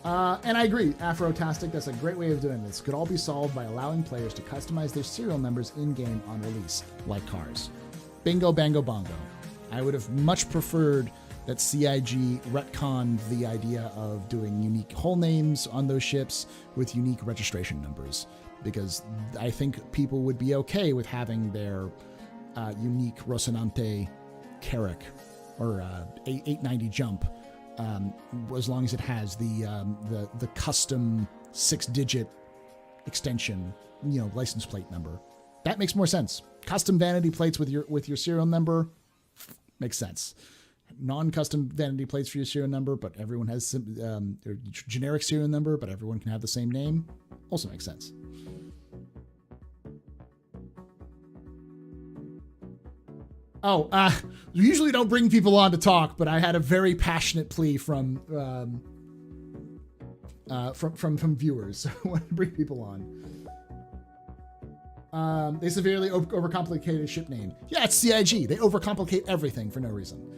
fans. And I agree, Afrotastic, that's a great way of doing this. Could all be solved by allowing players to customize their serial numbers in-game on release, like cars. Bingo, bango, bongo. I would have much preferred that CIG retconned the idea of doing unique hull names on those ships with unique registration numbers, because I think people would be okay with having their unique Rocinante Carrack or 890 Jump, as long as it has the custom 6-digit extension, license plate number. That makes more sense. Custom vanity plates with your serial number makes sense. Non-custom vanity plates for your serial number, but everyone has their generic serial number, but everyone can have the same name, also makes sense. We usually don't bring people on to talk, but I had a very passionate plea from viewers. So I want to bring people on. They severely overcomplicated ship name. Yeah, it's CIG. They overcomplicate everything for no reason.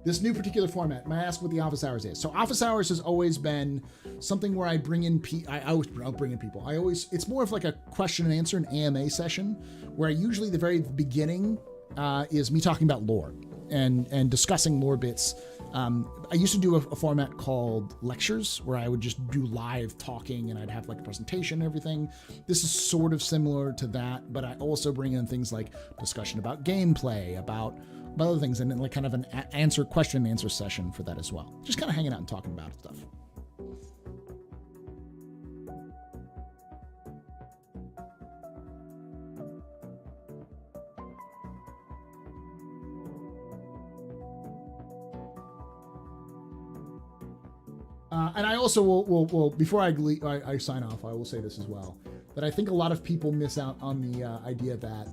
This new particular format, may I ask what the office hours is? So office hours has always been something where I bring in I always bring in people. It's more of like a question and answer, an AMA session, where usually the very beginning is me talking about lore and discussing lore bits. I used to do a format called lectures where I would just do live talking and I'd have like a presentation and everything. This is sort of similar to that, but I also bring in things like discussion about gameplay, about other things, and then like kind of an question and answer session for that as well. Just kind of hanging out and talking about stuff. And I also will before I sign off, I will say this as well, that I think a lot of people miss out on the idea that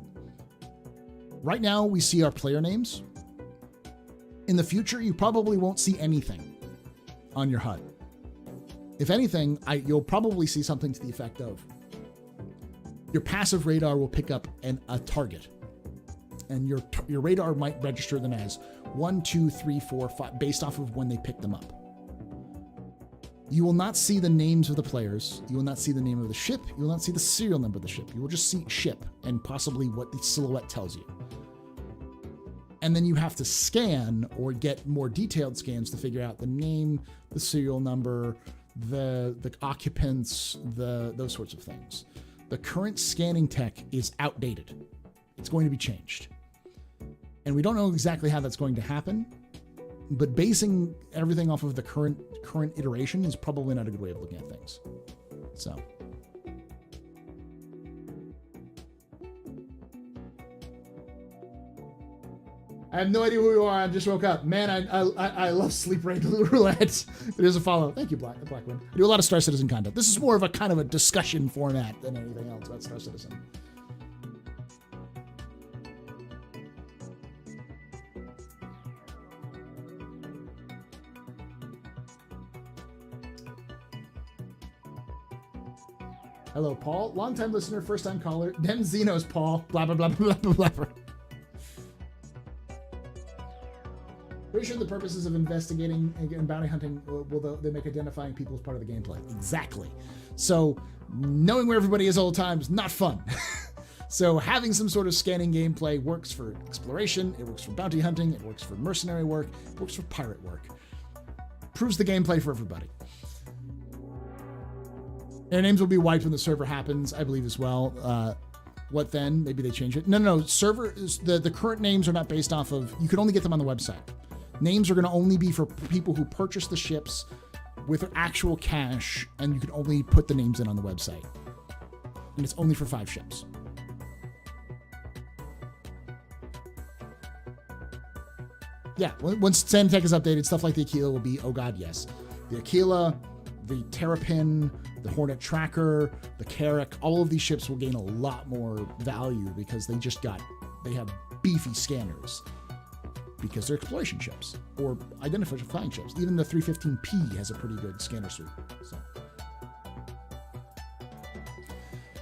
right now we see our player names. In the future, you probably won't see anything on your HUD. If anything, you'll probably see something to the effect of your passive radar will pick up a target, and your radar might register them as 1, 2, 3, 4, 5 based off of when they pick them up. You will not see the names of the players. You will not see the name of the ship. You will not see the serial number of the ship. You will just see ship and possibly what the silhouette tells you. And then you have to scan or get more detailed scans to figure out the name, the serial number, the occupants, those sorts of things. The current scanning tech is outdated. It's going to be changed. And we don't know exactly how that's going to happen. But basing everything off of the current iteration is probably not a good way of looking at things. So. I have no idea who you are. I just woke up. Man, I love Sleep Raid Roulette. It is a follow. Thank you, Blackman. I do a lot of Star Citizen content. This is more of a kind of a discussion format than anything else about Star Citizen. Hello, Paul. Long-time listener, first-time caller. Dem Xenos, Paul. Blah, blah, blah, blah, blah, blah, blah. Pretty sure the purposes of investigating and bounty hunting will they make identifying people as part of the gameplay. Exactly. So knowing where everybody is all the time is not fun. So having some sort of scanning gameplay works for exploration, it works for bounty hunting, it works for mercenary work, it works for pirate work. Proves the gameplay for everybody. Their names will be wiped when the server happens, I believe as well. What then? Maybe they change it. No. Server the current names are not based off of. You can only get them on the website. Names are going to only be for people who purchase the ships with actual cash, and you can only put the names in on the website. And it's only for 5 ships. Yeah, once Sand Tech is updated, stuff like the Aquila will be, oh god, yes. The Aquila, the Terrapin, the Hornet Tracker, the Carrack, all of these ships will gain a lot more value because they have beefy scanners because they're exploration ships or identifying ships. Even the 315P has a pretty good scanner suite. So.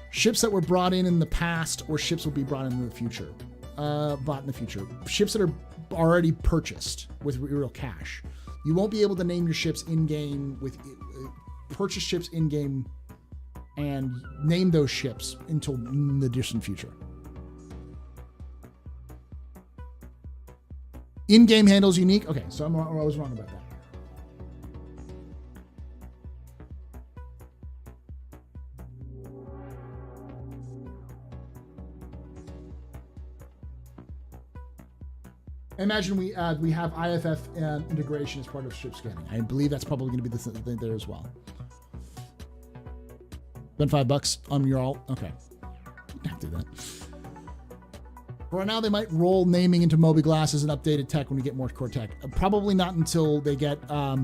Ships that were brought in the past or ships will be brought in the future. Bought in the future. Ships that are already purchased with real cash. You won't be able to name your ships in-game with purchase ships in-game and name those ships until in the distant future. In-game handles unique. Okay, so I was wrong about that. I imagine we have IFF integration as part of ship scanning. I believe that's probably going to be the thing there as well. Spend $5 on your alt. Okay, you don't have to do that. For right now, they might roll naming into Moby Glass as an updated tech when we get more core tech. Probably not until they get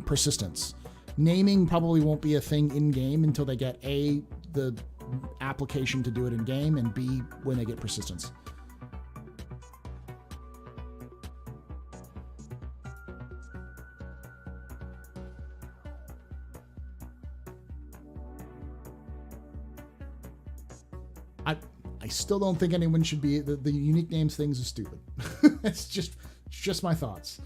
persistence. Naming probably won't be a thing in game until they get A, the application to do it in game, and B, when they get persistence. I still don't think anyone should be, the unique names things is stupid. It's just my thoughts.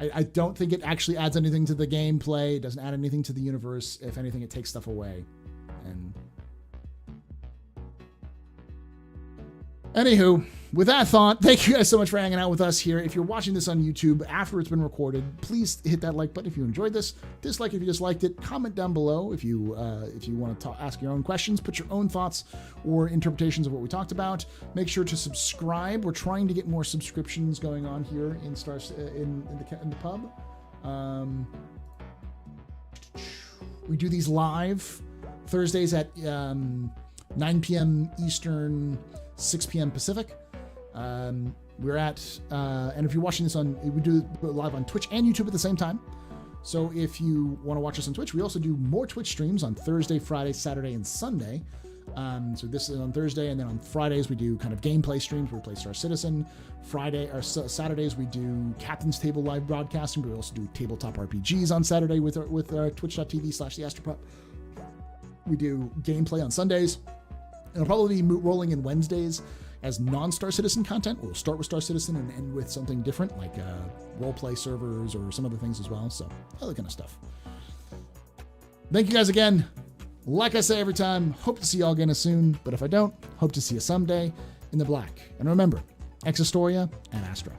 I don't think it actually adds anything to the gameplay. It doesn't add anything to the universe. If anything, it takes stuff away. And anywho, with that thought, thank you guys so much for hanging out with us here. If you're watching this on YouTube after it's been recorded, please hit that like button if you enjoyed this. Dislike if you disliked it. Comment down below if you want to ask your own questions, put your own thoughts or interpretations of what we talked about. Make sure to subscribe. We're trying to get more subscriptions going on here in the pub. We do these live Thursdays at 9 p.m. Eastern, 6 p.m. Pacific. We're at, and if you're watching this we do it live on Twitch and YouTube at the same time. So if you want to watch us on Twitch, we also do more Twitch streams on Thursday, Friday, Saturday, and Sunday. So this is on Thursday, and then on Fridays we do kind of gameplay streams where we play Star Citizen. Saturdays we do Captain's Table live broadcasting, but we also do tabletop RPGs on Saturday with twitch.tv/theastropup. We do gameplay on Sundays. It'll probably be rolling in Wednesdays as non-Star Citizen content. We'll start with Star Citizen and end with something different, like role-play servers or some other things as well. So other kind of stuff. Thank you guys again. Like I say every time, hope to see y'all again soon. But if I don't, hope to see you someday in the black. And remember, Ex Historia and Astra.